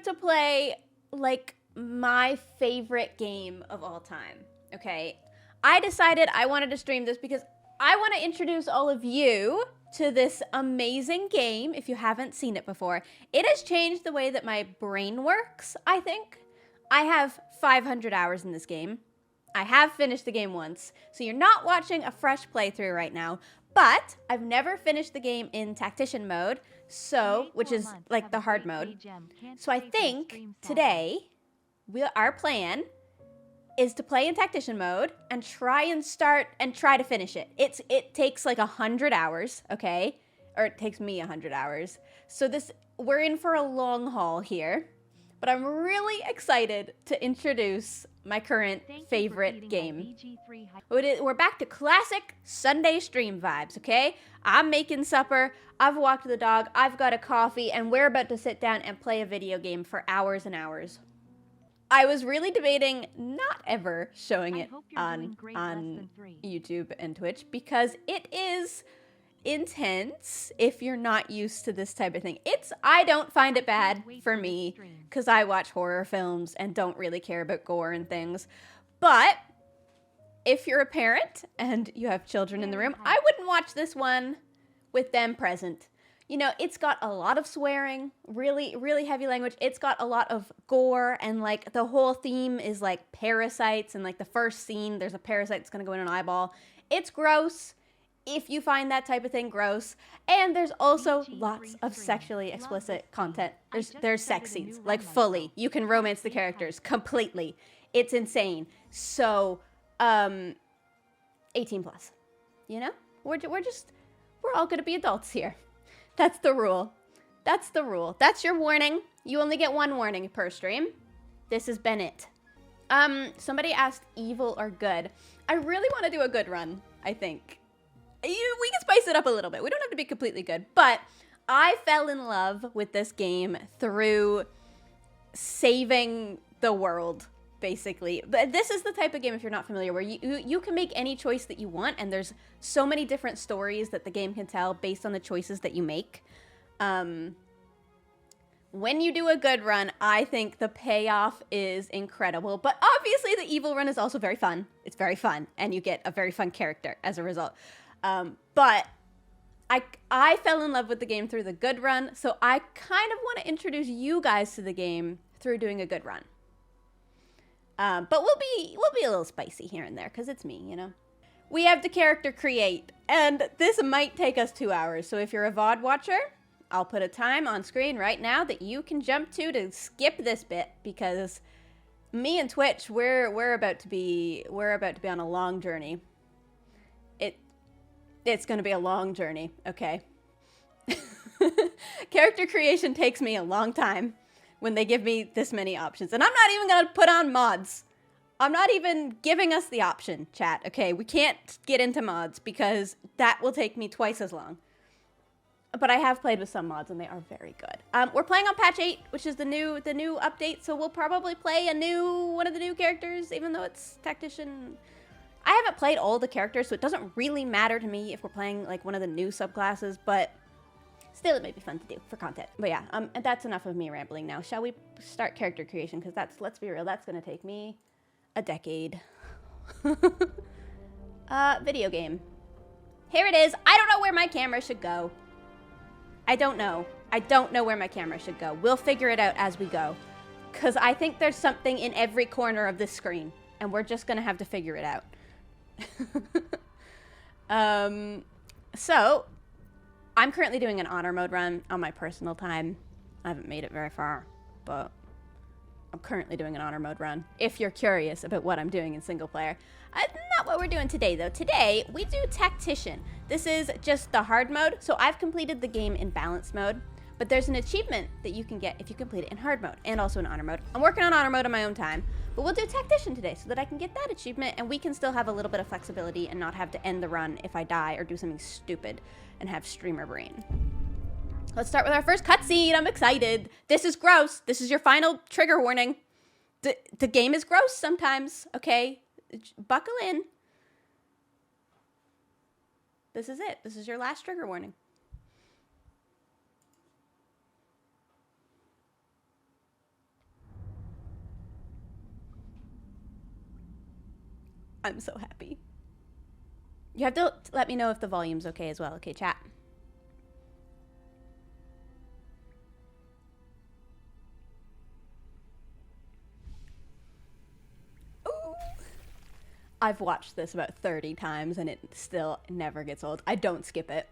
about to play, like, my favorite game of all time, okay? I decided I wanted to stream this because I want to introduce all of you to this amazing game, if you haven't seen it before. It has changed the way that my brain works, I think. I have 500 hours in this game. I have finished the game once, so you're not watching a fresh playthrough right now, but I've never finished the game in tactician mode, so, which is like the hard mode. So I think today, our plan is to play in tactician mode and try to finish it. It takes like 100 hours, okay? Or it takes me 100 hours. So we're in for a long haul here, but I'm really excited to introduce my current favorite game. We're back to classic Sunday stream vibes, okay? I'm making supper, I've walked the dog, I've got a coffee, and we're about to sit down and play a video game for hours and hours. I was really debating not ever showing it on YouTube and Twitch because it is intense if you're not used to this type of thing. I don't find it bad for me because I watch horror films and don't really care about gore and things. But if you're a parent and you have children in the room, I wouldn't watch this one with them present. You know, it's got a lot of swearing, really, really heavy language. It's got a lot of gore, and like the whole theme is like parasites, and like the first scene, there's a parasite that's gonna go in an eyeball. It's gross if you find that type of thing gross. And there's also lots of sexually explicit content. There's sex scenes, like fully. You can romance the characters completely. It's insane. So, 18 plus, you know? We're all gonna be adults here. That's the rule. That's the rule. That's your warning. You only get one warning per stream. This has been it. Somebody asked evil or good. I really want to do a good run, I think. We can spice it up a little bit. We don't have to be completely good, but I fell in love with this game through saving the world, basically. But this is the type of game, if you're not familiar, where you can make any choice that you want, and there's so many different stories that the game can tell based on the choices that you make. When you do a good run, I think the payoff is incredible. But obviously the evil run is also very fun. It's very fun, and you get a very fun character as a result. But I fell in love with the game through the good run, so I kind of want to introduce you guys to the game through doing a good run. But we'll be a little spicy here and there, because it's me, you know? We have the character create, and this might take us 2 hours, so if you're a VOD watcher, I'll put a time on screen right now that you can jump to skip this bit, because me and Twitch, we're about to be on a long journey. It's going to be a long journey, okay? Character creation takes me a long time when they give me this many options. And I'm not even going to put on mods. I'm not even giving us the option, chat, okay? We can't get into mods because that will take me twice as long. But I have played with some mods and they are very good. We're playing on patch 8, which is the new update, so we'll probably play one of the new characters, even though it's tactician. I haven't played all the characters, so it doesn't really matter to me if we're playing like one of the new subclasses, but still it might be fun to do for content. But yeah, that's enough of me rambling now. Shall we start character creation? Because let's be real, that's gonna take me a decade. Video game. Here it is. I don't know where my camera should go. I don't know. I don't know where my camera should go. We'll figure it out as we go. Because I think there's something in every corner of this screen, and we're just gonna have to figure it out. So I'm currently doing an honor mode run on my personal time. I haven't made it very far, but I'm currently doing an honor mode run. If you're curious about what I'm doing in single player. Not what we're doing today though. Today we do tactician. This is just the hard mode. So I've completed the game in balance mode, but there's an achievement that you can get if you complete it in hard mode and also in honor mode. I'm working on honor mode on my own time, but we'll do tactician today so that I can get that achievement and we can still have a little bit of flexibility and not have to end the run if I die or do something stupid and have streamer brain. Let's start with our first cutscene. I'm excited. This is gross. This is your final trigger warning. The game is gross sometimes, okay? Buckle in. This is it. This is your last trigger warning. I'm so happy. You have to let me know if the volume's okay as well. Okay, chat. Ooh. I've watched this about 30 times and it still never gets old. I don't skip it.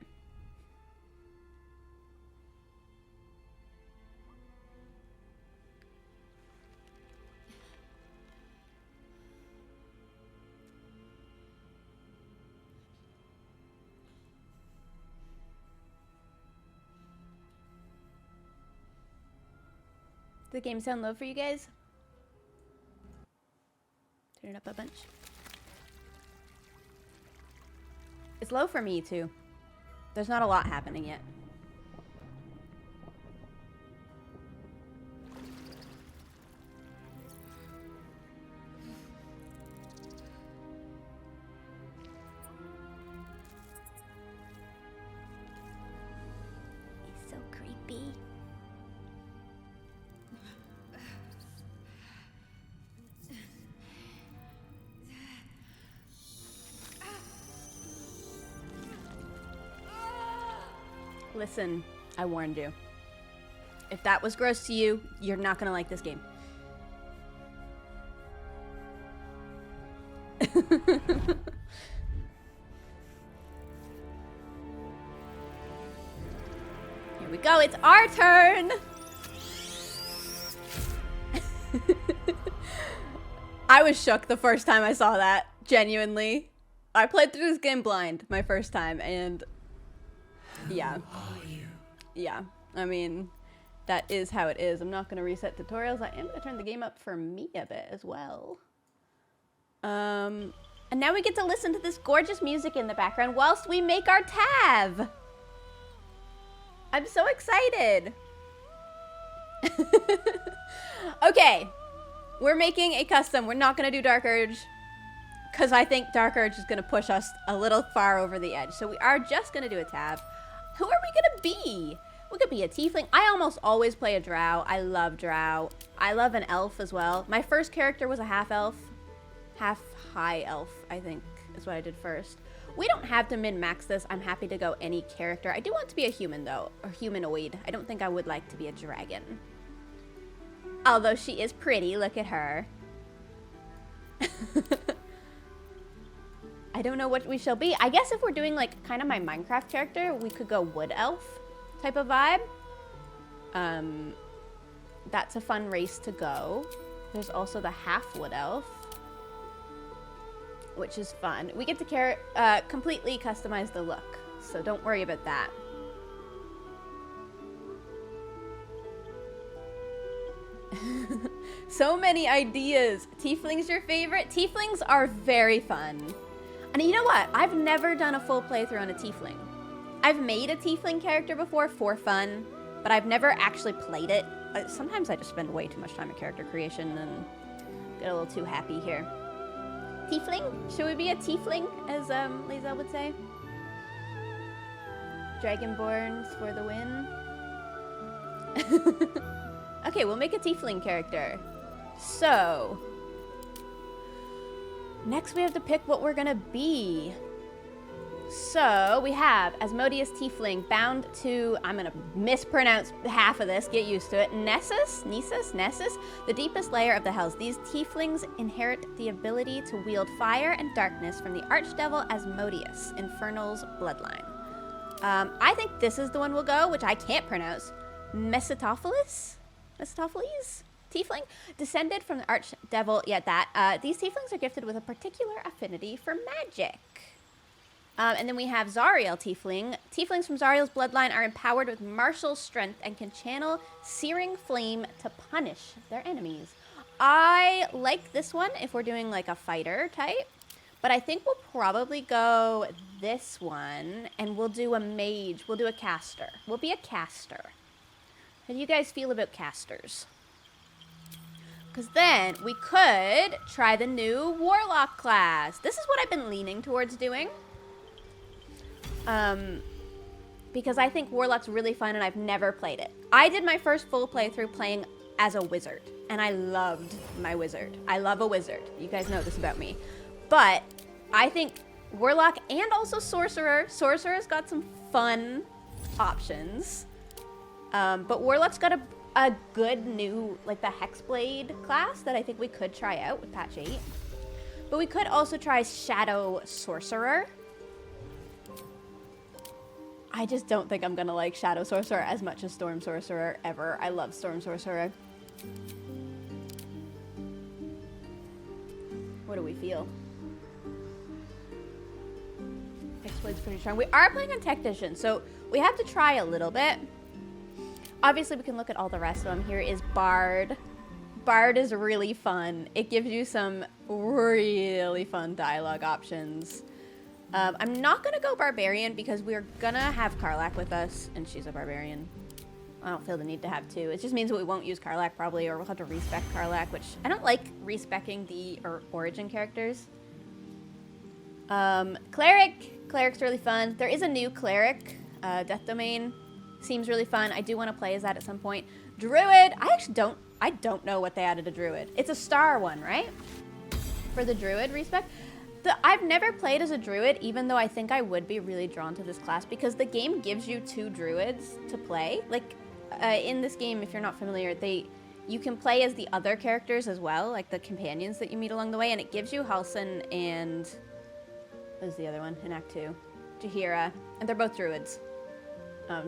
Did the game sound low for you guys? Turn it up a bunch. It's low for me too. There's not a lot happening yet. He's so creepy. Listen, I warned you. If that was gross to you, you're not gonna like this game. Here we go, it's our turn! I was shook the first time I saw that, genuinely. I played through this game blind my first time, and yeah. Yeah, I mean, that is how it is. I'm not going to reset tutorials. I am going to turn the game up for me a bit as well. And now we get to listen to this gorgeous music in the background whilst we make our tab. I'm so excited. Okay, we're making a custom. We're not going to do Dark Urge because I think Dark Urge is going to push us a little far over the edge. So we are just going to do a tab. Who are we going to be? We could be a tiefling. I almost always play a drow. I love drow. I love an elf as well. My first character was a half elf. Half high elf, I think, is what I did first. We don't have to min-max this. I'm happy to go any character. I do want to be a human, though, or humanoid. I don't think I would like to be a dragon. Although she is pretty. Look at her. I don't know what we shall be. I guess if we're doing, like, kind of my Minecraft character, we could go wood elf type of vibe. That's a fun race to go. There's also the half wood elf, which is fun. We get to completely customize the look, so don't worry about that. So many ideas. Tiefling's your favorite? Tieflings are very fun. And you know what? I've never done a full playthrough on a tiefling. I've made a tiefling character before for fun, but I've never actually played it. Sometimes I just spend way too much time in character creation and get a little too happy here. Tiefling? Should we be a tiefling, as Liesel would say? Dragonborns for the win. Okay, we'll make a tiefling character. So, next we have to pick what we're gonna be. So, we have Asmodeus Tiefling, bound to, I'm gonna mispronounce half of this, get used to it, Nessus, the deepest layer of the hells. These tieflings inherit the ability to wield fire and darkness from the archdevil Asmodeus, Infernal's bloodline. I think this is the one we'll go, which I can't pronounce. Mephistopheles? Tiefling? Descended from the archdevil, these tieflings are gifted with a particular affinity for magic. And then we have Zariel Tiefling. Tieflings from Zariel's bloodline are empowered with martial strength and can channel searing flame to punish their enemies. I like this one if we're doing like a fighter type, but I think we'll probably go this one and we'll do a mage. We'll do a caster. We'll be a caster. How do you guys feel about casters? Because then we could try the new warlock class. This is what I've been leaning towards doing. Because I think warlock's really fun and I've never played it. I did my first full playthrough playing as a wizard, and I loved my wizard. I love a wizard. You guys know this about me. But I think Warlock and also Sorcerer. Sorcerer's got some fun options. But Warlock's got a good new, like the Hexblade class that I think we could try out with patch 8. But we could also try Shadow Sorcerer. I just don't think I'm gonna like Shadow Sorcerer as much as Storm Sorcerer ever. I love Storm Sorcerer. What do we feel? Hexblade's pretty strong. We are playing on Technician, so we have to try a little bit. Obviously, we can look at all the rest of them. Here is Bard. Bard is really fun. It gives you some really fun dialogue options. I'm not going to go Barbarian because we're going to have Karlach with us, and she's a Barbarian. I don't feel the need to have two. It just means that we won't use Karlach probably, or we'll have to respec Karlach, which I don't like respecing the origin characters. Cleric. Cleric's really fun. There is a new Cleric, Death Domain. Seems really fun. I do want to play as that at some point. Druid. I don't know what they added to Druid. It's a star one, right? For the Druid respec. I've never played as a Druid, even though I think I would be really drawn to this class because the game gives you 2 Druids to play. Like, in this game, if you're not familiar, you can play as the other characters as well, like the companions that you meet along the way, and it gives you Halsin and... what was the other one in Act 2? Jaheira, and they're both Druids.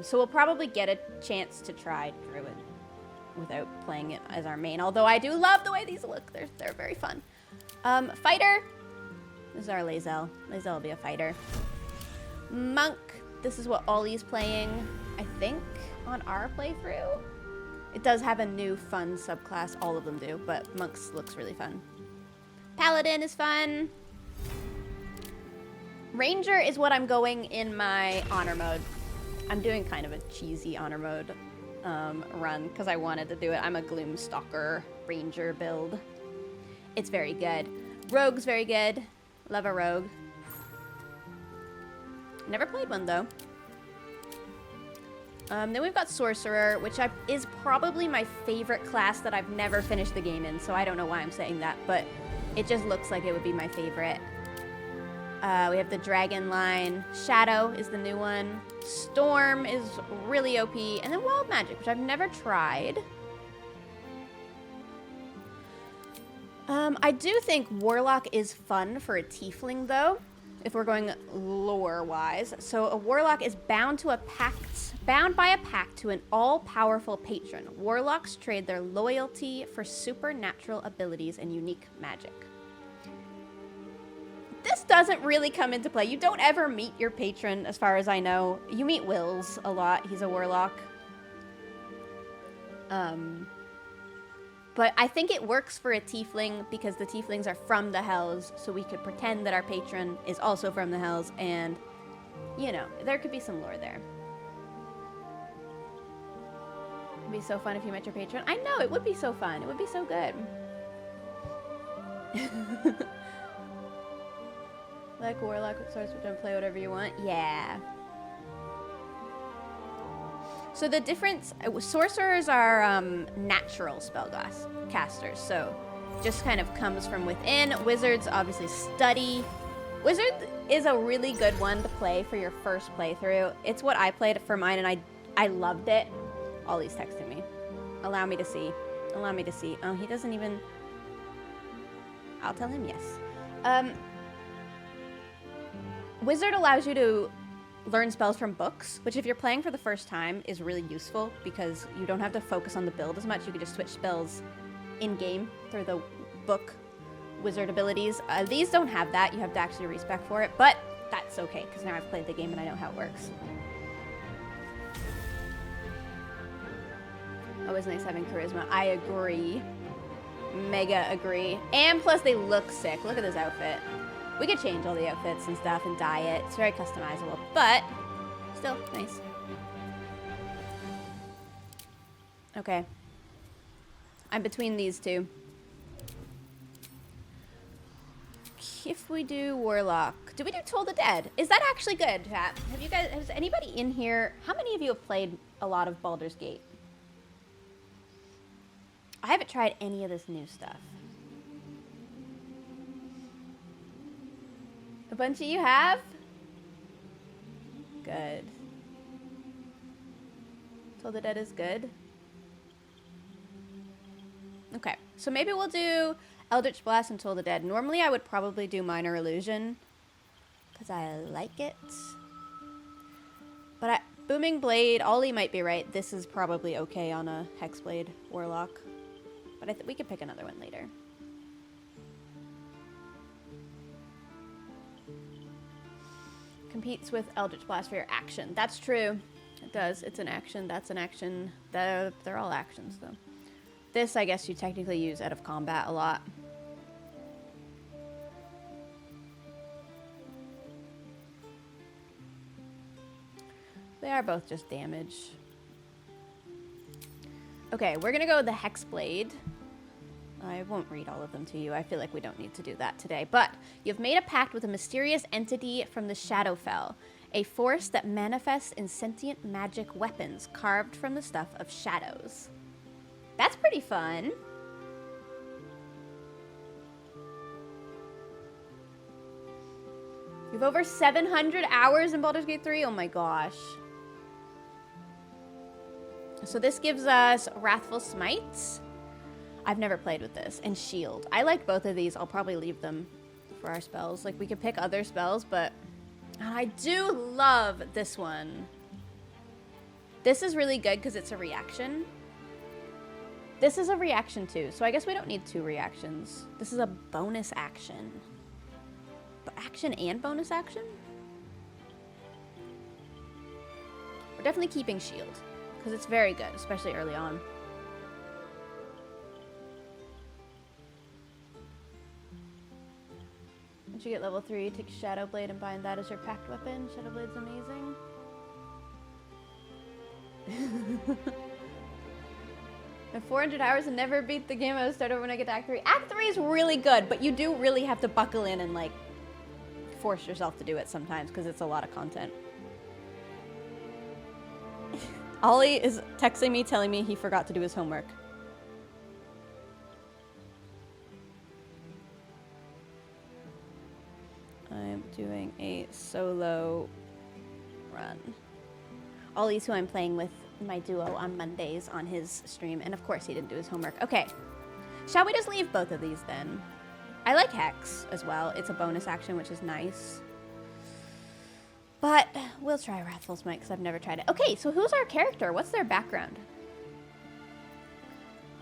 So we'll probably get a chance to try Druid without playing it as our main, although I do love the way these look. They're very fun. Fighter. This is our Lae'zel. Lae'zel will be a fighter. Monk. This is what Ollie's playing, I think, on our playthrough. It does have a new fun subclass. All of them do, but Monk's looks really fun. Paladin is fun. Ranger is what I'm going in my honor mode. I'm doing kind of a cheesy honor mode run because I wanted to do it. I'm a Gloomstalker Ranger build. It's very good. Rogue's very good. Love a rogue. Never played one though. Then we've got Sorcerer, which is probably my favorite class that I've never finished the game in, so I don't know why I'm saying that, but it just looks like it would be my favorite. We have the Dragon line. Shadow is the new one. Storm is really OP. And then Wild Magic, which I've never tried. I do think Warlock is fun for a Tiefling, though, if we're going lore-wise. So a Warlock is bound by a pact to an all-powerful patron. Warlocks trade their loyalty for supernatural abilities and unique magic. This doesn't really come into play. You don't ever meet your patron, as far as I know. You meet Wills a lot. He's a warlock. But I think it works for a tiefling because the tieflings are from the Hells, so we could pretend that our patron is also from the Hells, and, you know, there could be some lore there. It'd be so fun if you met your patron. I know, it would be so fun. It would be so good. Like Warlock with swords, which don't play whatever you want. Yeah. So the difference, sorcerers are natural spellcasters, so just kind of comes from within. Wizards obviously study. Wizard is a really good one to play for your first playthrough. It's what I played for mine, and I loved it. Ollie's texting me. Allow me to see. Allow me to see. Oh, he doesn't even... I'll tell him yes. Wizard allows you to learn spells from books, which if you're playing for the first time is really useful because you don't have to focus on the build as much. You can just switch spells in-game through the book wizard abilities. These don't have that. You have to actually respec for it, but that's okay because now I've played the game and I know how it works. Always nice having charisma. I agree. Mega agree. And plus they look sick. Look at this outfit. We could change all the outfits and stuff and dye it. It's very customizable, but still nice. Okay. I'm between these two. If we do Warlock, do we do Toll the Dead? Is that actually good, chat? Has anybody in here, how many of you have played a lot of Baldur's Gate? I haven't tried any of this new stuff. A bunch of you have? Good. Toll the Dead is good. Okay, so maybe we'll do Eldritch Blast and Toll the Dead. Normally I would probably do Minor Illusion, because I like it. But Booming Blade, Ollie might be right. This is probably okay on a Hexblade Warlock. But we could pick another one later. Competes with Eldritch Blast for your action. That's true. It does. It's an action. That's an action. They're all actions, though. This, I guess, you technically use out of combat a lot. They are both just damage. Okay, we're gonna go with the Hexblade. I won't read all of them to you. I feel like we don't need to do that today. But you've made a pact with a mysterious entity from the Shadowfell, a force that manifests in sentient magic weapons carved from the stuff of shadows. That's pretty fun. You've over 700 hours in Baldur's Gate 3? Oh my gosh. So this gives us Wrathful Smites. I've never played with this. And Shield. I like both of these. I'll probably leave them for our spells. Like, we could pick other spells, but I do love this one. This is really good because it's a reaction. This is a reaction too, so I guess we don't need 2 reactions. This is a bonus action. But action and bonus action? We're definitely keeping Shield, because it's very good, especially early on. Once you get level 3, take Shadowblade and bind that as your pact weapon. Shadowblade's amazing. I have 400 hours and never beat the game. I will start over when I get to Act 3. Act 3 is really good, but you do really have to buckle in and, like, force yourself to do it sometimes because it's a lot of content. Ollie is texting me telling me he forgot to do his homework. I'm doing a solo run. Ollie's who I'm playing with my duo on Mondays on his stream, and of course he didn't do his homework. Okay, shall we just leave both of these then? I like Hex as well. It's a bonus action, which is nice. But we'll try Wrathful Smite because I've never tried it. Okay, so who's our character? What's their background?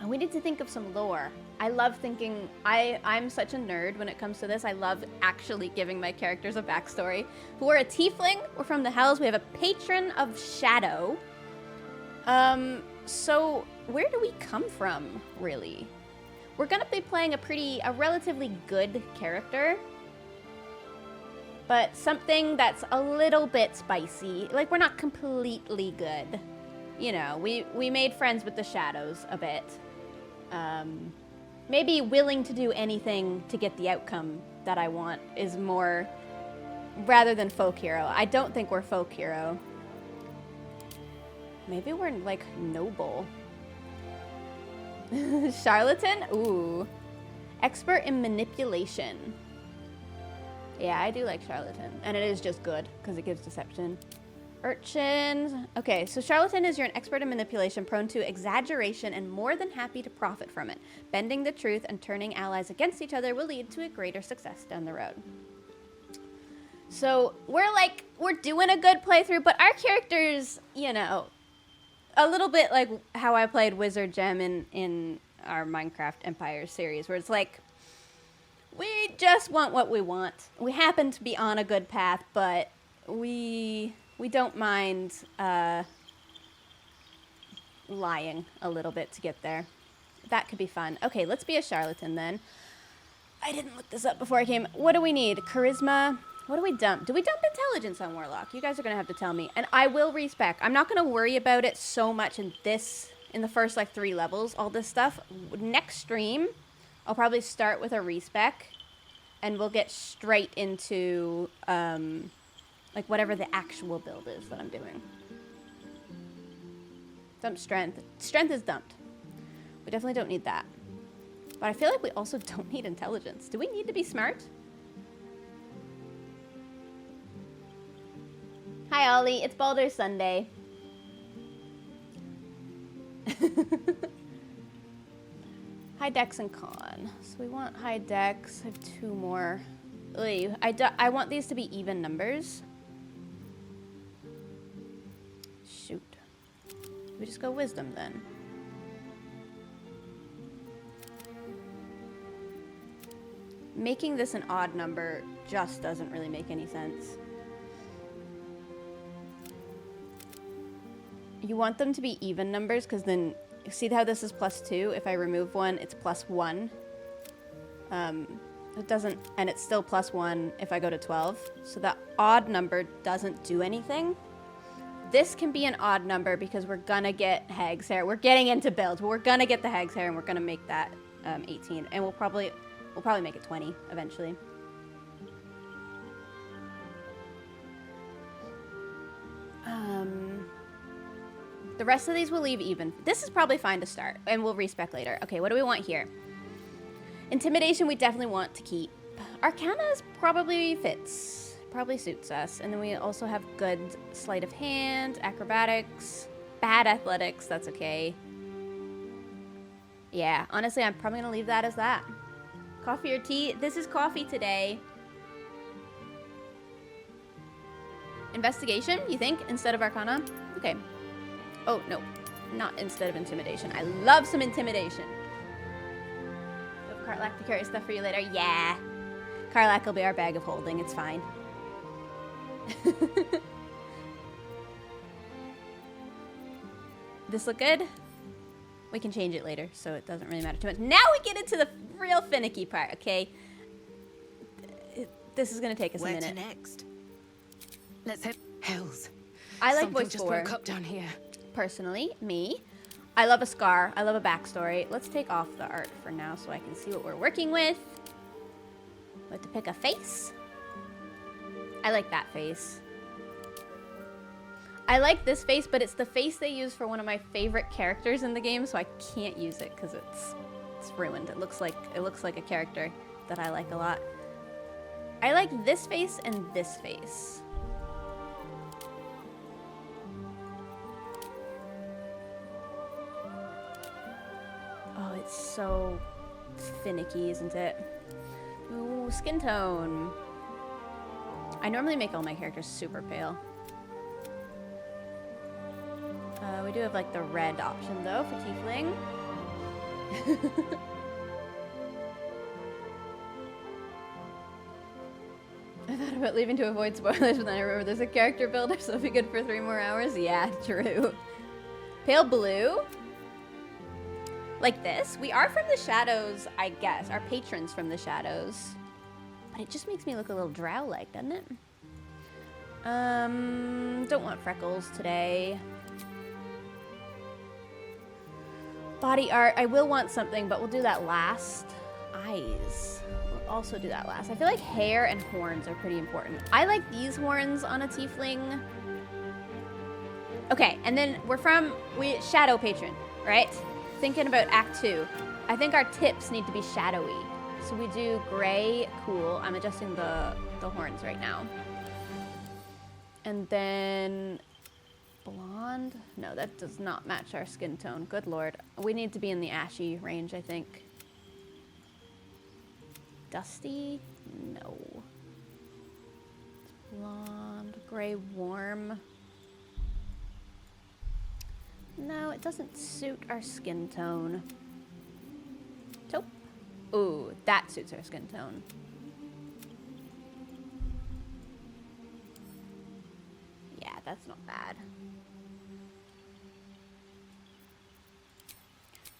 We need to think of some lore. I love thinking, I'm such a nerd when it comes to this. I love actually giving my characters a backstory. We're a tiefling, we're from the Hells, we have a patron of shadow. So where do we come from, really? We're gonna be playing a relatively good character, but something that's a little bit spicy. Like, we're not completely good. You know, we made friends with the shadows a bit. Maybe willing to do anything to get the outcome that I want is more, rather than folk hero. I don't think we're folk hero. Maybe we're, like, noble. Charlatan? Ooh. Expert in manipulation. Yeah, I do like Charlatan. And it is just good, because it gives deception. Urchin. Okay, so Charlatan is you're an expert in manipulation, prone to exaggeration, and more than happy to profit from it. Bending the truth and turning allies against each other will lead to a greater success down the road. So we're doing a good playthrough, but our characters, you know, a little bit like how I played Wizard Gem in our Minecraft Empires series, where it's like, we just want what we want. We happen to be on a good path, but we don't mind lying a little bit to get there. That could be fun. Okay, let's be a charlatan then. I didn't look this up before I came. What do we need? Charisma. What do we dump? Do we dump intelligence on Warlock? You guys are going to have to tell me. And I will respec. I'm not going to worry about it so much in the first, like, 3 levels, all this stuff. Next stream, I'll probably start with a respec, and we'll get straight into, like, whatever the actual build is that I'm doing. Dump strength. Strength is dumped. We definitely don't need that. But I feel like we also don't need intelligence. Do we need to be smart? Hi, Ollie. It's Baldur Sunday. High dex and con. So we want high dex. I have 2 more. Oy, I want these to be even numbers. Shoot. We just go wisdom then. Making this an odd number just doesn't really make any sense. You want them to be even numbers because then, see how this is +2? If I remove 1, it's +1. It doesn't, and it's still +1 if I go to 12. So the odd number doesn't do anything. This can be an odd number because we're gonna get Hag's Hair. We're getting into builds, but we're gonna get the Hag's Hair and we're gonna make that 18. And we'll probably make it 20 eventually. The rest of these we'll leave even. This is probably fine to start, and we'll respec later. Okay, what do we want here? Intimidation we definitely want to keep. Arcana's probably fits. Probably suits us. And then we also have good sleight of hand, acrobatics, bad athletics, that's okay. Yeah, honestly, I'm probably gonna leave that as that. Coffee or tea? This is coffee today. Investigation, you think, instead of Arcana? Okay. Oh, no, not instead of intimidation. I love some intimidation. Carlac to carry stuff for you later. Yeah. Carlac will be our bag of holding. It's fine. This look good? We can change it later, so it doesn't really matter too much. Now we get into the real finicky part, okay? This is going to take us a minute. Where to next? Let's head. Hells. I like Something voice just 4. broke up down here. Personally, me. I love a scar. I love a backstory. Let's take off the art for now so I can see what we're working with. We have to pick a face. I like that face. I like this face, but it's the face they use for one of my favorite characters in the game, so I can't use it because it's ruined. It looks like a character that I like a lot. I like this face and this face. Oh, it's so finicky, isn't it? Ooh, skin tone. I normally make all my characters super pale. We do have like the red option though for tiefling. I thought about leaving to avoid spoilers, but then I remember there's a character builder, so it'll be good for 3 more hours. Yeah, true. Pale blue. Like this. We are from the shadows, I guess. Our patron's from the shadows. But it just makes me look a little drow-like, doesn't it? Don't want freckles today. Body art. I will want something, but we'll do that last. Eyes. We'll also do that last. I feel like hair and horns are pretty important. I like these horns on a tiefling. Okay, and then we shadow patron, right? Thinking about Act 2, I think our tips need to be shadowy. So we do gray, cool. I'm adjusting the horns right now. And then blonde. No, that does not match our skin tone. Good lord. We need to be in the ashy range, I think. Dusty? No. Blonde, gray, warm. No, it doesn't suit our skin tone. Taupe. Ooh, that suits our skin tone. Yeah, that's not bad.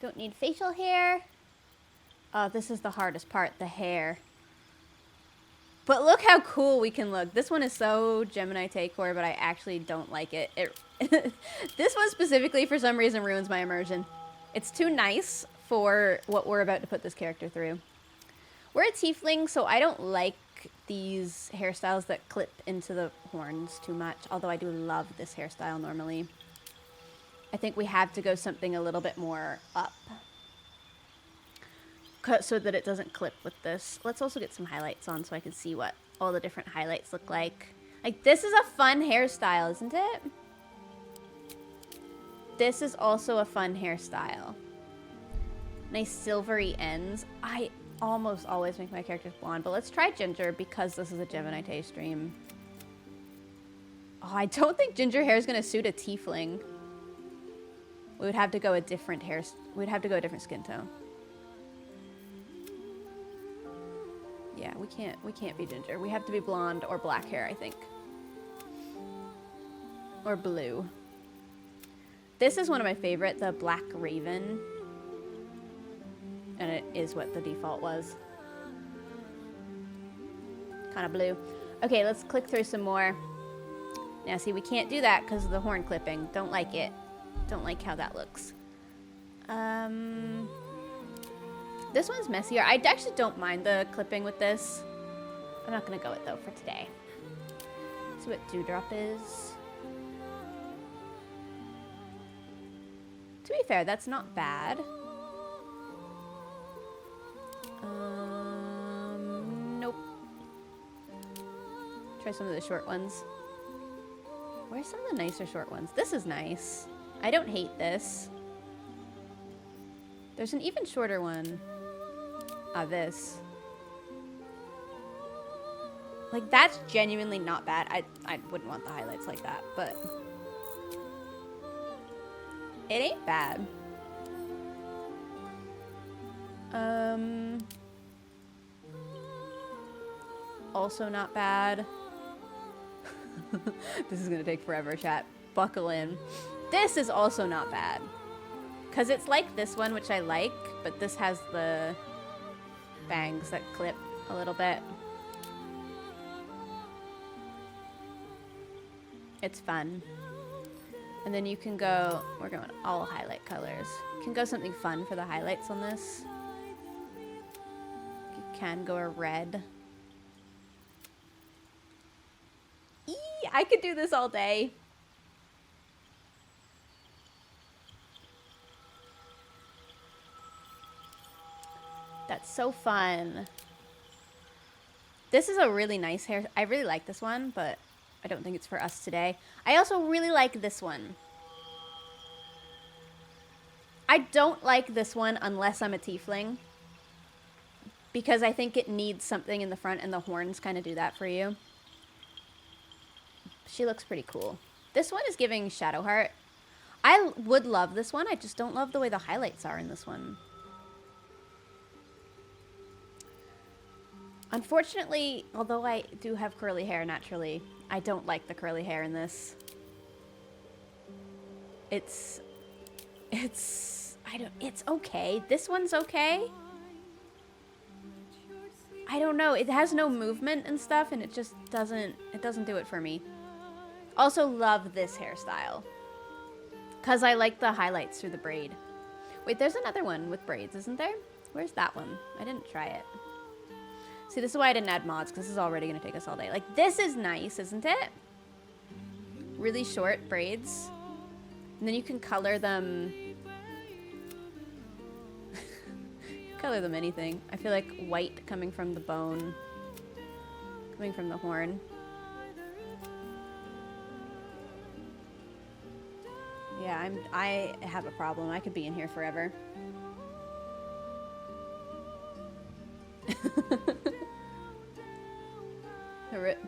Don't need facial hair. Oh, this is the hardest part, the hair. But look how cool we can look. This one is so Gemini Take-Core, but I actually don't like it. This one specifically, for some reason, ruins my immersion. It's too nice for what we're about to put this character through. We're a tiefling, so I don't like these hairstyles that clip into the horns too much, although I do love this hairstyle normally. I think we have to go something a little bit more up so that it doesn't clip with this. Let's also get some highlights on so I can see what all the different highlights look like. Like, this is a fun hairstyle, isn't it? This is also a fun hairstyle. Nice silvery ends. I almost always make my characters blonde, but let's try ginger because this is a Gemini stream. Oh, I don't think ginger hair is going to suit a tiefling. We would have to go a different hair. We'd have to go a different skin tone. Yeah, we can't be ginger. We have to be blonde or black hair, I think. Or blue. This is one of my favorite, the Black Raven. And it is what the default was. Kind of blue. Okay, let's click through some more. Now, see, we can't do that because of the horn clipping. Don't like it. Don't like how that looks. This one's messier. I actually don't mind the clipping with this. I'm not going to go it, though, for today. Let's see what Dewdrop is. To be fair, that's not bad. Nope. Try some of the short ones. Where's some of the nicer short ones? This is nice. I don't hate this. There's an even shorter one. Ah, this. Like, that's genuinely not bad. I wouldn't want the highlights like that, but it ain't bad. Also not bad. This is gonna take forever, chat. Buckle in. This is also not bad. Because it's like this one, which I like, but this has the bangs that clip a little bit. It's fun. And then you can go, we're going all highlight colors. You can go something fun for the highlights on this. You can go a red. Eee, I could do this all day. That's so fun. This is a really nice hair. I really like this one, but I don't think it's for us today. I also really like this one. I don't like this one unless I'm a tiefling, because I think it needs something in the front, and the horns kind of do that for you. She looks pretty cool. This one is giving Shadowheart. I would love this one. I just don't love the way the highlights are in this one. Unfortunately, although I do have curly hair naturally, I don't like the curly hair in this. It's okay. This one's okay. I don't know. It has no movement and stuff, and it just doesn't do it for me. Also love this hairstyle, because I like the highlights through the braid. Wait, there's another one with braids, isn't there? Where's that one? I didn't try it. See, this is why I didn't add mods, because this is already going to take us all day. Like, this is nice, isn't it? Really short braids. And then you can color them. Color them anything. I feel like white coming from the bone. Coming from the horn. Yeah, I have a problem. I could be in here forever.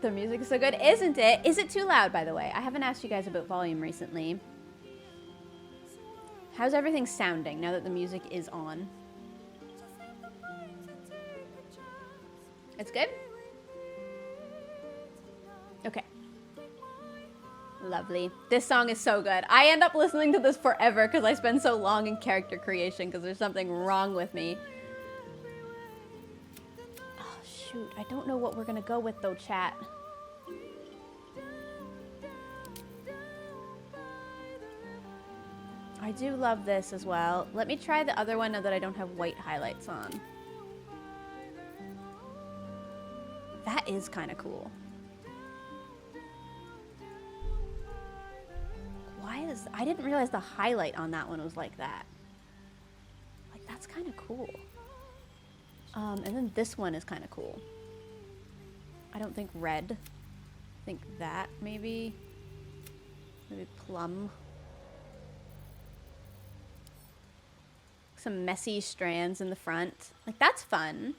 The music is so good, isn't it? Is it too loud, by the way? I haven't asked you guys about volume recently. How's everything sounding now that the music is on? It's good? Okay. Lovely. This song is so good. I end up listening to this forever because I spend so long in character creation because there's something wrong with me. Oh, shoot. I don't know what we're going to go with, though, chat. I do love this as well. Let me try the other one now that I don't have white highlights on. That is kind of cool. I didn't realize the highlight on that one was like that. Like, that's kind of cool. And then this one is kind of cool. I don't think red. I think that maybe plum. Some messy strands in the front. Like, that's fun.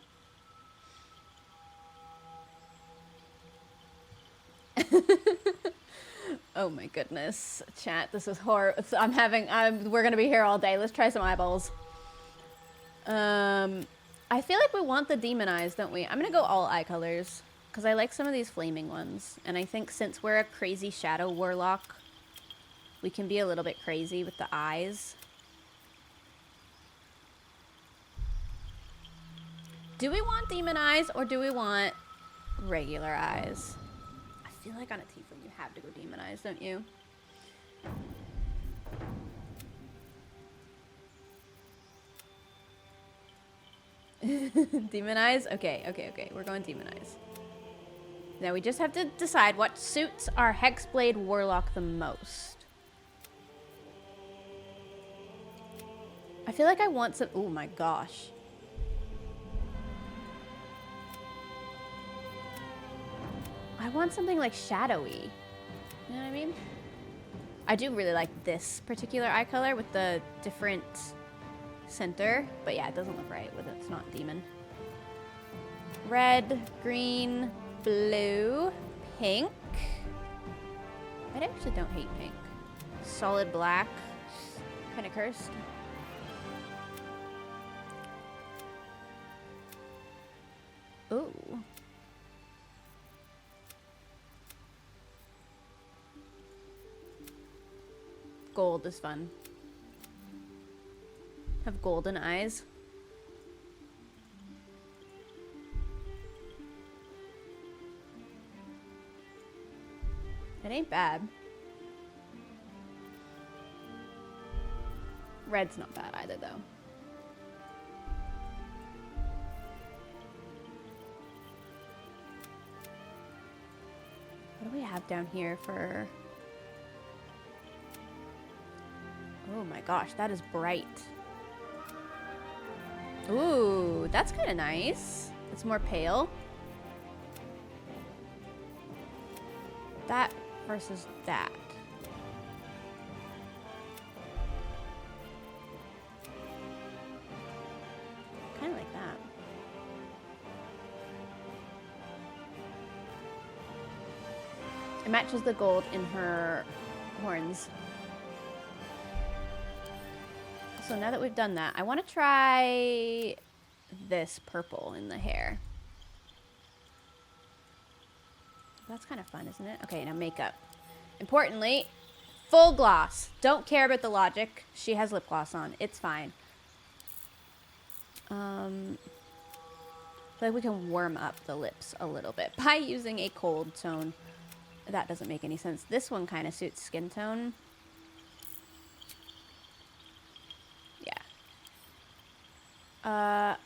Oh my goodness. Chat, this is horrible. We're gonna be here all day. Let's try some eyeballs. I feel like we want the demon eyes, don't we? I'm gonna go all eye colors, because I like some of these flaming ones. And I think since we're a crazy shadow warlock, we can be a little bit crazy with the eyes. Do we want demon eyes, or do we want regular eyes? I feel like on a tiefling you have to go demon eyes, don't you? Demon eyes? Okay, okay, okay. We're going demon eyes. Now we just have to decide what suits our Hexblade Warlock the most. I feel like I want some... Oh my gosh. I want something like shadowy. You know what I mean? I do really like this particular eye color with the different center. But yeah, it doesn't look right with it. It's not demon. Red, green, blue, pink. I actually don't hate pink. Solid black. Kind of cursed. Ooh. Gold is fun. Have golden eyes. It ain't bad. Red's not bad either, though. What do we have down here for... Oh my gosh, that is bright. Ooh, that's kind of nice. It's more pale. That versus that. Kind of like that. It matches the gold in her horns. So now that we've done that, I want to try this purple in the hair. That's kind of fun, isn't it? Okay, now makeup. Importantly, full gloss. Don't care about the logic. She has lip gloss on. It's fine. I feel like we can warm up the lips a little bit by using a cold tone. That doesn't make any sense. This one kind of suits skin tone.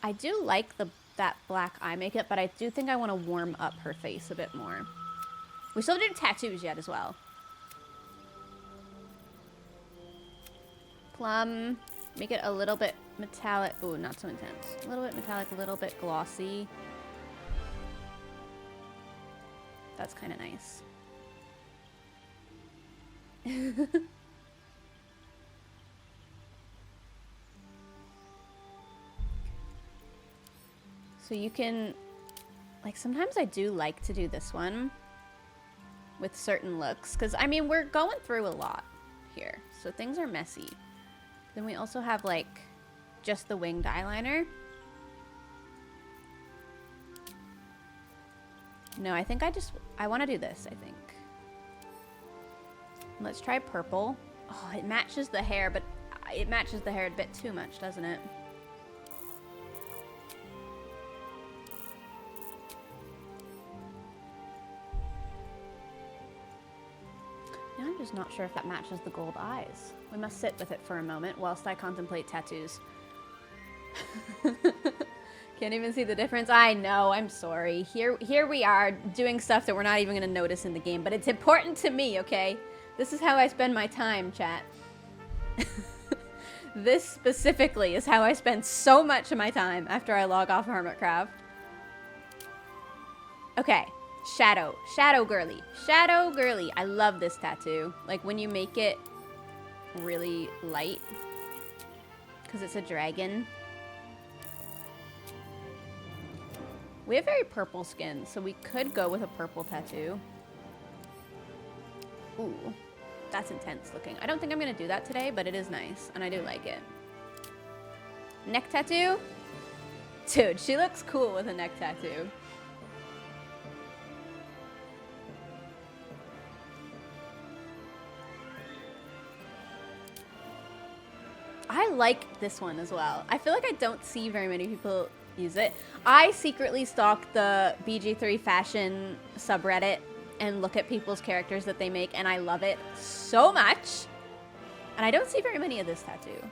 I do like that black eye makeup, but I do think I want to warm up her face a bit more. We still didn't do tattoos yet as well. Plum. Make it a little bit metallic. Ooh, not so intense. A little bit metallic, a little bit glossy. That's kind of nice. So you can, like, sometimes I do like to do this one with certain looks. Because, I mean, we're going through a lot here. So things are messy. Then we also have, like, just the winged eyeliner. No, I think I want to do this, I think. Let's try purple. Oh, it matches the hair, but it matches the hair a bit too much, doesn't it? Now I'm just not sure if that matches the gold eyes. We must sit with it for a moment whilst I contemplate tattoos. Can't even see the difference. I know, I'm sorry. Here we are doing stuff that we're not even gonna notice in the game, but it's important to me, okay? This is how I spend my time, chat. This specifically is how I spend so much of my time after I log off Hermitcraft. Okay, Shadow. Shadow girly. Shadow girly. I love this tattoo. Like when you make it really light. Because it's a dragon. We have very purple skin, so we could go with a purple tattoo. Ooh, that's intense looking. I don't think I'm gonna do that today, but it is nice, and I do like it. Neck tattoo? Dude, she looks cool with a neck tattoo. I like this one as well. I feel like I don't see very many people use it. I secretly stalk the BG3 fashion subreddit and look at people's characters that they make, and I love it so much. And I don't see very many of this tattoo.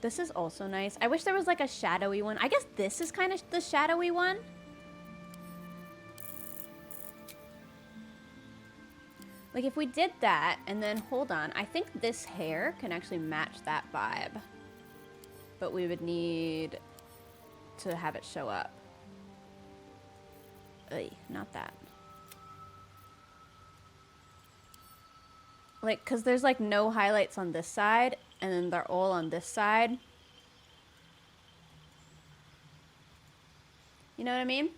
This is also nice. I wish there was like a shadowy one. I guess this is kind of the shadowy one. Like if we did that, and then hold on, I think this hair can actually match that vibe. But we would need to have it show up. Ugh, not that. Like, cause there's like no highlights on this side, and then they're all on this side. You know what I mean?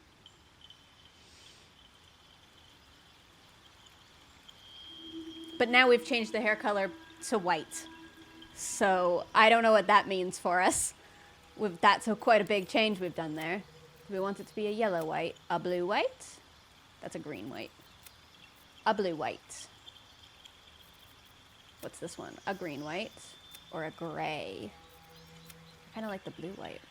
But now we've changed the hair color to white. So I don't know what that means for us. That's quite a big change we've done there. Do we want it to be a yellow white? A blue white? That's a green white. A blue white. What's this one? A green white or a gray? I kind of like the blue white.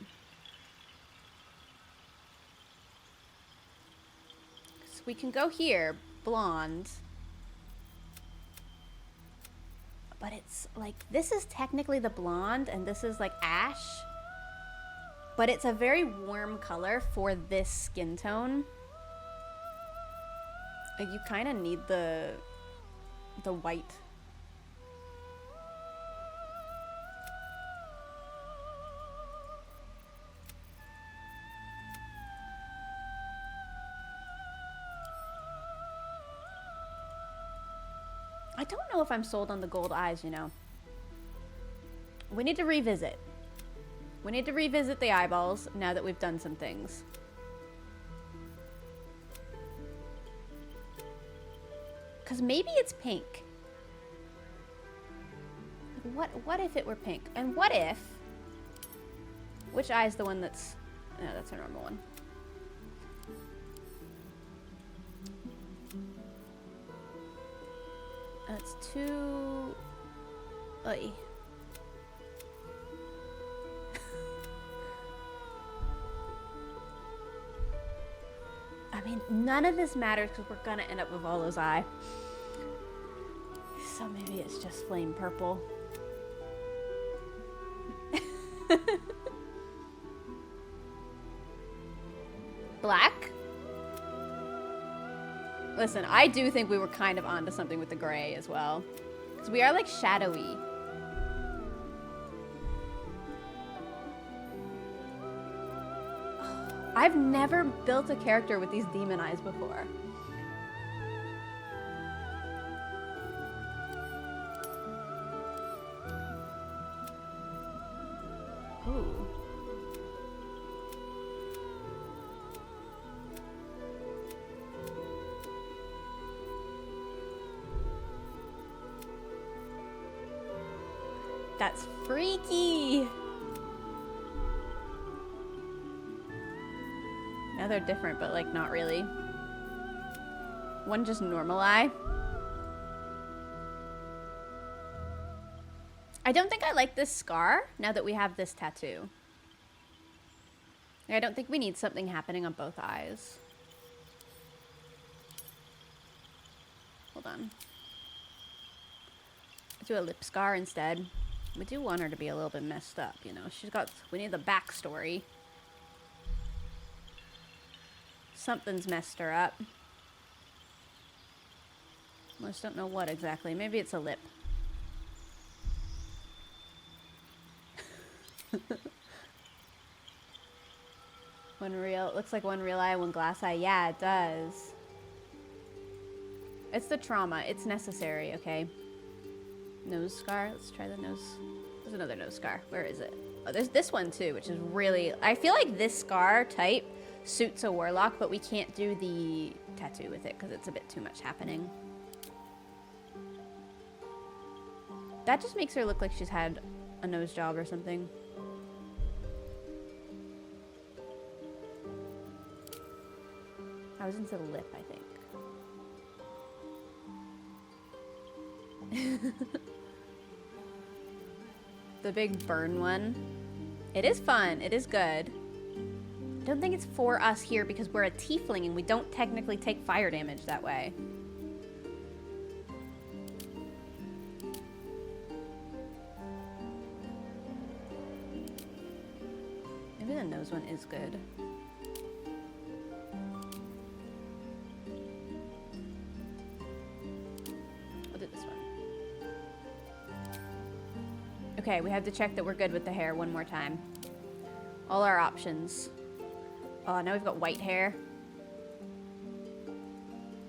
So we can go here, blonde. But it's like, this is technically the blonde and this is like ash. But it's a very warm color for this skin tone. Like you kind of need the white. I don't know if I'm sold on the gold eyes, you know. We need to revisit. We need to revisit the eyeballs now that we've done some things. Because maybe it's pink. What if it were pink? And what if... Which eye is the one that's... No, that's a normal one. That's too... Oy. I mean, none of this matters because we're gonna end up with all those eye. So maybe it's just flame purple. Black? Listen, I do think we were kind of onto something with the gray as well. Because we are like shadowy. I've never built a character with these demon eyes before. Ooh. That's freaky. Now they're different, but like not really. One just normal eye. I don't think I like this scar now that we have this tattoo. I don't think we need something happening on both eyes. Hold on. Let's do a lip scar instead. We do want her to be a little bit messed up, you know. We need the backstory. Something's messed her up. I just don't know what exactly. Maybe it's a lip. One real, it looks like one real eye, one glass eye. Yeah, it does. It's the trauma. It's necessary, okay? Nose scar. Let's try the nose. There's another nose scar. Where is it? Oh, there's this one too, which is really... I feel like this scar type suits a warlock, but we can't do the tattoo with it because it's a bit too much happening. That just makes her look like she's had a nose job or something. I was into the lip, I think. The big burn one. It is fun. It is good. I don't think it's for us here because we're a tiefling and we don't technically take fire damage that way. Maybe the nose one is good. Okay, we have to check that we're good with the hair one more time. All our options. Oh, now we've got white hair.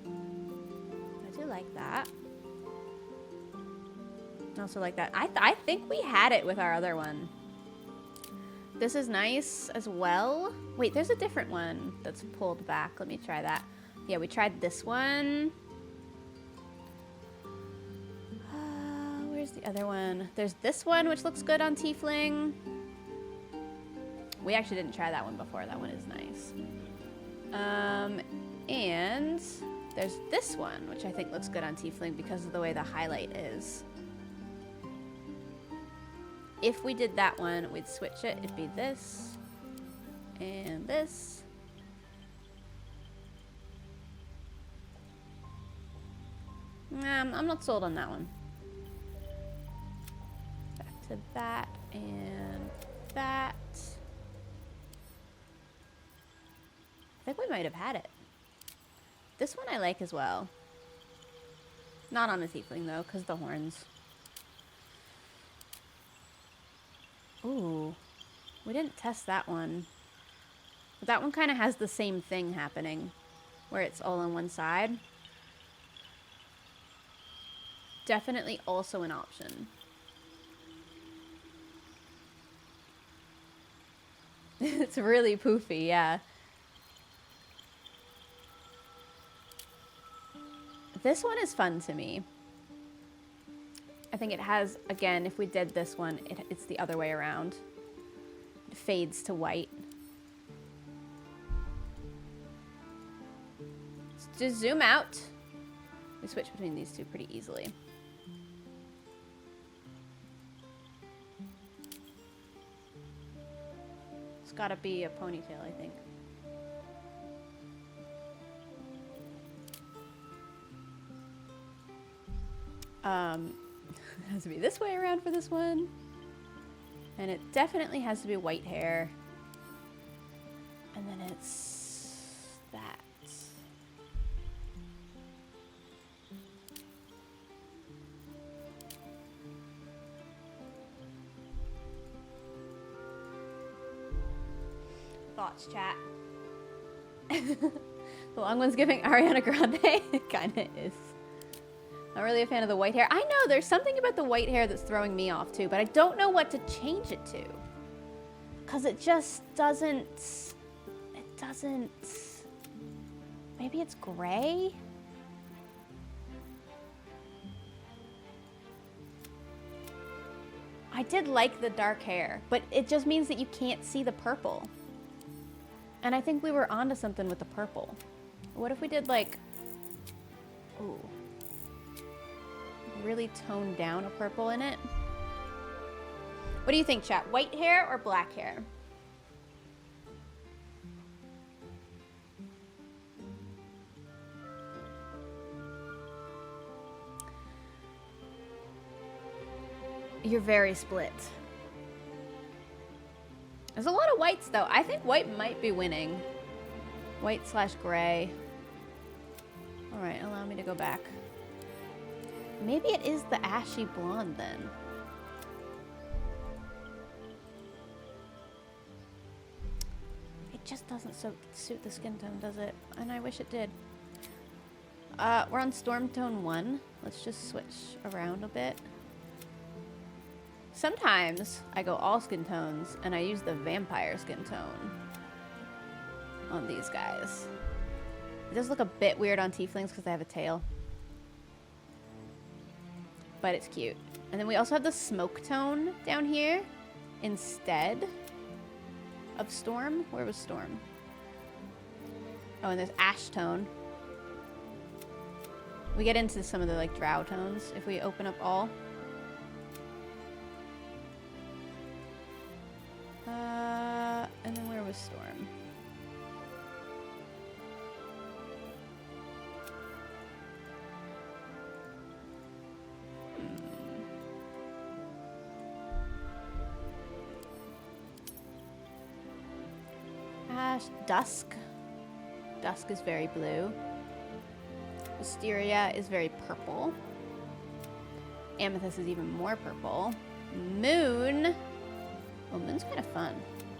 I do like that. I also like that. I think we had it with our other one. This is nice as well. Wait, there's a different one that's pulled back. Let me try that. Yeah, we tried this one. Where's the other one? There's this one, which looks good on tiefling. We actually didn't try that one before. That one is nice. And there's this one, which I think looks good on tiefling because of the way the highlight is. If we did that one, we'd switch it. It'd be this and this. I'm not sold on that one. Back to that and that. I think we might have had it. This one I like as well. Not on the tiefling though, because the horns. Ooh, we didn't test that one. But that one kind of has the same thing happening, where it's all on one side. Definitely also an option. It's really poofy, yeah. This one is fun to me. I think it has, again, if we did this one, it's the other way around. It fades to white. Just zoom out. We switch between these two pretty easily. It's gotta be a ponytail, I think. It has to be this way around for this one. And it definitely has to be white hair. And then it's that. Thoughts, chat? The long one's giving Ariana Grande. It kind of is. Not really a fan of the white hair. I know, there's something about the white hair that's throwing me off too, but I don't know what to change it to. Because it just doesn't... It doesn't... Maybe it's gray? I did like the dark hair, but it just means that you can't see the purple. And I think we were onto something with the purple. What if we did like... Ooh. Really toned down a purple in it. What do you think, chat? White hair or black hair? You're very split. There's a lot of whites though. I think white might be winning. White slash gray. All right, allow me to go back. Maybe it is the ashy blonde then. I just doesn't suit the skin tone, does it? And I wish it did. We're on Storm Tone 1. Let's just switch around a bit. Sometimes I go all skin tones and I use the vampire skin tone on these guys. It does look a bit weird on tieflings because they have a tail. But it's cute. And then we also have the smoke tone down here instead of storm. Where was storm? Oh, and there's ash tone. We get into some of the like drow tones if we open up all. And then where was storm? Ash, dusk. Dusk is very blue. Wisteria is very purple. Amethyst is even more purple. Moon. Oh, moon's kind of fun.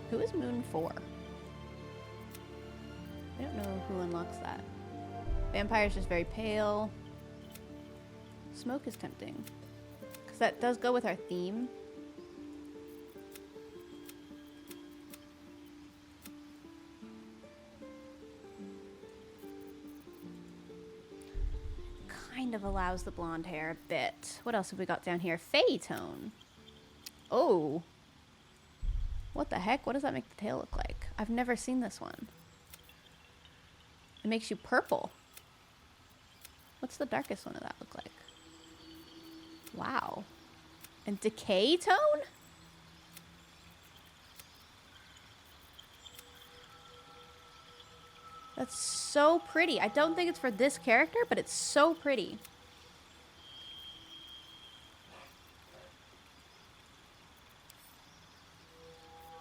Who is moon for? I don't know who unlocks that. Vampire's just very pale. Smoke is tempting. Because that does go with our theme. Kind of allows the blonde hair a bit. What else have we got down here? Fey tone. Oh. What the heck? What does that make the tail look like? I've never seen this one. It makes you purple. What's the darkest one of that look like? Wow. And decay tone? That's so pretty. I don't think it's for this character, but it's so pretty.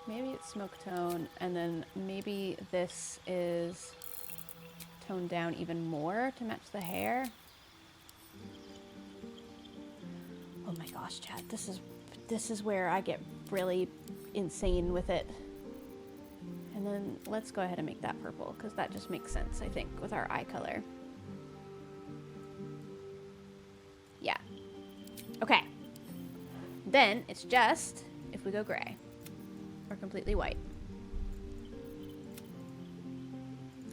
Maybe it's smoke tone, and then maybe this is toned down even more to match the hair. Oh my gosh, Chad, this is where I get really insane with it. And then let's go ahead and make that purple, because that just makes sense, I think, with our eye color. Yeah. Okay. Then it's just if we go gray or completely white.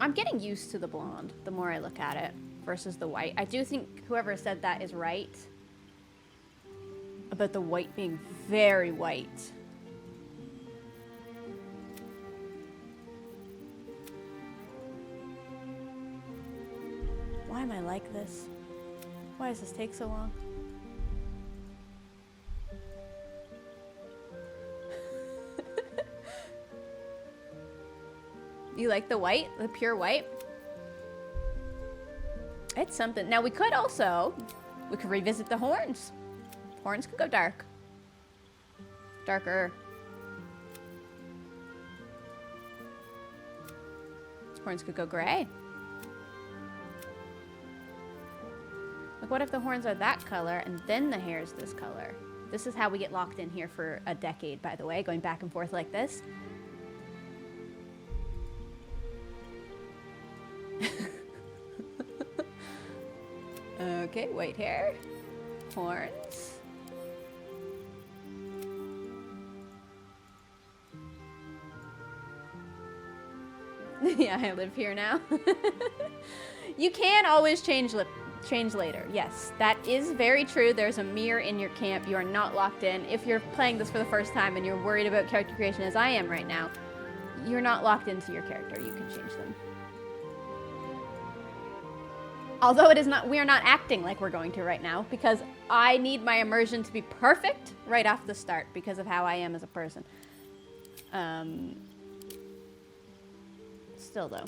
I'm getting used to the blonde the more I look at it versus the white. I do think whoever said that is right about the white being very white. Why am I like this? Why does this take so long? You like the white? The pure white? It's something. Now we could revisit the horns. Horns could go dark. Darker. Horns could go gray. Like, what if the horns are that color and then the hair is this color? This is how we get locked in here for a decade, by the way, going back and forth like this. Okay, white hair. Horns. Yeah, I live here now. You can always change later. Yes, that is very true. There's a mirror in your camp. You are not locked in. If you're playing this for the first time and you're worried about character creation as I am right now, you're not locked into your character. You can change them. Although it is not, we are not acting like we're going to right now because I need my immersion to be perfect right off the start because of how I am as a person. Still though.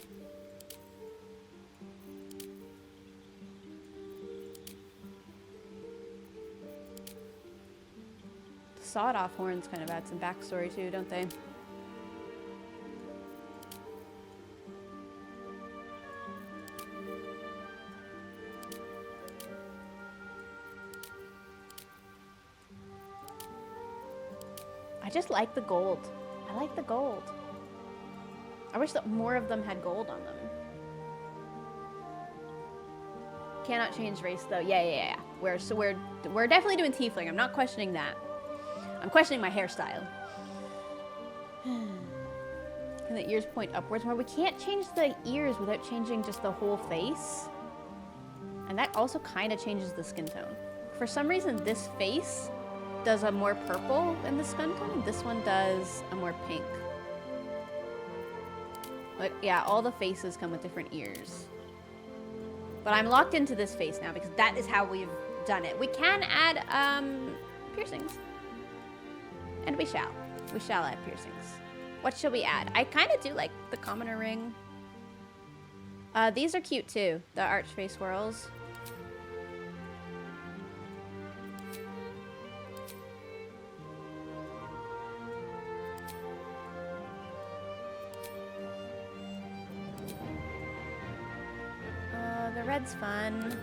Sawed-off horns kind of add some backstory too, don't they? I just like the gold. I like the gold. I wish that more of them had gold on them. Cannot change race though. Yeah. We're definitely doing tiefling. I'm not questioning that. I'm questioning my hairstyle. And the ears point upwards more. We can't change the ears without changing just the whole face. And that also kind of changes the skin tone. For some reason, this face does a more purple in the skin tone. This one does a more pink. But yeah, all the faces come with different ears. But I'm locked into this face now because that is how we've done it. We can add piercings. And we shall. We shall add piercings. What shall we add? I kind of do like the commoner ring. These are cute too. The archface swirls. The red's fun.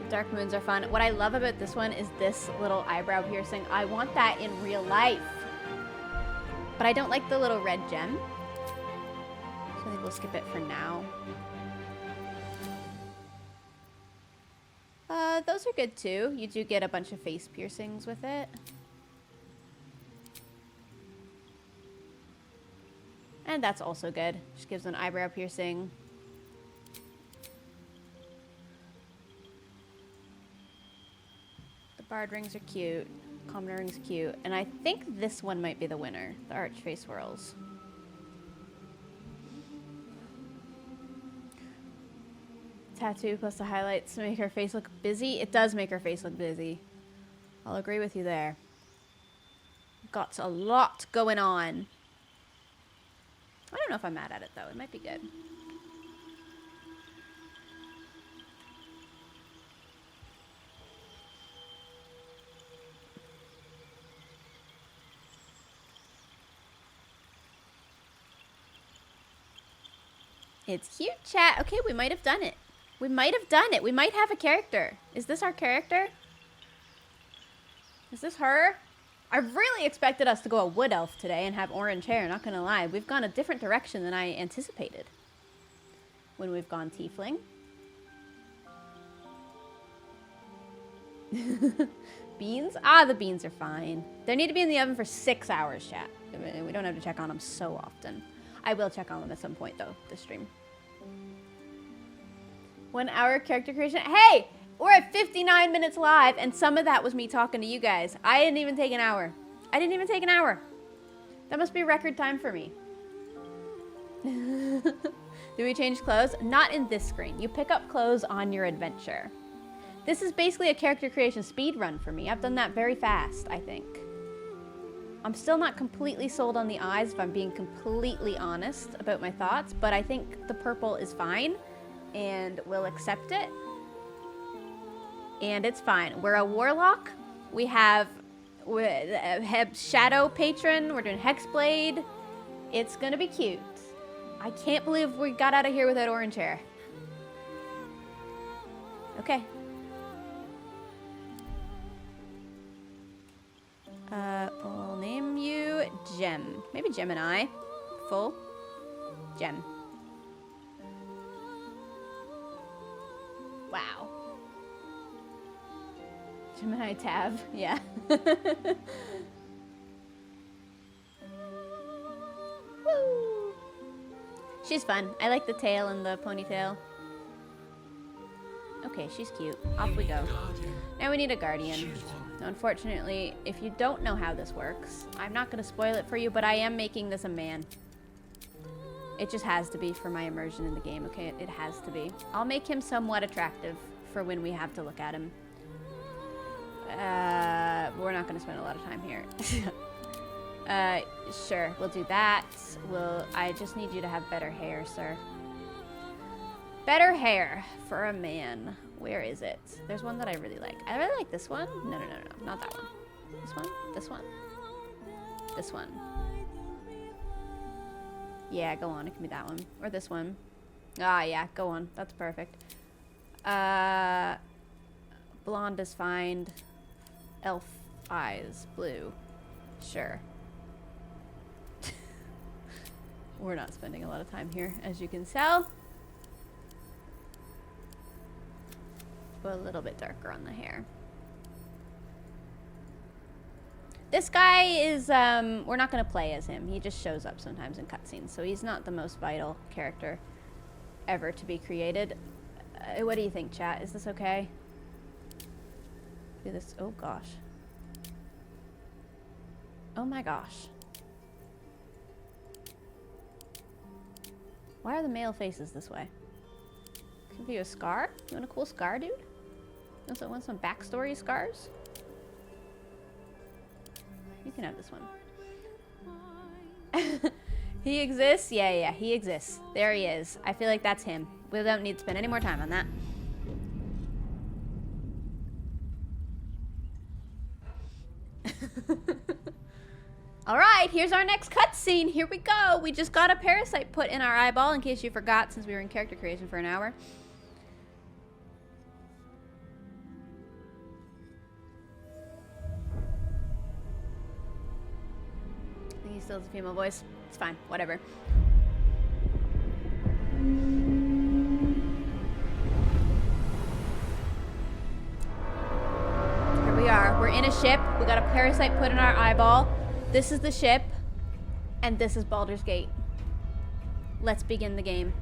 The dark moons are fun. What I love about this one is this little eyebrow piercing. I want that in real life. But I don't like the little red gem. So I think we'll skip it for now. Those are good too. You do get a bunch of face piercings with it. And that's also good. Just gives an eyebrow piercing. The bard rings are cute. Commoner ring's cute. And I think this one might be the winner. The archface swirls. Tattoo plus the highlights to make her face look busy. It does make her face look busy. I'll agree with you there. Got a lot going on. I don't know if I'm mad at it though. It might be good. It's cute, chat. Okay, we might have done it. We might have done it. We might have a character. Is this our character? Is this her? I really expected us to go a wood elf today and have orange hair, not gonna lie. We've gone a different direction than I anticipated when we've gone tiefling. Beans? Ah, the beans are fine. They need to be in the oven for 6 hours, chat. We don't have to check on them so often. I will check on them at some point, though, this stream. 1 hour character creation. Hey! We're at 59 minutes live, and some of that was me talking to you guys. I didn't even take an hour. I didn't even take an hour. That must be record time for me. Do we change clothes? Not in this screen. You pick up clothes on your adventure. This is basically a character creation speed run for me. I've done that very fast, I think. I'm still not completely sold on the eyes, if I'm being completely honest about my thoughts, but I think the purple is fine, and we'll accept it. And it's fine. We're a warlock. We have Shadow Patron. We're doing Hexblade. It's gonna be cute. I can't believe we got out of here without orange hair. Okay. We'll name you Gem. Maybe Gemini. Full. Gem. Wow. Gemini Tav. Yeah. Woo! She's fun. I like the tail and the ponytail. Okay, she's cute. Off we go. Now we need a guardian. Now, unfortunately, if you don't know how this works, I'm not going to spoil it for you, but I am making this a man. It just has to be for my immersion in the game, okay? It has to be. I'll make him somewhat attractive for when we have to look at him. We're not going to spend a lot of time here. Sure, we'll do that. I just need you to have better hair, sir. Better hair for a man. Where is it? There's one that I really like. I really like this one. No, not that one. This one, this one, this one. Yeah, go on. It can be that one. Or this one. Ah, yeah, go on. That's perfect. Blonde is fine. Elf eyes. Blue. Sure. We're not spending a lot of time here, as you can tell. But a little bit darker on the hair. This guy is, we're not going to play as him. He just shows up sometimes in cutscenes, so he's not the most vital character ever to be created. What do you think, chat? Is this okay? Do this, oh gosh. Oh my gosh. Why are the male faces this way? Give you a scar? You want a cool scar, dude? You also want some backstory scars? You can have this one. He exists? Yeah, he exists. There he is. I feel like that's him. We don't need to spend any more time on that. Alright, here's our next cutscene. Here we go. We just got a parasite put in our eyeball, in case you forgot, since we were in character creation for an hour. I think he still has a female voice. It's fine, whatever. Here we are. We're in a ship. We got a parasite put in our eyeball. This is the ship, and this is Baldur's Gate. Let's begin the game.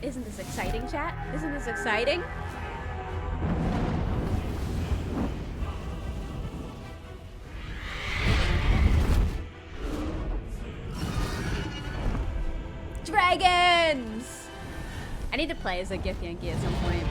Isn't this exciting, chat? Isn't this exciting? Dragons! I need to play as a Gith Yankee at some point.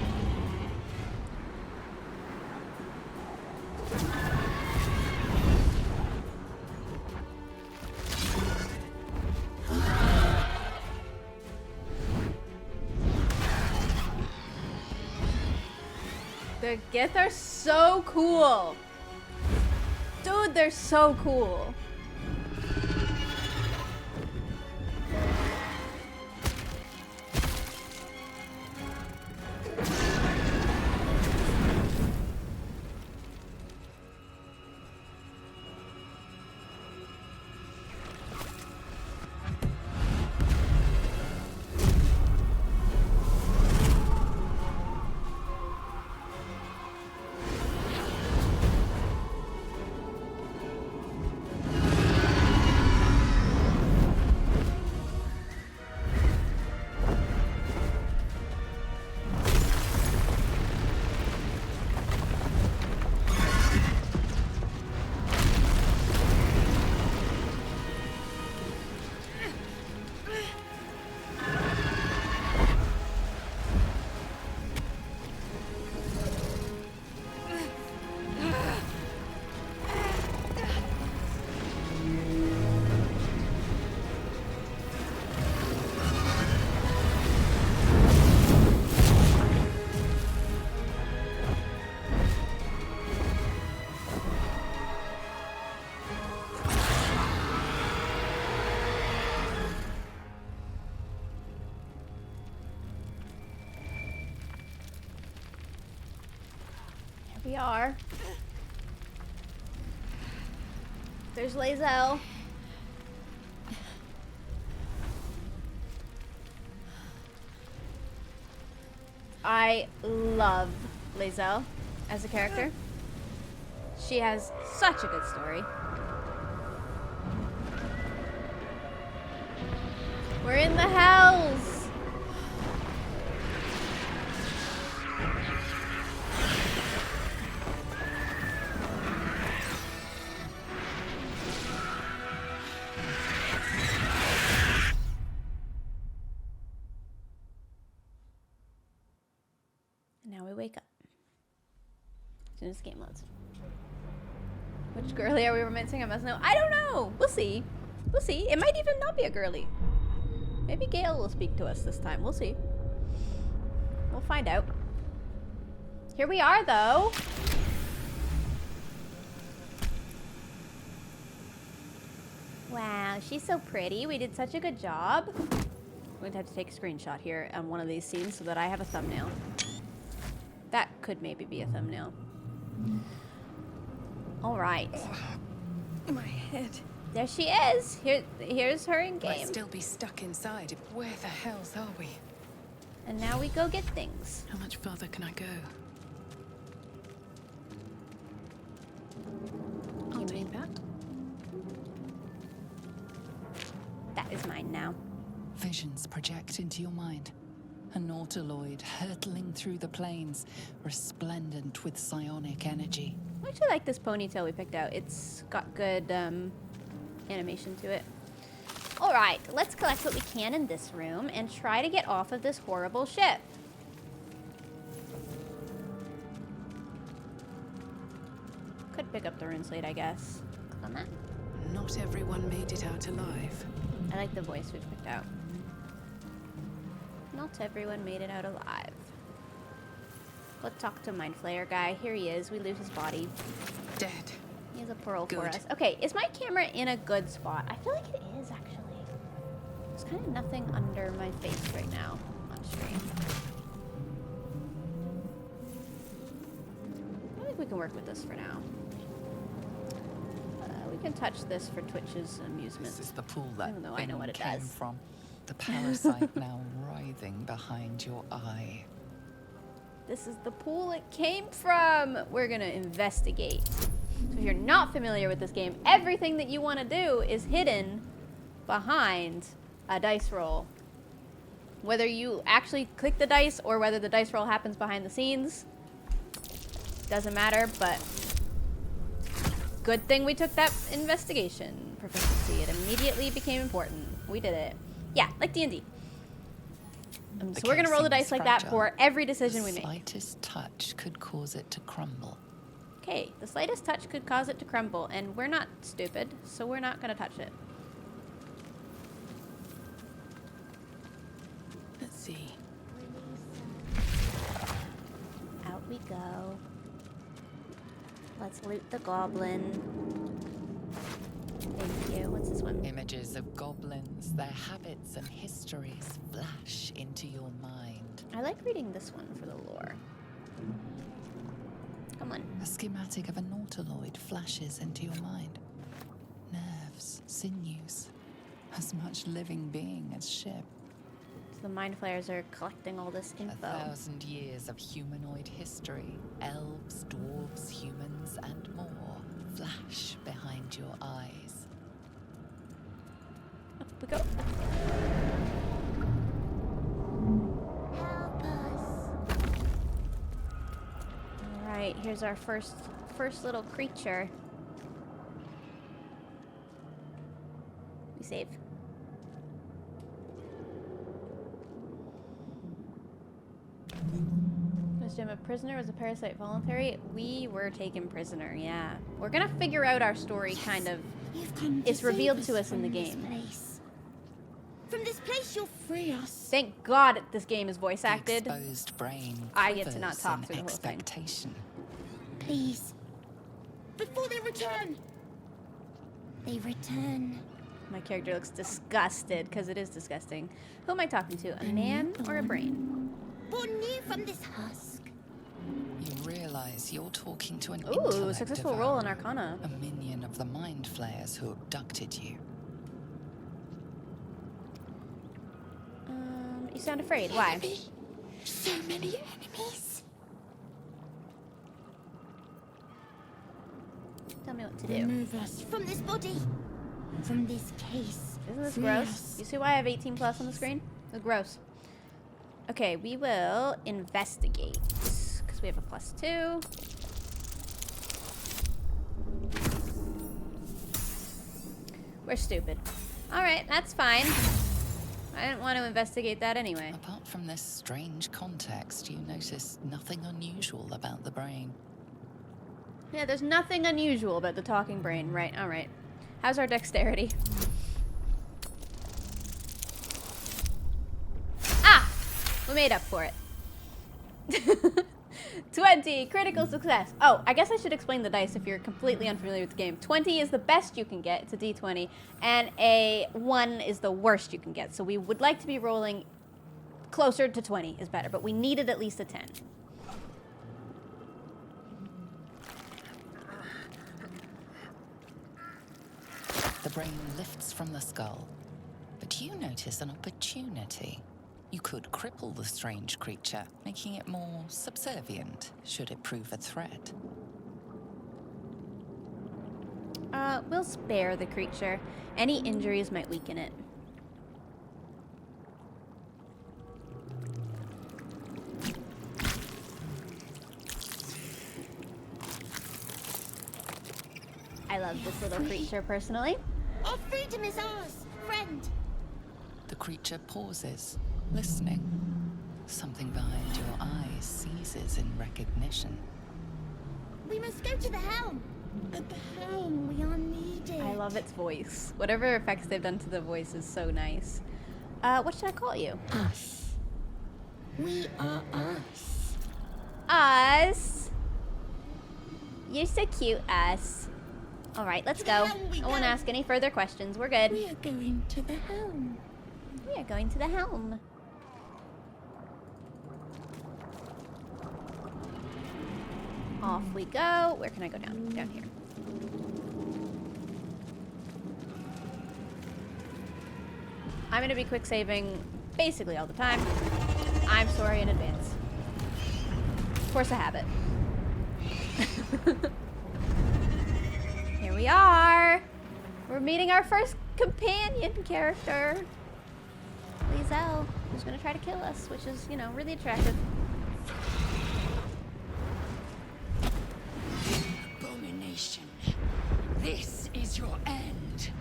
The Gith are so cool. Dude, they're so cool. We are. There's Lae'zel. I love Lae'zel as a character. She has such a good story. We're in the Hells! And now we wake up. As soon as the game loads. Which girly are we romancing? I must know. I don't know. We'll see. We'll see. It might even not be a girly. Maybe Gail will speak to us this time. We'll see. We'll find out. Here we are, though. Wow, she's so pretty. We did such a good job. I'm going to have to take a screenshot here on one of these scenes so that I have a thumbnail. That could maybe be a thumbnail. All right. My head. There she is. Here's her in Might game. still be stuck inside. Where the hells are we? And now we go get things. How much further can I go? I'll take that. That is mine now. Visions project into your mind. A nautiloid hurtling through the plains, resplendent with psionic energy. I actually like this ponytail we picked out. It's got good animation to it. All right, let's collect what we can in this room and try to get off of this horrible ship. Could pick up the rune slate, I guess. Click on that. Not everyone made it out alive. I like the voice we picked out. Not everyone made it out alive. Let's talk to Mind Flayer guy. Here he is. We lose his body. Dead. He has a pearl for Good. us. Okay, is my camera in a good spot? I feel like it is, actually. There's kind of nothing under my face right now on screen. I think we can work with this for now. We can touch this for Twitch's amusement. This is the pool that Even though I know what it came does. from. The parasite now writhing behind your eye. This is the pool it came from. We're gonna investigate. So if you're not familiar with this game, everything that you want to do is hidden behind a dice roll. Whether you actually click the dice or whether the dice roll happens behind the scenes, doesn't matter, but good thing we took that investigation proficiency. It immediately became important. We did it. Yeah, like D&D. The So we're gonna roll the casing dice is like that fragile. for every decision we The make. slightest touch could cause it to crumble. Okay, the slightest touch could cause it to crumble, and we're not stupid, so we're not gonna touch it. Let's see. Out we go. Let's loot the goblin. Thank you. What's this one? Images of goblins, their habits and histories flash into your mind. I like reading this one for the lore. Come on. A schematic of a nautiloid flashes into your mind. Nerves, sinews, as much living being as ship. So the Mind Flayers are collecting all this info. 1,000 years of humanoid history. Elves, dwarves, humans, and more flash behind your eyes. Up we go. Help us. All right, here's our first little creature. We save. Wisdom, a prisoner was a parasite voluntary. We were taken prisoner, yeah. We're gonna figure out our story kind of. You've come to It's revealed save to us in the from this game. place. From this place, you'll free us. Thank God this game is voice The acted. exposed brain I get to not quivers talk in through the whole thing. expectation. Please. Before they return. They return. My character looks disgusted, because it is disgusting. Who am I talking to? A man or a brain? Born new from this husk. You realize you're talking to an Ooh, intellect successful roll in devourer, Arcana. a minion of the Mind Flayers who abducted you. You sound afraid. Why? Enemy. So many enemies. Tell me what to do. Remove us from this body. From this case. Isn't this Free gross? us. You see why I have 18 plus on the screen? It's gross. Okay, we will investigate. Because we have a +2. We're stupid. Alright, that's fine. I didn't want to investigate that anyway. Apart from this strange context, you notice nothing unusual about the brain. Yeah, there's nothing unusual about the talking brain. Right, alright. How's our dexterity? Ah! We made up for it. 20, critical success. Oh, I guess I should explain the dice if you're completely unfamiliar with the game. 20 is the best you can get, it's a d20, and a 1 is the worst you can get. So we would like to be rolling closer to 20 is better, but we needed at least a 10. The brain lifts from the skull, but you notice an opportunity. You could cripple the strange creature, making it more subservient, should it prove a threat. We'll spare the creature. Any injuries might weaken it. I love this little creature personally. Our freedom is ours, friend. The creature pauses, listening. Something behind your eyes seizes in recognition. We must go to the helm. At the helm, we are needed. I love its voice. Whatever effects they've done to the voice is so nice. What should I call you? Us. We are us. Us. You're so cute, us. All right, let's go. I won't ask any further questions. We're good. We are going to the helm. We are going to the helm. Off we go. Where can I go down? Down here. I'm going to be quick saving basically all the time. I'm sorry in advance. Force a habit. Here we are. We're meeting our first companion character. Liesel, who's going to try to kill us, which is, you know, really attractive. Abomination. This is your end.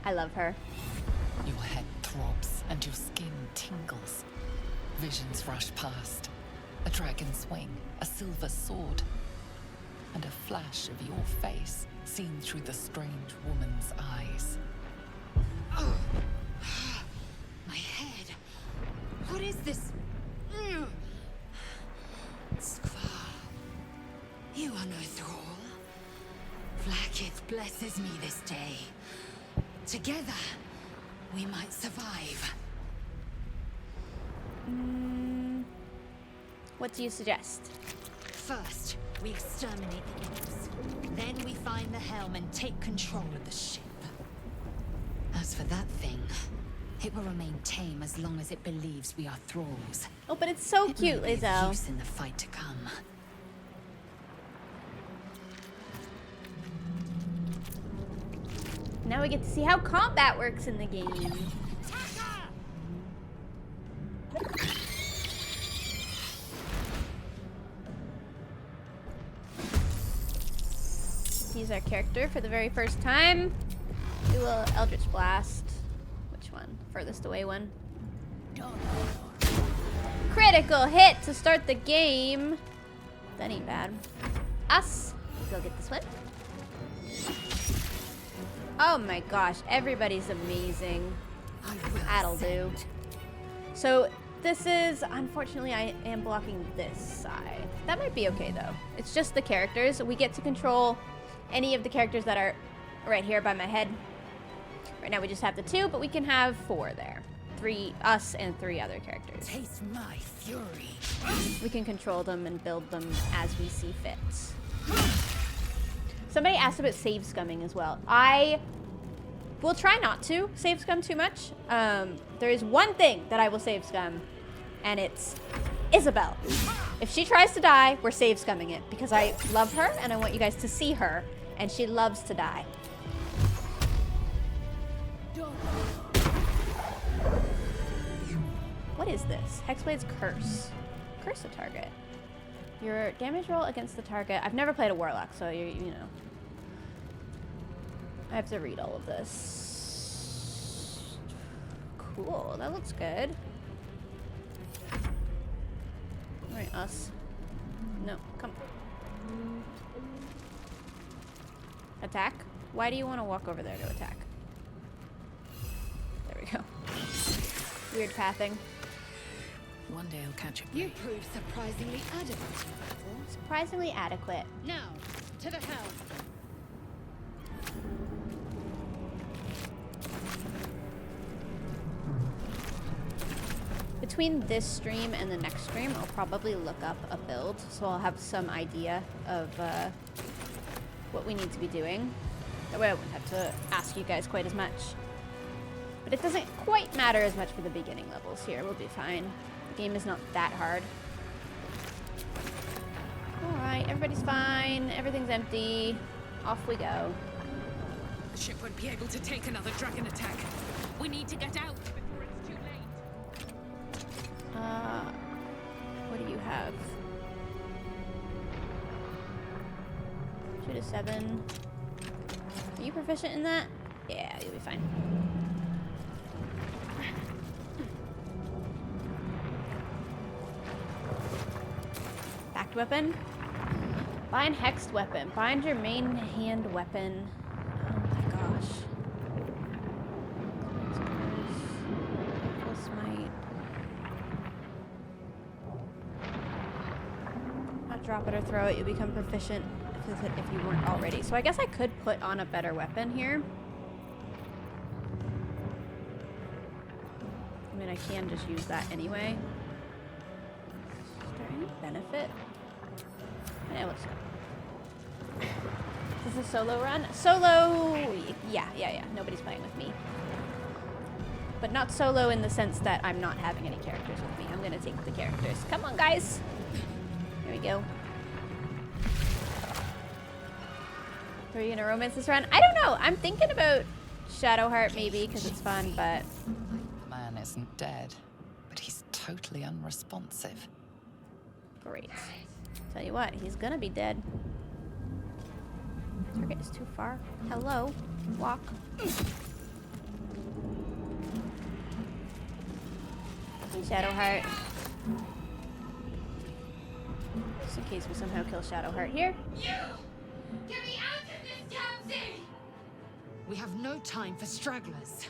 I love her. Your head throbs and your skin tingles. Visions rush past. A dragon's wing, a silver sword, and a flash of your face seen through the strange woman's eyes. Oh. My head. What is this? Skvar. You are no thrall. Vlaakith blesses me this day. Together, we might survive. What do you suggest? First, we exterminate the imps. Then we find the helm and take control of the ship. As for that thing, it will remain tame as long as it believes we are thralls. Oh, but it's so It cute, may be of Liesel. use in the fight to come. Now we get to see how combat works in the game. Use our character for the very first time. We will Eldritch Blast. Which one? Furthest away one. Critical hit to start the game. That ain't bad. Us. Go get this one. Oh my gosh, everybody's amazing. That'll do. So this is, unfortunately, I am blocking this side. That might be okay though. It's just the characters. We get to control any of the characters that are right here by my head. Right now we just have the 2, but we can have 4 there. 3 us and 3 other characters. Taste my fury. We can control them and build them as we see fit. Somebody asked about save scumming as well. I will try not to save scum too much. There is one thing that I will save scum, and it's Isabel. If she tries to die, we're save scumming it because I love her and I want you guys to see her, and she loves to die. What is this? Hexblade's Curse. Curse a target. Your damage roll against the target. I've never played a warlock, so you know. I have to read all of this. Cool, that looks good. Alright, us. No, come. attack. Why do you want to walk over there to attack? There we go. Weird pathing. One day I'll catch up. You proved surprisingly adequate. Surprisingly adequate. Now, to the helm. Between this stream and the next stream, I'll probably look up a build, so I'll have some idea of what we need to be doing. That way I won't have to ask you guys quite as much. But it doesn't quite matter as much for the beginning levels here. We'll be fine. The game is not that hard. Alright, everybody's fine. Everything's empty. Off we go. The ship won't be able to take another dragon attack. We need to get out before it's too late. What do you have? 2 to 7. Are you proficient in that? Yeah, you'll be fine. Backed weapon? Bind hexed weapon. Bind your main hand weapon. Oh my gosh. Full smite. Not drop it or throw it. You become proficient if you weren't already. So I guess I could put on a better weapon here. I mean, I can just use that anyway. Is there any benefit? Yeah, let's go. Is this a solo run? Solo! Yeah. Nobody's playing with me. But not solo in the sense that I'm not having any characters with me. I'm gonna take the characters. Come on, guys! Here we go. Are you gonna romance this run? I don't know. I'm thinking about Shadowheart maybe because it's fun, but Man isn't dead, but he's totally unresponsive. great. Tell you what, he's gonna be dead. Target is too far. Hello. Walk. Hey, Shadowheart. Just in case we somehow kill Shadowheart here. You! Get me out of this damn thing! We have no time for stragglers.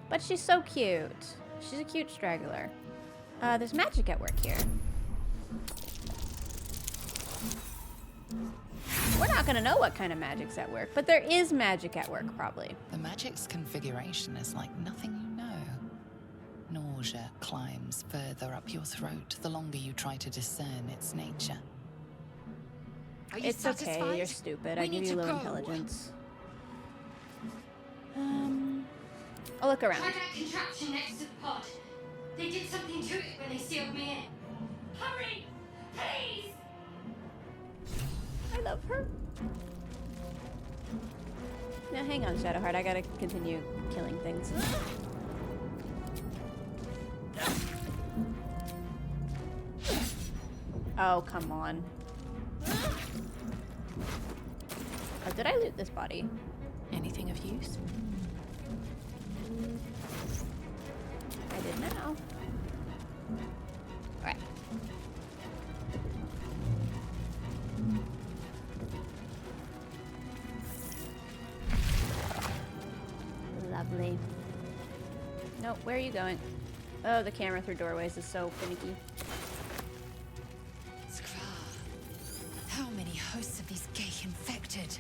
But she's so cute. She's a cute straggler. There's magic at work here. We're not gonna know what kind of magic's at work, but there is magic at work, probably. The magic's configuration is like nothing you know. Nausea climbs further up your throat the longer you try to discern its nature. Are you It's satisfied? okay, you're stupid. I We give need you to low go. intelligence. I'll look around. Try that contraption next to the pod. They did something to it when they sealed me in. Hurry! Please! I love her. Now hang on, Shadowheart. I gotta continue killing things. Oh, come on. Oh, did I loot this body? Anything of use? I did now. Alright. Lovely. No, where are you going? Oh, the camera through doorways is so finicky. Skra. How many hosts of these gay infected?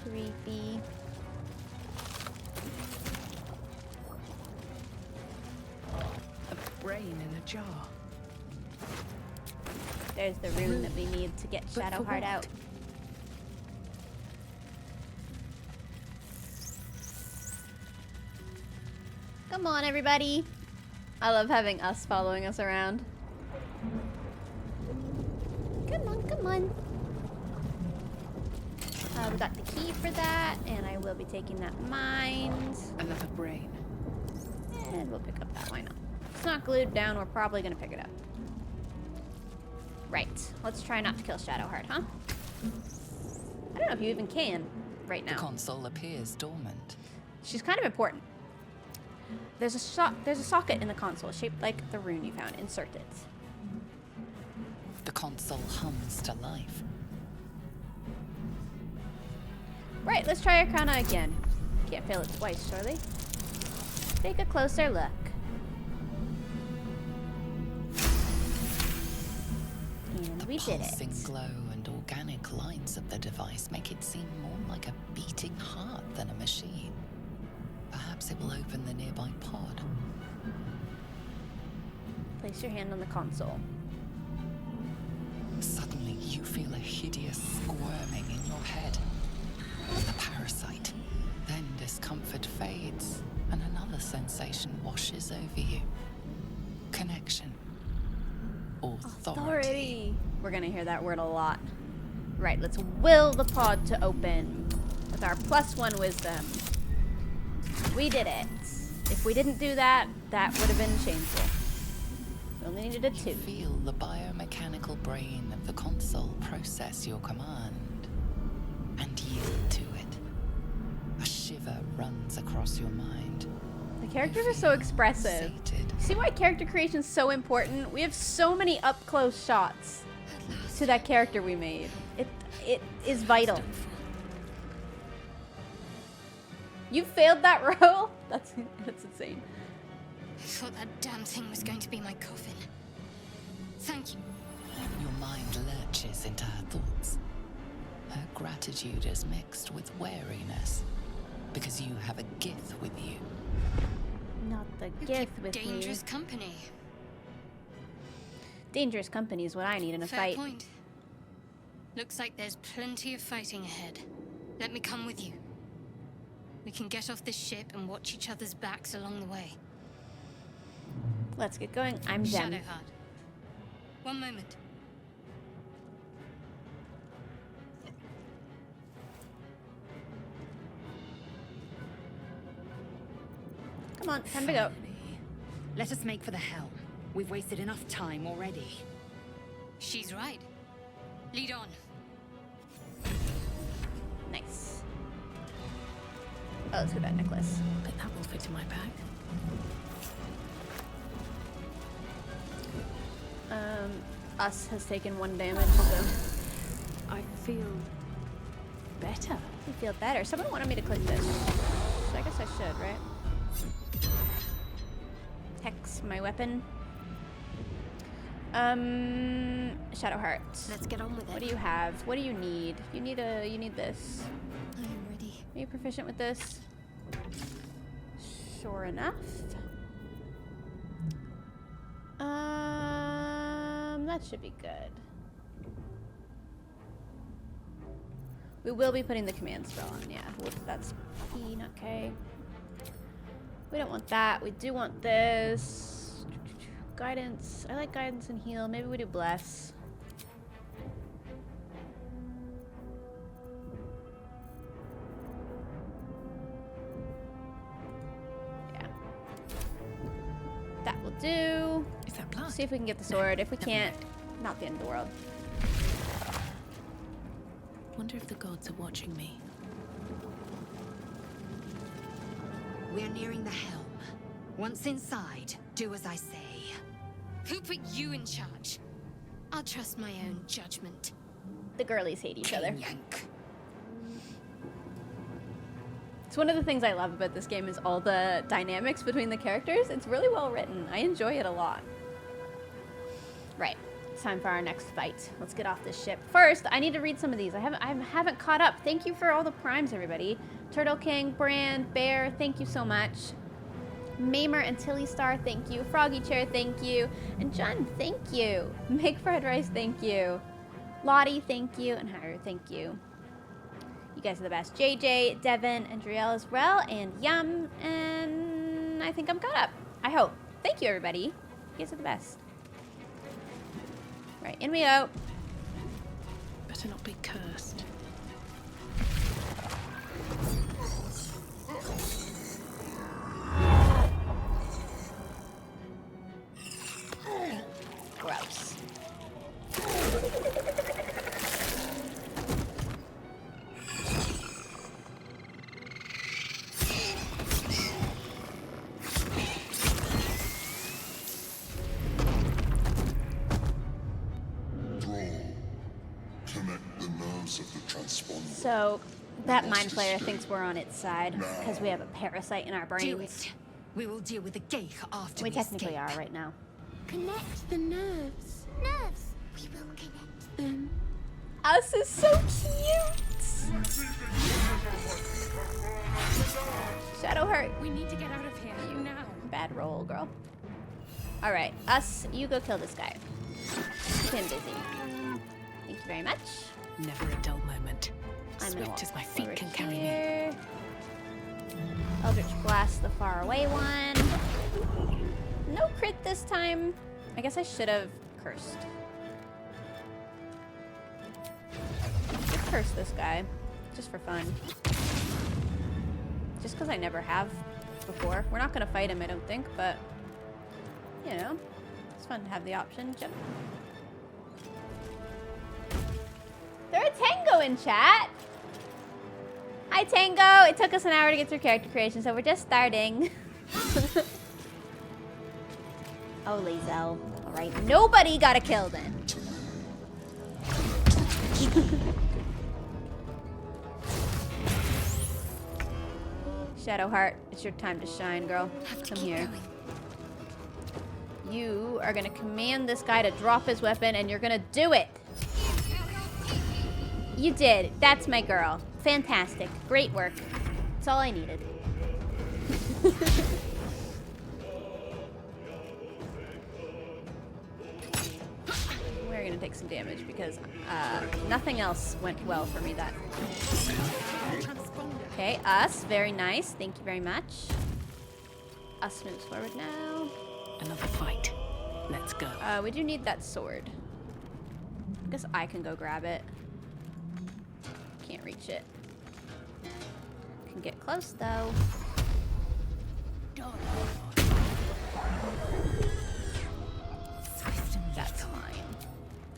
Creepy. A brain in a jar. There's the rune that we need to get But for Shadowheart what? out. Come on, everybody. I love having us following us around. Come on, come on. We got the key for that, and I will be taking that mind. Another brain. And we'll pick up that, why not? It's not glued down, we're probably gonna pick it up. Right, let's try not to kill Shadowheart, huh? I don't know if you even can right The now. console appears dormant. She's kind of important. There's a socket in the console shaped like the rune you found. Insert it. The console hums to life. Right, let's try Arcana again. Can't fail it twice, surely. Take a closer look. And The we did pulsing it. glow and organic lines of the device make it seem more like a beating heart than a machine. Perhaps it will open the nearby pod. Place your hand on the console. Suddenly, you feel a hideous squirming in your head. The parasite. Then discomfort fades, and another sensation washes over you. Connection. Authority. We're gonna hear that word a lot. Right, let's will the pod to open with our +1 wisdom. We did it. If we didn't do that, that would have been shameful. We only needed a 2. You feel the biomechanical brain of the console process your command and yield to it. A shiver runs across your mind. The characters are so expressive. Sated. See why character creation is so important? We have so many up-close shots to that character we made. It is vital. You failed that roll? That's insane. I thought that damn thing was going to be my coffin. Thank you. Your mind lurches into her thoughts. Her gratitude is mixed with wariness, because you have a gift with you. Not the You gift keep with dangerous me. company. Dangerous company is what I need in a Fair fight. point. Looks like there's plenty of fighting ahead. Let me come with you. We can get off this ship and watch each other's backs along the way. Let's get going. I'm Jem. Shadowheart. One moment. Come on, time to go. Let us make for the helm. We've wasted enough time already. She's right. Lead on. Nice. Oh, let's get that necklace. Bet that will fit in my bag. Us has taken 1 damage, so I feel better. we feel better. Someone wanted me to click this. So I guess I should, right? Hex my weapon. Shadowheart. Let's get on with it. What do you have? What do you need? You need this. I am ready. Are you proficient with this? Sure enough. That should be good. We will be putting the command spell on, yeah. That's P, not K. We don't want that. We do want this. Guidance. I like guidance and heal. Maybe we do bless. Yeah. That will do. Is that blood? See if we can get the sword. If we can't, not the end of the world. Wonder if the gods are watching me. We're nearing the helm. Once inside, do as I say. Who put you in charge? I'll trust my own judgment. The girlies hate each other. Yank. It's one of the things I love about this game is all the dynamics between the characters. It's really well written. I enjoy it a lot. Right. It's time for our next fight. Let's get off this ship. First, I need to read some of these. I haven't caught up. Thank you for all the primes, everybody. Turtle King, Brand, Bear, thank you so much. Mamer and Tilly Star, thank you. Froggy Chair, thank you. And John, thank you. Make Fried Rice, thank you. Lottie, thank you. And Hyru, thank you. You guys are the best. JJ, Devin, and Driel as well. And Yum. And I think I'm caught up. I hope. Thank you, everybody. You guys are the best. Right, in we go. Better not be cursed. Gross. So, that mind flayer thinks we're on its side because we have a parasite in our Do brains. it. We will deal with the Gail after We we technically escape. are right now. Connect the nerves. Nerves. We will connect them. Us is so cute. Shadowheart. We need to get out of here now. Bad roll, girl. Alright, Us, you go kill this guy. Keep him busy. Thank you very much. Never a dull moment. I'm gonna walk Swift as my over feet can carry me. here. Eldritch Blast the far away one. No crit this time. I guess I should have cursed. Just curse this guy. Just for fun. Just because I never have before. We're not going to fight him, I don't think, but, you know, it's fun to have the option. Jump. There's a Tango in chat. Hi, Tango. It took us an hour to get through character creation, so we're just starting. Oh, Lae'zel. All right, nobody got a kill then. Shadowheart, it's your time to shine, girl. Come here. You are gonna command this guy to drop his weapon, and you're gonna do it. You did. That's my girl. Fantastic. Great work. That's all I needed. We're gonna take some damage because nothing else went well for me that. Okay, Us. Very nice. Thank you very much. Us moves forward now. Another fight. Let's go. We do need that sword. I guess I can go grab it. Can't reach it. Can get close though. That's fine.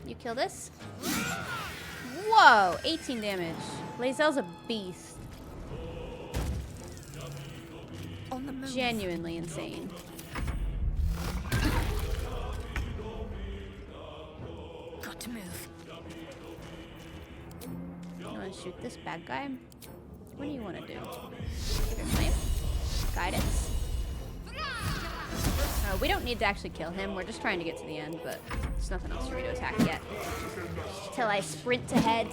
You kill this? Whoa! 18 damage. Lae'zel's a beast. On the move. Genuinely insane. Got to move. You want to shoot this bad guy? What do you want to do? Give him flame? Guidance? We don't need to actually kill him. We're just trying to get to the end, but there's nothing else for me to attack yet. Till I sprint ahead.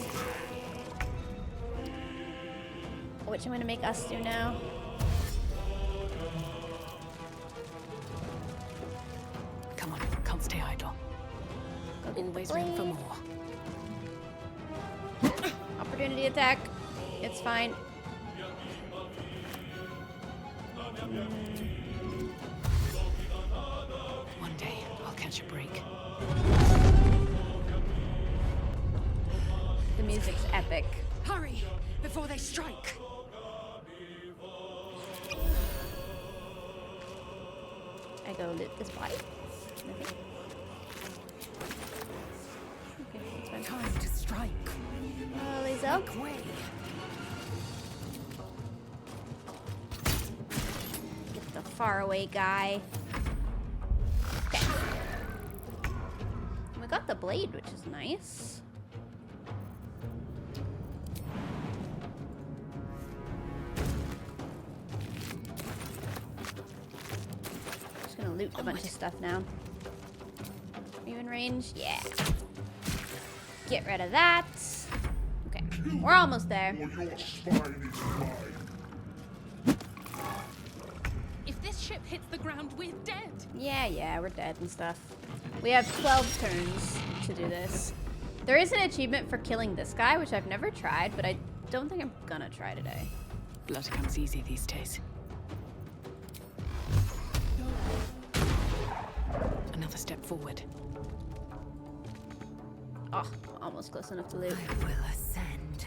Which I'm going to make Us do now. Come on, can't stay idle. Always room for more. Opportunity attack. It's fine. One day, I'll catch a break. The music's epic. Hurry before they strike. I go loot this body. Nothing. Okay, that's fine. Time to strike. Lae'zel. Make way. Get the faraway guy. Okay. We got the blade, which is nice. Just gonna loot a bunch of stuff now. Are you in range? Yeah. Get rid of that. Okay, we're almost there. If this ship hits the ground, we're dead. Yeah, we're dead and stuff. We have 12 turns to do this. There is an achievement for killing this guy, which I've never tried, but I don't think I'm gonna try today. Blood comes easy these days. Another step forward. Oh, almost close enough to loot. I will ascend.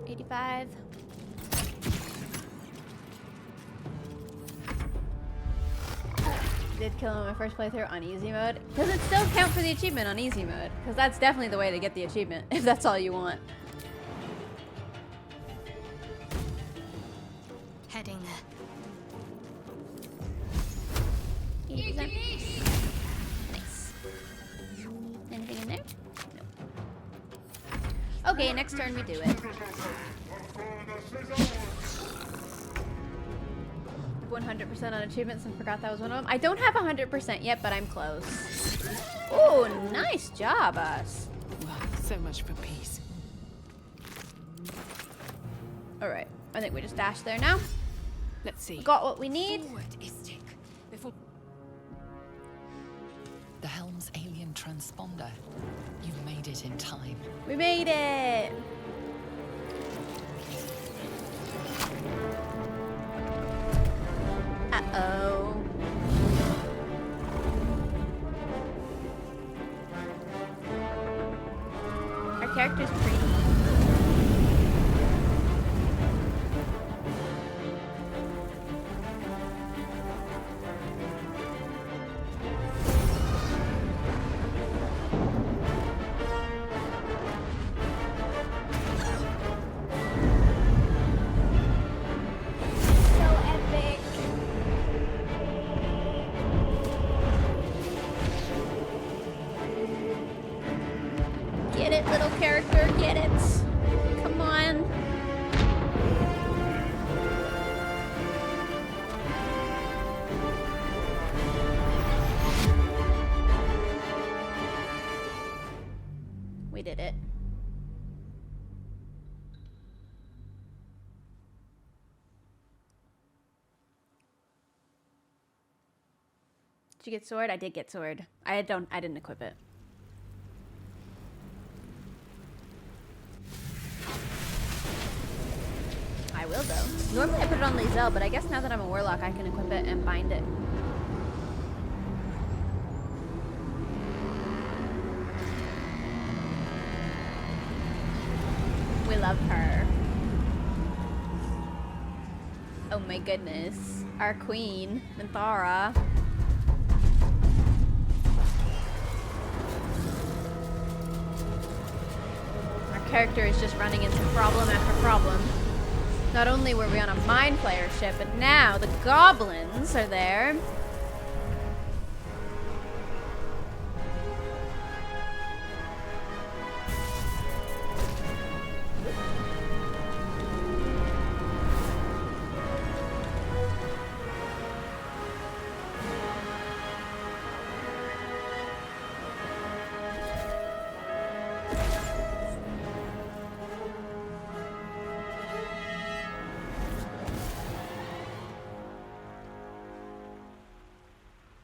85. Did kill him in my first playthrough on easy mode. Does it still count for the achievement on easy mode? Because that's definitely the way to get the achievement, if that's all you want. Heading there. 80%. Nice. Anything in there? No. Okay, next turn we do it. 100% on achievements and forgot that was one of them. I don't have 100% yet, but I'm close. Oh, nice job, us. So much for peace. All right, I think we just dash there now. Let's see. We got what we need. Forward, Istik. Before The helm's alien transponder. You made it in time. We made it. Uh-oh. Our character's pretty. So epic. Get it, little character, get it. Come on. We did it. Did you get sword? I did get sword. I didn't equip it. I will though. Normally I put it on Lizelle, but I guess now that I'm a warlock I can equip it and bind it. We love her. Oh my goodness. Our queen, Minthara. Our character is just running into problem after problem. Not only were we on a Mind Flayer ship, but now the goblins are there.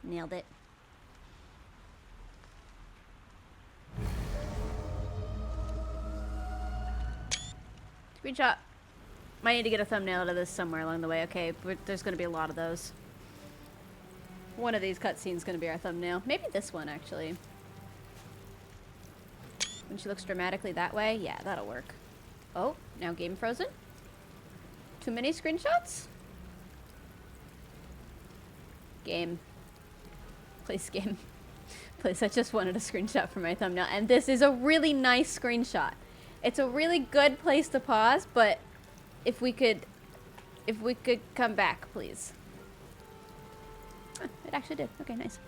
Nailed it. Screenshot. Might need to get a thumbnail out of this somewhere along the way. Okay, but there's going to be a lot of those. One of these cutscenes is going to be our thumbnail. Maybe this one, actually. When she looks dramatically that way? Yeah, that'll work. Oh, now game frozen? Too many screenshots? Game. Please, game. Please, I just wanted a screenshot for my thumbnail. And this is a really nice screenshot. It's a really good place to pause, but if we could come back, please. Huh, it actually did. Okay, nice.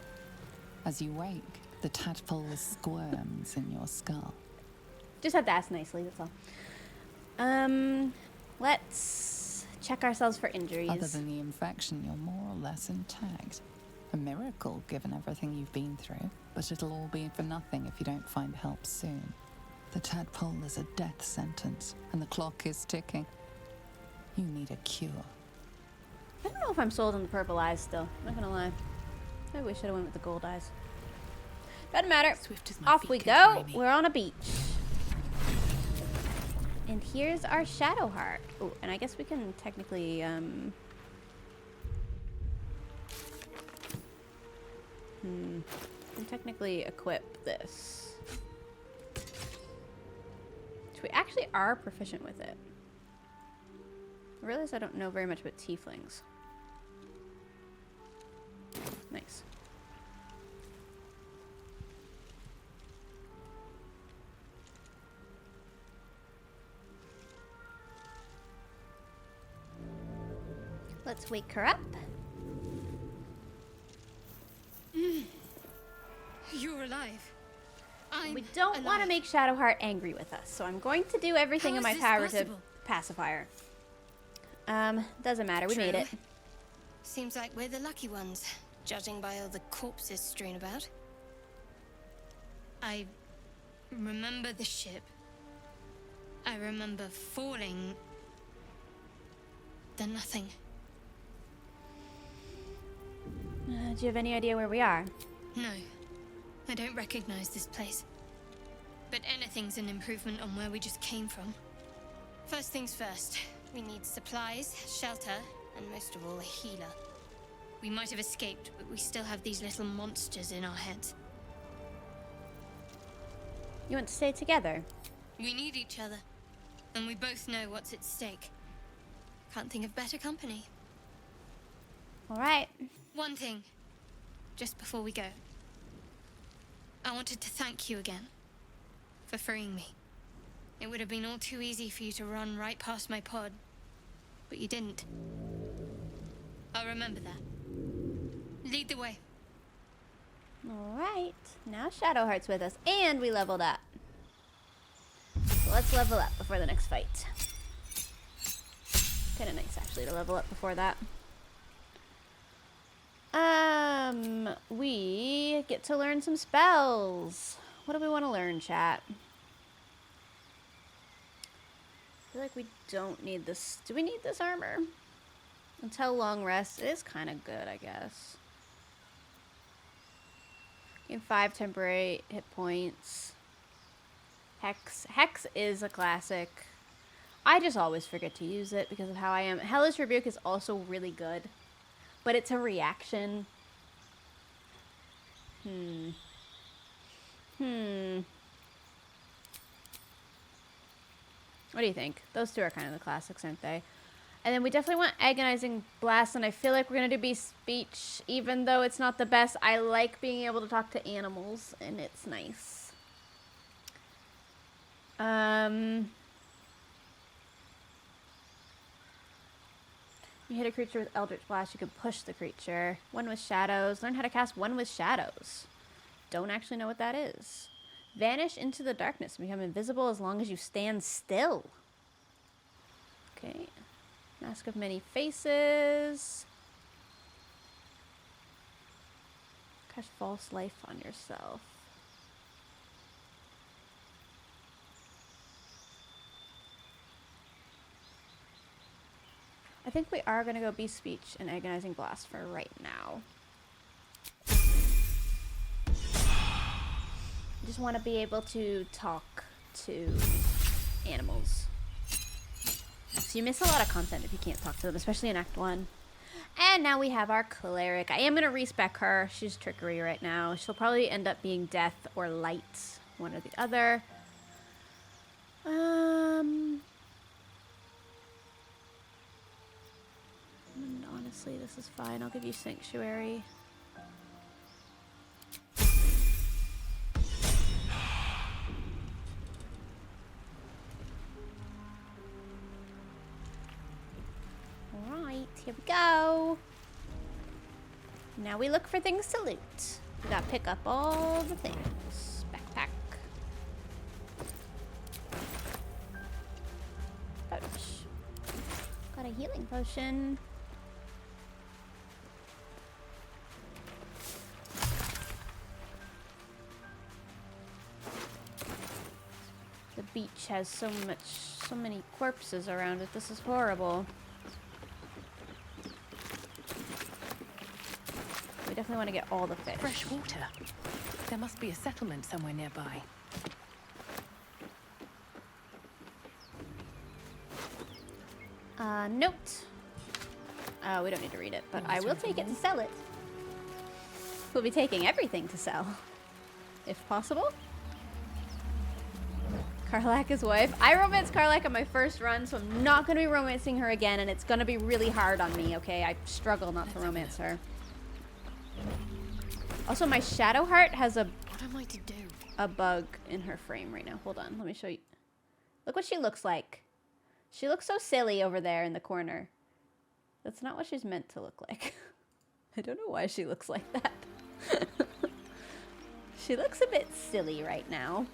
As you wake, the tadpole squirms in your skull. Just have to ask nicely, that's all. Let's check ourselves for injuries. Other than the infection, you're more or less intact. A miracle, given everything you've been through. But it'll all be for nothing if you don't find help soon. The tadpole is a death sentence, and the clock is ticking. You need a cure. I don't know if I'm sold on the purple eyes still. I'm not gonna lie. I wish I'd went with the gold eyes. Doesn't matter. Swift as my Off feet we can go. carry me. We're on a beach. And here's our shadow heart. Oh, and I guess we can technically we can technically equip this. So we actually are proficient with it. I realize I don't know very much about tieflings. Nice. Let's wake her up. You're alive. We don't want to make Shadowheart angry with us, so I'm going to do everything in my power to pacify her. Doesn't matter. We made it. Seems like we're the lucky ones, judging by all the corpses strewn about. I remember the ship. I remember falling. Then nothing. Do you have any idea where we are? No. I don't recognize this place. But anything's an improvement on where we just came from. First things first. We need supplies, shelter, and most of all, a healer. We might have escaped, but we still have these little monsters in our heads. You want to stay together? We need each other. And we both know what's at stake. Can't think of better company. All right. One thing, just before we go. I wanted to thank you again for freeing me. It would have been all too easy for you to run right past my pod, but you didn't. I'll remember that. Lead the way. All right. Now Shadowheart's with us, and we leveled up. So let's level up before the next fight. Kind of nice, actually, to level up before that. We get to learn some spells. What do we want to learn, chat? I feel like we don't need this. Do we need this armor? Until long rest. It is kind of good, I guess. Gain 5 temporary hit points. Hex. Hex is a classic. I just always forget to use it because of how I am. Hellish Rebuke is also really good. But it's a reaction. What do you think? Those two are kind of the classics, aren't they? And then we definitely want Agonizing Blast, and I feel like we're going to do Beast Speech, even though it's not the best. I like being able to talk to animals, and it's nice. You hit a creature with Eldritch Blast, you can push the creature. One with Shadows. Learn how to cast One with Shadows. Don't actually know what that is. Vanish into the darkness and become invisible as long as you stand still. Okay. Mask of Many Faces. Cast False Life on yourself. I think we are going to go Beast Speech and Agonizing Blast for right now. I just want to be able to talk to animals. So you miss a lot of content if you can't talk to them, especially in Act 1. And now we have our Cleric. I am going to respec her. She's Trickery right now. She'll probably end up being Death or Light, one or the other. And honestly, this is fine. I'll give you Sanctuary. Alright, here we go. Now we look for things to loot. We gotta pick up all the things. Backpack. Pouch. Got a healing potion. The beach has so many corpses around it. This is horrible. We definitely want to get all the fish. Fresh water. There must be a settlement somewhere nearby. Note. We don't need to read it, but I will take it to sell it. We'll be taking everything to sell, if possible. Karlak's wife. I romanced Karlak on my first run, so I'm not going to be romancing her again, and it's going to be really hard on me, okay? I struggle not to romance her. Also, my Shadowheart has a bug in her frame right now. Hold on, let me show you. Look what she looks like. She looks so silly over there in the corner. That's not what she's meant to look like. I don't know why she looks like that. She looks a bit silly right now.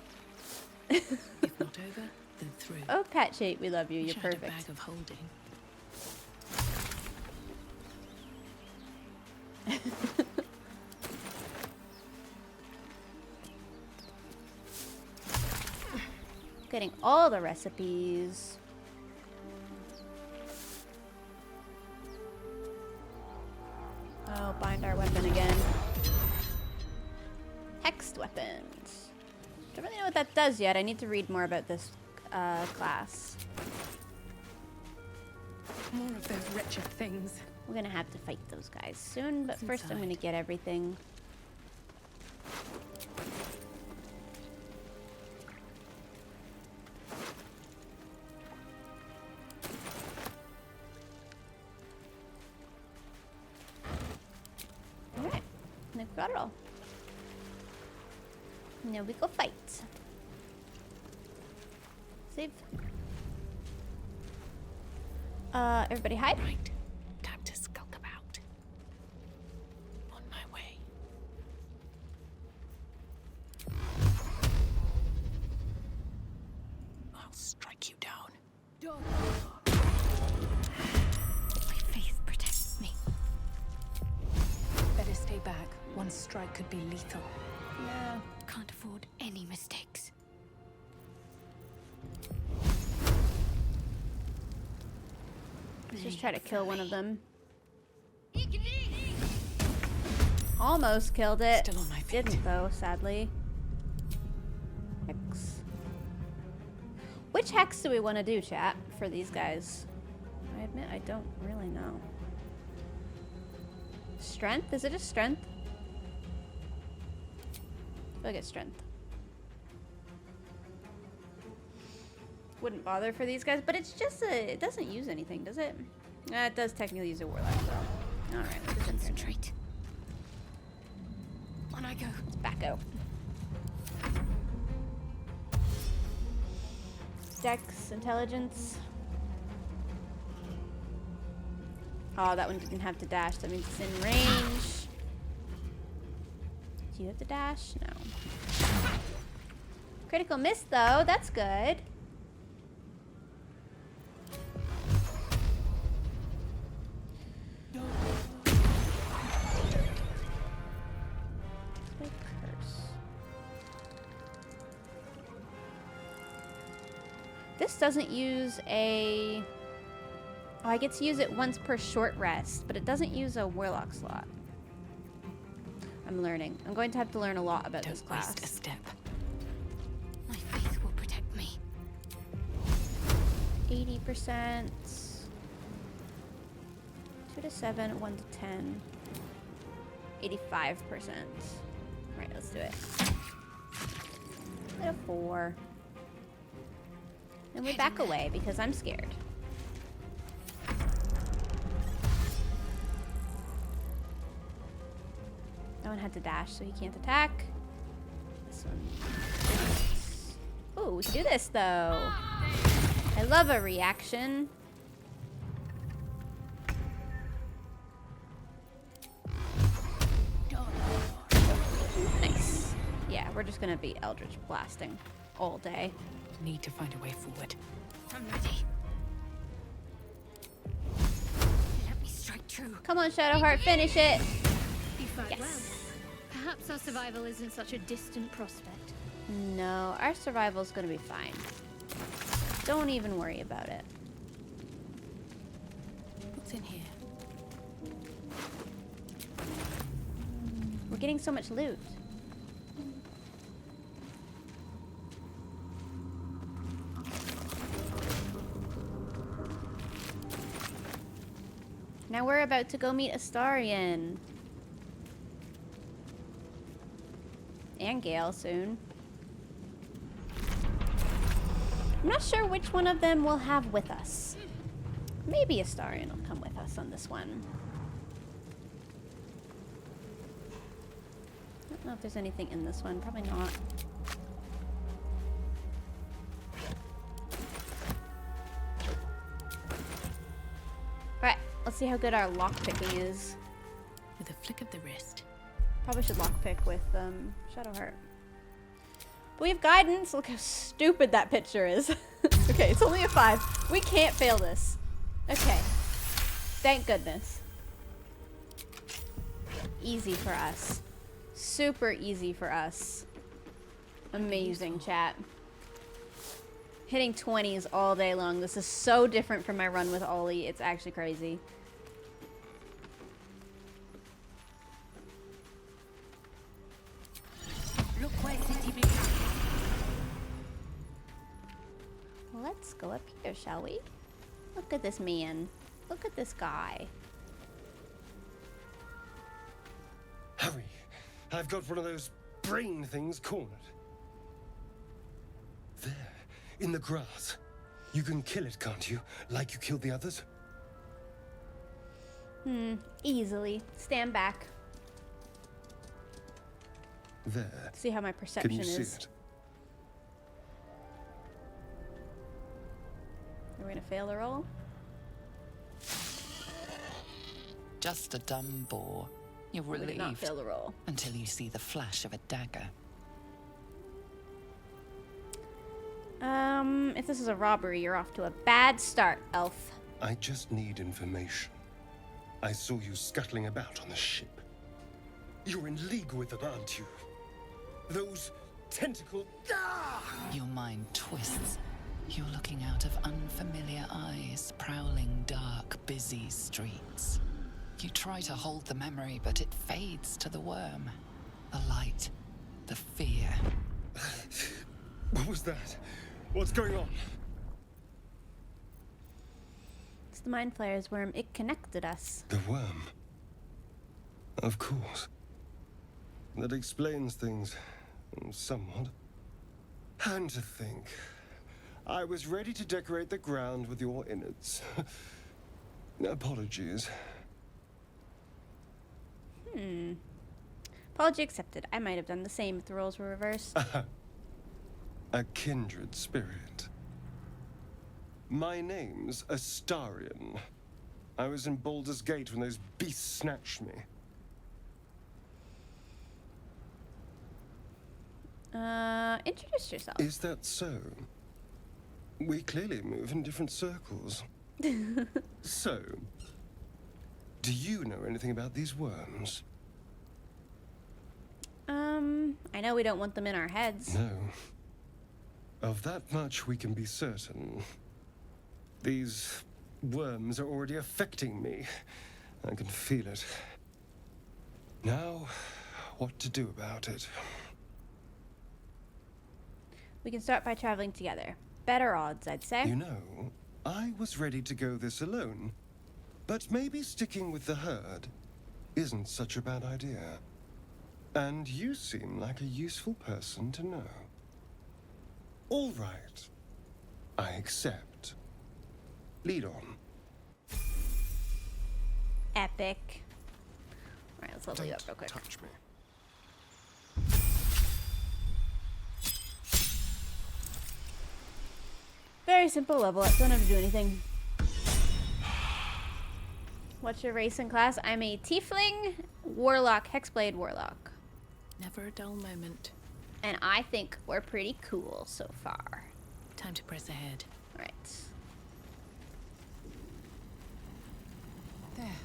If not over, then through. Oh, Patchy, we love you. You're Wish I had a perfect. bag of holding. Getting all the recipes. Oh, bind our weapon again. Hexed weapons. Don't really know what that does yet. I need to read more about this class. More of those wretched things. We're gonna have to fight those guys soon, but What's first I'm inside? gonna get everything. Alright, now we got it all. Now we go fight. Save. Everybody hide. Right. Time to skulk about. On my way. I'll strike you down. My faith protects me. Better stay back. One strike could be lethal. Yeah. Can't afford any mistakes. Let's just try to kill one of them. Almost killed it. Still on my feet. Didn't though, sadly. Hex. Which hex do we want to do, chat, for these guys? I admit I don't really know. Strength? Is it just strength? I feel like it's strength. Wouldn't bother for these guys, but it's just a... It doesn't use anything, does it? It does technically use a warlock, though. Alright, let's Concentrate. On I go. Let's back out. Dex, intelligence. Oh, that one didn't have to dash. That means it's in range. Do you have to dash? No. Critical miss, though. That's good. Big curse. This doesn't use a... Oh, I get to use it once per short rest, but it doesn't use a warlock slot. I'm learning. I'm going to have to learn a lot about this Don't class. waste a step. My faith will protect me. 80%. 2 to 7, 1 to 10. 85%. Right, let's do it. 2 to 4. And we back away because I'm scared. That one had to dash, so he can't attack. This one. Ooh, we can do this though. I love a reaction. Nice. Yeah, we're just gonna be Eldritch blasting all day. Need to find a way forward. I'm ready. Let me strike true. Come on, Shadowheart, finish it. You fight Yes. well. Perhaps our survival isn't such a distant prospect. No, our survival's gonna be fine. Don't even worry about it. What's in here? We're getting so much loot. Now we're about to go meet Astarion. And Gail soon. I'm not sure which one of them we'll have with us. Maybe Astarion will come with us on this one. I don't know if there's anything in this one. Probably not. Alright, let's see how good our lockpicking is. With a flick of the wrist. Probably should lockpick with Shadowheart. But we have guidance. Look how stupid that picture is. Okay, it's only a 5. We can't fail this. Okay. Thank goodness. Easy for us. Super easy for us. Amazing, chat. Hitting 20s all day long. This is so different from my run with Ollie. It's actually crazy. Let's go up here, shall we? Look at this man. Look at this guy. Hurry! I've got one of those brain things cornered. There, in the grass. You can kill it, can't you? Like you killed the others? Easily. Stand back. There. See how my Can perception you see is. it? Are we gonna fail the roll? Just a dumb bore. You're We did not relieved fail the roll. until you see the flash of a dagger. If this is a robbery, you're off to a bad start, elf. I just need information. I saw you scuttling about on the ship. You're in league with them, aren't you? Those tentacle... Ah! Your mind twists. You're looking out of unfamiliar eyes, prowling dark, busy streets. You try to hold the memory, but it fades to the worm. The light, the fear. What was that? What's going on? It's the Mind Flayer's worm. It connected us. The worm. Of course. That explains things somewhat. And to think, I was ready to decorate the ground with your innards. Apologies. Apology accepted. I might have done the same if the roles were reversed. A kindred spirit. My name's Astarion. I was in Baldur's Gate when those beasts snatched me. Introduce yourself. Is that so? We clearly move in different circles. So, do you know anything about these worms? I know we don't want them in our heads. No. Of that much we can be certain. These worms are already affecting me. I can feel it. Now, what to do about it? We can start by traveling together. Better odds, I'd say. You know, I was ready to go this alone. But maybe sticking with the herd isn't such a bad idea. And you seem like a useful person to know. All right. I accept. Lead on. Epic. Alright, let's level you up real quick. Touch me. Very simple level up. Don't have to do anything. What's your race and class? I'm a tiefling, warlock, hexblade warlock. Never a dull moment. And I think we're pretty cool so far. Time to press ahead. Alright. There.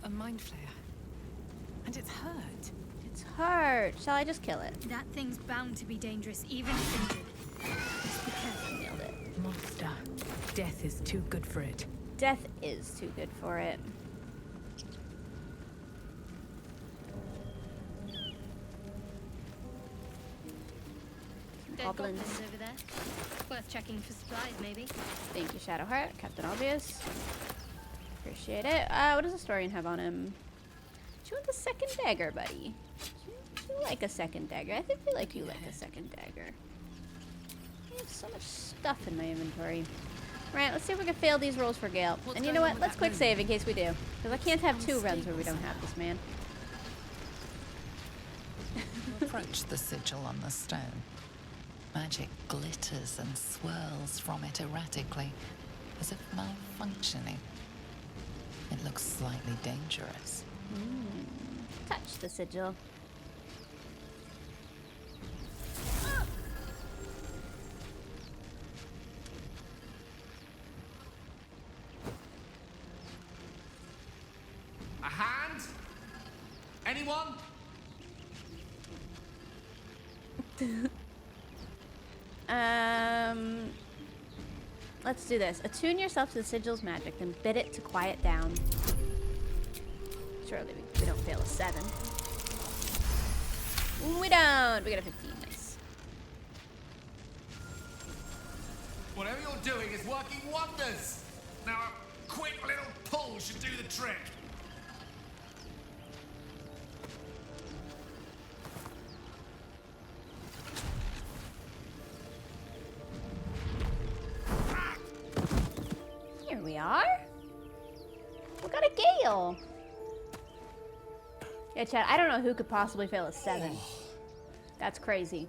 A mind flayer. And it's hurt. It's hard. Shall I just kill it? That thing's bound to be dangerous, even if injured. Just be careful. Nailed it. Monster. Death is too good for it. Death is too good for it. Dead Goblins. goblins over there. Worth checking for supplies, maybe. Thank you, Shadowheart. Captain Obvious. Appreciate it. What does the historian have on him? Do you want the second dagger, buddy? Do you like a second dagger? I think we like you like a second dagger. I have so much stuff in my inventory. Alright, let's see if we can fail these rolls for Gail. What's And you know going what? on with Let's that quick room? save in case we do. Because I can't have 2 runs where we don't have this man. Approach the sigil on the stone. Magic glitters and swirls from it erratically, as if malfunctioning. It looks slightly dangerous. touch the sigil. A hand? Anyone? Let's do this. Attune yourself to the sigil's magic, then bid it to quiet down. Surely we don't fail a 7. We don't. We got a 15. Nice. Whatever you're doing is working wonders. Now a quick little pull should do the trick. Here we are. We got a Gail. Yeah, Chad, I don't know who could possibly fail a 7. That's crazy.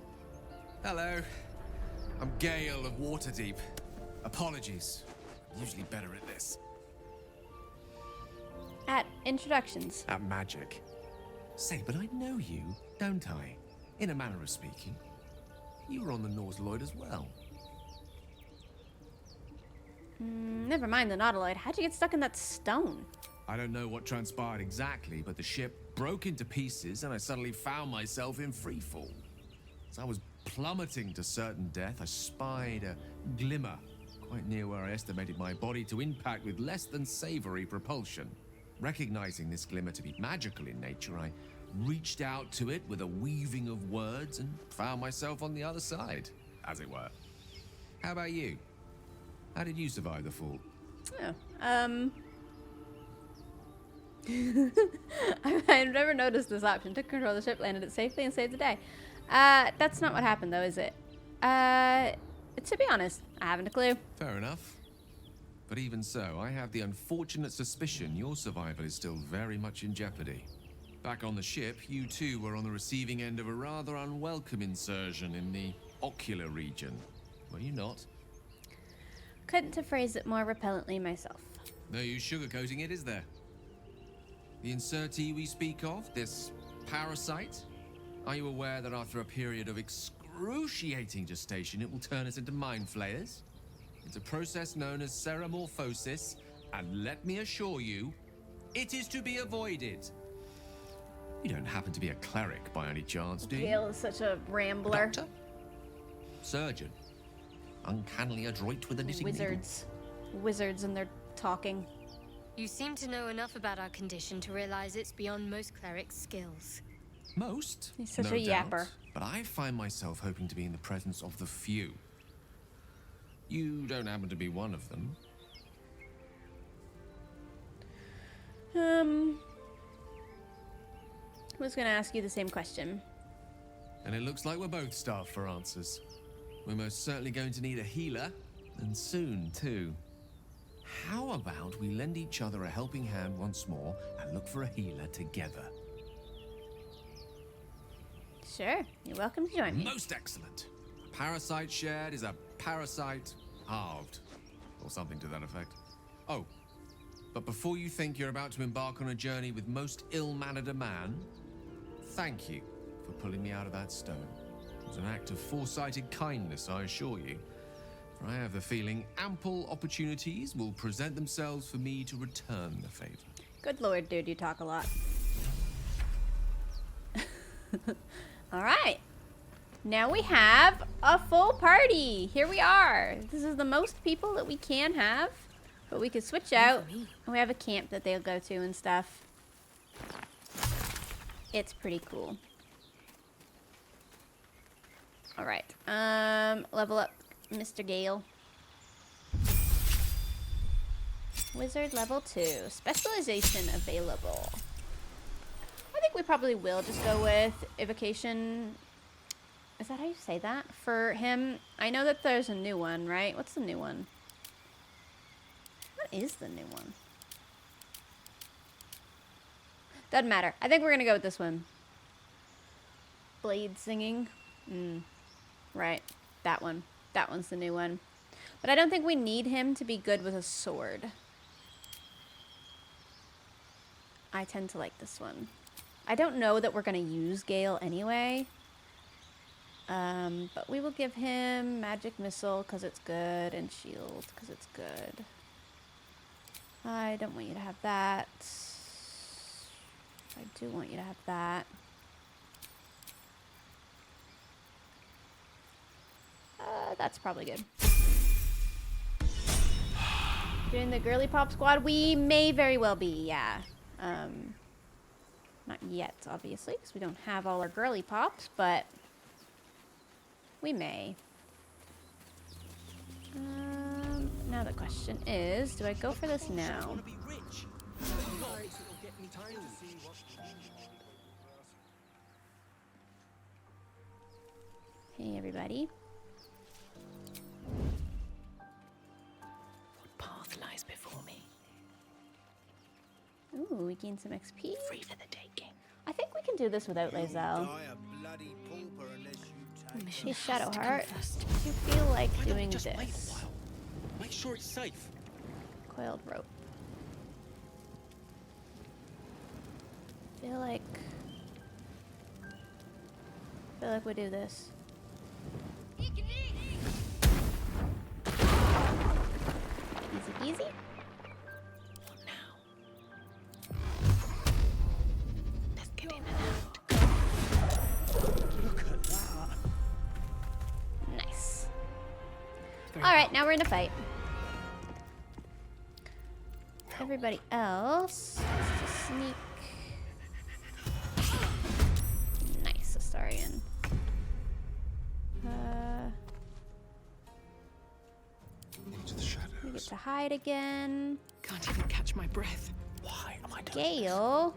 Hello. I'm Gail of Waterdeep. Apologies. I'm usually better at this. At introductions. At magic. Say, but I know you, don't I? In a manner of speaking. You were on the Norse Lloyd as well. Never mind the Nautiloid. How'd you get stuck in that stone? I don't know what transpired exactly, but the ship broke into pieces and I suddenly found myself in freefall. As I was plummeting to certain death, I spied a glimmer quite near where I estimated my body to impact with less than savory propulsion. Recognizing this glimmer to be magical in nature, I reached out to it with a weaving of words and found myself on the other side, as it were. How about you? How did you survive the fall? Oh, I've never noticed this option. Took control of the ship, landed it safely, and saved the day. That's not what happened, though, is it? To be honest, I haven't a clue. Fair enough. But even so, I have the unfortunate suspicion your survival is still very much in jeopardy. Back on the ship, you too were on the receiving end of a rather unwelcome insertion in the ocular region. Were you not? Couldn't have phrased it more repellently myself. No use sugarcoating it, is there? The insertee we speak of, this parasite, are you aware that after a period of excruciating gestation, it will turn us into mind flayers? It's a process known as ceramorphosis, and let me assure you, it is to be avoided. You don't happen to be a cleric by any chance, do you? Gail is such a rambler. Doctor? Surgeon? Uncannily adroit with a knitting Wizards. Wizards and they're talking. You seem to know enough about our condition to realize it's beyond most clerics' skills. Most? He's such no a doubt, yapper. But I find myself hoping to be in the presence of the few. You don't happen to be one of them. I was gonna ask you the same question. And it looks like we're both starved for answers. We're most certainly going to need a healer, and soon, too. How about we lend each other a helping hand once more and look for a healer together? Sure, you're welcome to join me. Most excellent. A parasite shared is a parasite halved, or something to that effect. Oh, but before you think you're about to embark on a journey with most ill-mannered a man, thank you for pulling me out of that stone. It was an act of foresighted kindness, I assure you. For I have the feeling ample opportunities will present themselves for me to return the favor. Good lord, dude, you talk a lot. All right. Now we have a full party. Here we are. This is the most people that we can have, but we could switch out. And we have a camp that they'll go to and stuff. It's pretty cool. All right. Level up Mr. Gail. Wizard level 2. Specialization available. I think we probably will just go with evocation. Is that how you say that? For him, I know that there's a new one, right? What's the new one? What is the new one? Doesn't matter. I think we're going to go with this one. Blade singing. Right. That one. That one's the new one. But I don't think we need him to be good with a sword. I tend to like this one. I don't know that we're going to use Gail anyway. But we will give him magic missile because it's good and shield because it's good. I don't want you to have that. I do want you to have that. That's probably good. Doing the girly pop squad? We may very well be, yeah. Not yet, obviously, because we don't have all our girly pops, but we may. Now the question is, do I go for this now? Hey, everybody. What path lies before me? Ooh, we gain some XP. Free for the taking. I think we can do this without Lae'zel. Hey, Shadowheart, do you feel like doing this? Wait a while. Make sure it's safe. Coiled rope. Feel like we do this. Easy peasy. What now? Let's get in and out. Look at that. Nice. Alright, now we're in a fight. Everybody else has to sneak. Nice, Astarion. Into the shadows. We get to hide again. Can't even catch my breath. Why am I doing Gail.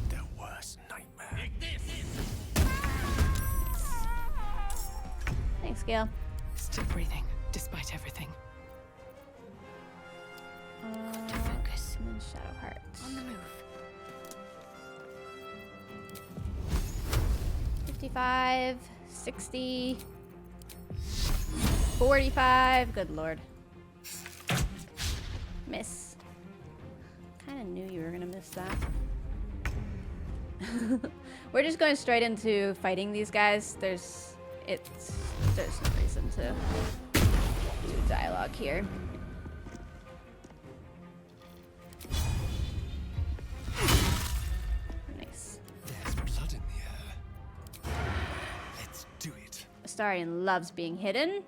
their worst nightmare? Thanks, Gail. Still breathing, despite everything. Got to focus. And then Shadowheart. On the move. 55, 60, 45. Good lord. Miss. Kind of knew you were gonna miss that. We're just going straight into fighting these guys. There's no reason to do dialogue here. Nice. There's blood in the air. Let's do it. Astarion loves being hidden.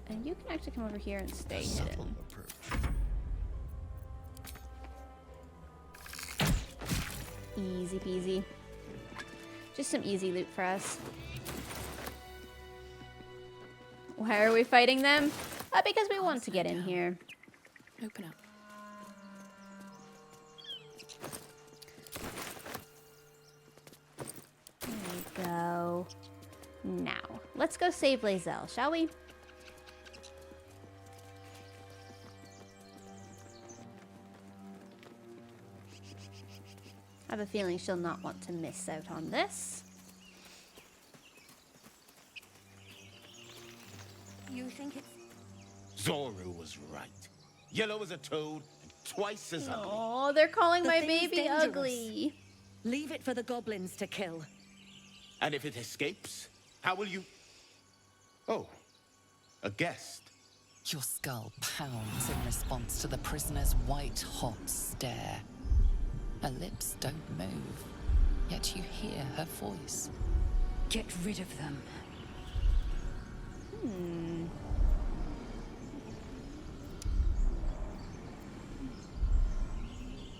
And you can actually come over here and stay Subtle hidden. approach. Easy peasy. Just some easy loot for us. Why are we fighting them? Because we want to get in here. Open up. There we go. Now, let's go save Lae'zel, shall we? I have a feeling she'll not want to miss out on this. You think it's... Zoru was right. Yellow as a toad and twice as ugly. Oh, they're calling The my thing's baby dangerous. ugly. Leave it for the goblins to kill. And if it escapes, how will you... Oh, a guest. Your skull pounds in response to the prisoner's white-hot stare. Her lips don't move, yet you hear her voice. Get rid of them.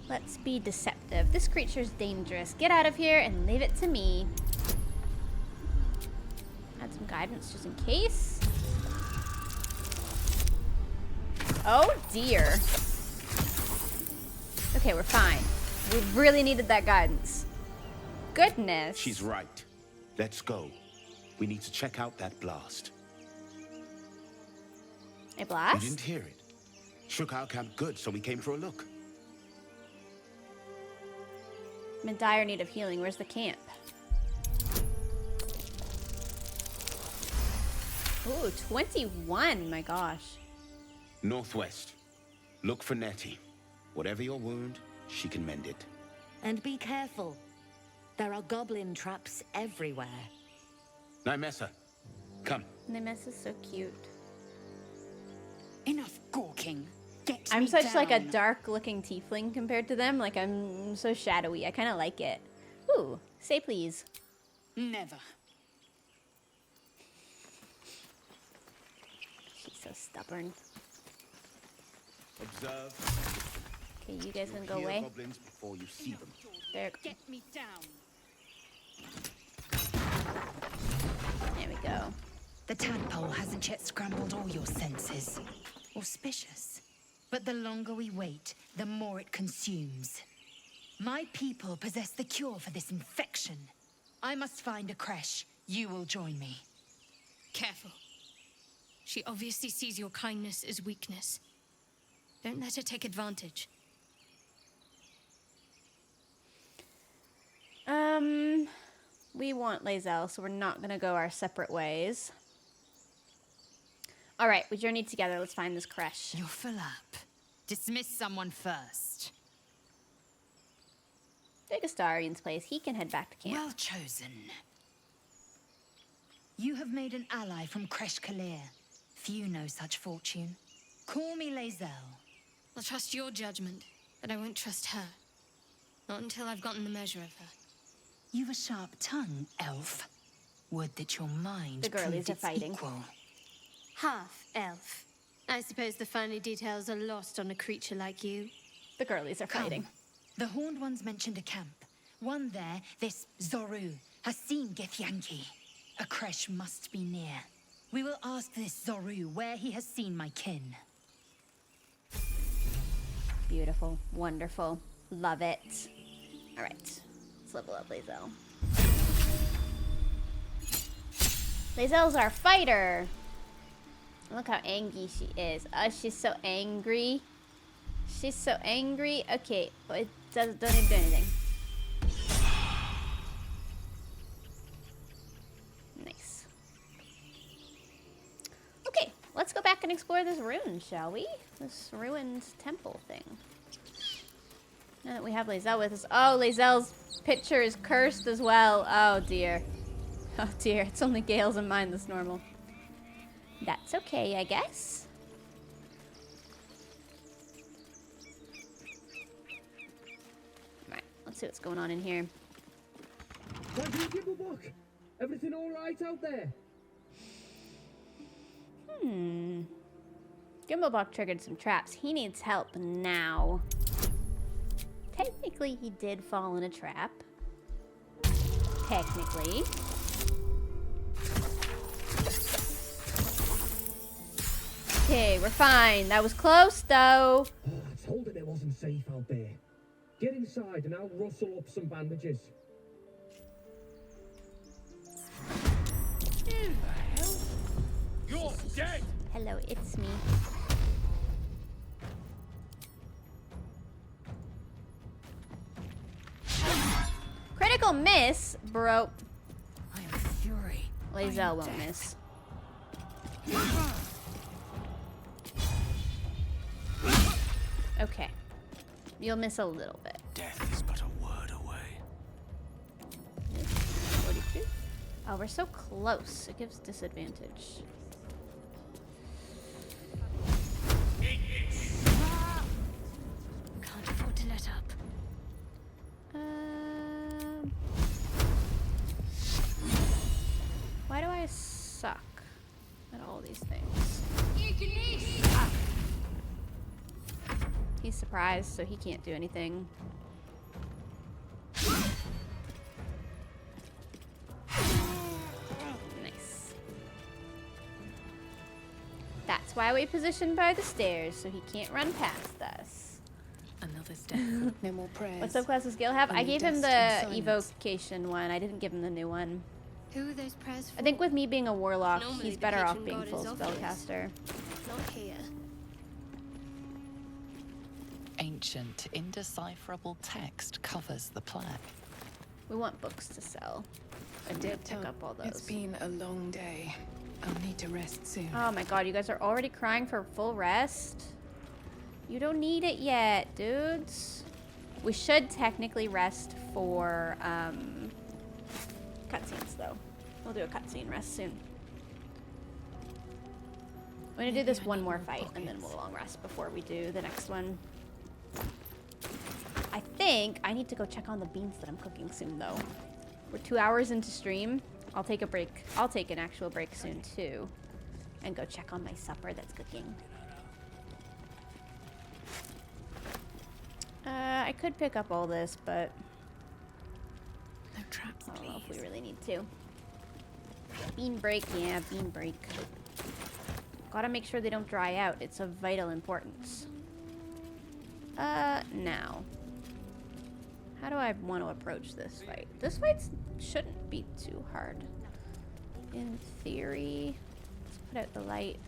Let's be deceptive. This creature's dangerous. Get out of here and leave it to me. Add some guidance just in case. Oh dear. Okay, we're fine. We really needed that guidance. Goodness. She's right. Let's go. We need to check out that blast. A blast? We didn't hear it. Shook our camp good, so we came for a look. I'm in dire need of healing. Where's the camp? Ooh, 21. My gosh. Northwest. Look for Nettie. Whatever your wound, she can mend it. And be careful. There are goblin traps everywhere. Nymessa, come. Nemesis is so cute. Enough gawking. Get I'm me such like a down. dark-looking tiefling compared to them. Like I'm so shadowy. I kind of like it. Ooh, say please. Never. She's so stubborn. Observe. Okay, you guys can You'll go hear away. goblins before you see them. There, Get me down. there we go. The tadpole hasn't yet scrambled all your senses. Auspicious. But the longer we wait, the more it consumes. My people possess the cure for this infection. I must find a creche. You will join me. Careful. She obviously sees your kindness as weakness. Don't let her take advantage. We want Lae'zel, so we're not gonna go our separate ways. All right, we journeyed together. Let's find this creche. You're full up. Dismiss someone first. Take Astarian's place. He can head back to camp. Well chosen. You have made an ally from Creche Kalir. Few know such fortune. Call me Lae'zel. I'll trust your judgment, but I won't trust her. Not until I've gotten the measure of her. You've a sharp tongue, elf. Would that your mind The girlies proved are its fighting. equal. Half elf. I suppose the finer details are lost on a creature like you. The girlies are fighting. Come. The Horned Ones mentioned a camp. One there, this Zoru, has seen Githyanki. A creche must be near. We will ask this Zoru where he has seen my kin. Beautiful. Wonderful. Love it. All right. Let's level up Lae'zel. Lae'zel's our fighter. Look how angry she is. Oh, she's so angry. She's so angry. Okay, but it don't even do anything. Nice. Okay, let's go back and explore this ruin, shall we? This ruined temple thing. Now that we have Lae'zel with us. Oh, Lae'zel's picture is cursed as well. Oh, dear. Oh, dear. It's only Gail's and mine that's normal. That's okay, I guess. Right, let's see what's going on in here. Everything all right out there? Gimblebach triggered some traps. He needs help now. Technically, he did fall in a trap. Technically. Okay, we're fine. That was close, though. Oh, I told her it wasn't safe out there. Get inside and I'll rustle up some bandages. In the hell? You're dead! Hello, it's me. Critical miss, bro. I am fury. Lae'zel won't miss. Okay. You'll miss a little bit. Death is but a word away. 42. Oh, we're so close. It gives disadvantage. Can't afford to let up. Why do I suck at all these things? He's surprised, so he can't do anything. Nice. That's why we positioned by the stairs, so he can't run past us. Another step. No more prayers. What subclasses Gail have? I Only gave him dust the and silence. evocation one. I didn't give him the new one. Who are those prayers for? I think with me being a warlock, Normally he's the better off patron being god full is obvious. spellcaster. Not here. Ancient, indecipherable text covers the plaque. We want books to sell. A dead Pick tongue. up all those. It's been a long day. I'll need to rest soon. Oh my god, you guys are already crying for full rest? You don't need it yet, dudes. We should technically rest for cutscenes, though. We'll do a cutscene rest soon. I'm gonna do this one more fight, and then we'll long rest before we do the next one. I think I need to go check on the beans that I'm cooking soon, though. We're 2 hours into stream. I'll take a break. I'll take an actual break soon, too. And go check on my supper that's cooking. I could pick up all this, but... No traps, I don't know if please. we really need to. Bean break, yeah, bean break. Gotta make sure they don't dry out. It's of vital importance. Now. How do I want to approach this fight? This fight shouldn't be too hard. In theory. Let's put out the light.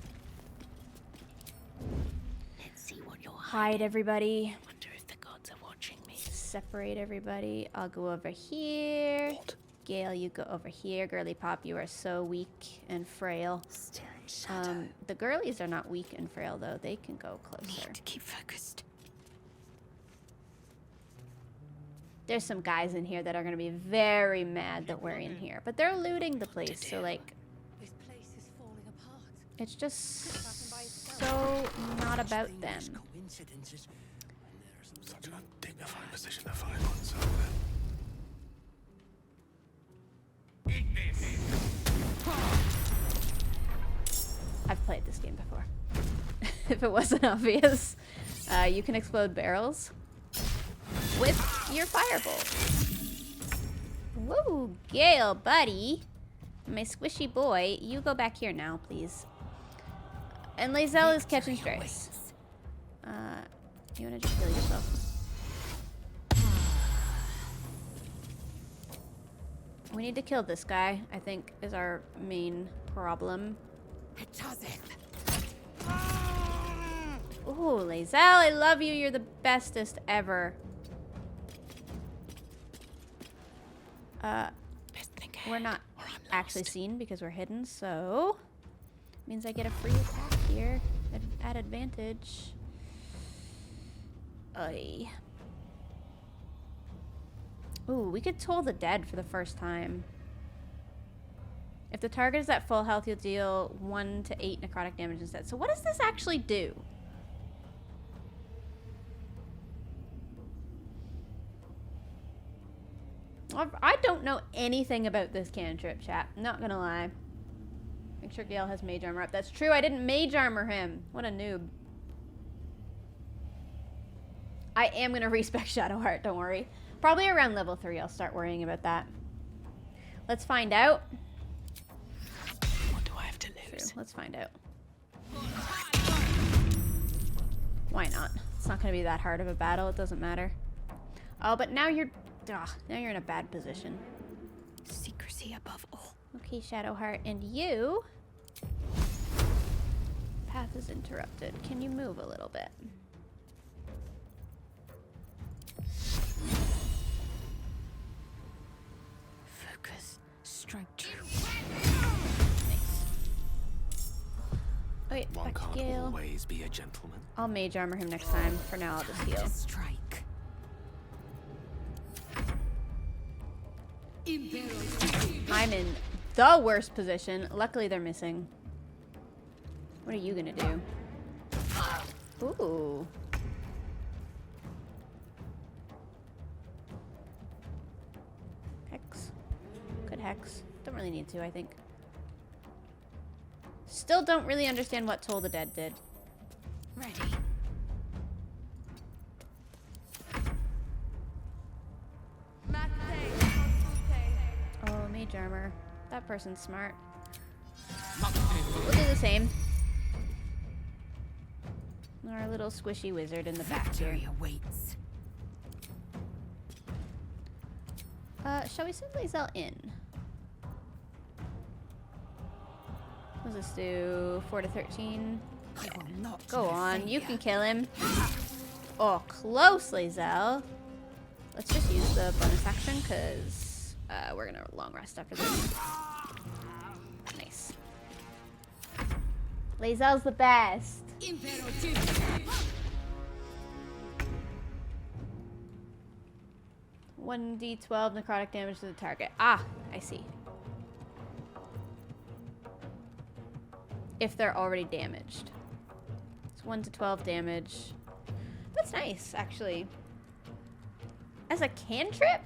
Let's see what you're Hide everybody. I wonder if the gods are watching me. Separate everybody. I'll go over here. What? Gail, you go over here. Girly Pop, you are so weak and frail. Still in shadow. The girlies are not weak and frail, though. They can go closer. Need to keep focused. There's some guys in here that are going to be very mad that we're in here. But they're looting the place, so, like... This place is falling apart. It's just so not about them. Coincidences. Such an undignified position to find oneself in. I've played this game before. If it wasn't obvious. You can explode barrels with your firebolt. Woo, Gail, buddy. My squishy boy. You go back here now, please. And Lae'zel is catching strays. You wanna just kill yourself? We need to kill this guy, I think, is our main problem. Ooh, Lae'zel, I love you. You're the bestest ever. We're not actually seen because we're hidden, so... means I get a free attack here at advantage. Oy. Ooh, we could toll the dead for the first time. If the target is at full health, you'll deal 1 to 8 necrotic damage instead. So what does this actually do? I don't know anything about this cantrip, chat. Not gonna lie. Make sure Gail has mage armor up. That's true, I didn't mage armor him. What a noob. I am gonna respec Shadowheart, don't worry. Probably around level 3 I'll start worrying about that. Let's find out. What do I have to lose? True, let's find out. Why not? It's not gonna be that hard of a battle, it doesn't matter. Oh, but now you're... Ugh, now you're in a bad position. Secrecy above all. Okay, Shadowheart, and you... Path is interrupted. Can you move a little bit? Focus. Strike true. Nice. Okay, One back to can't Gail. always be a gentleman. I'll mage armor him next time. For now, I'll just heal. Strike. I'm in the worst position. Luckily, they're missing. What are you gonna do? Ooh. Hex. Good hex. Don't really need to, I think. Still don't really understand what Toll the Dead did. Ready. Oh, mage armor. That person's smart. We'll do the same. Our little squishy wizard in the back here. Awaits. Shall we send Lae'zel in? What does this do? 4 to 13? I will not Go on, failure. you can kill him. Oh, close, Lae'zel. Let's just use the bonus action, because we're going to long rest after this. Nice. Lae'zel's the best. 1d12 necrotic damage to the target. Ah, I see. If they're already damaged. It's 1 to 12 damage. That's nice, actually. As a cantrip?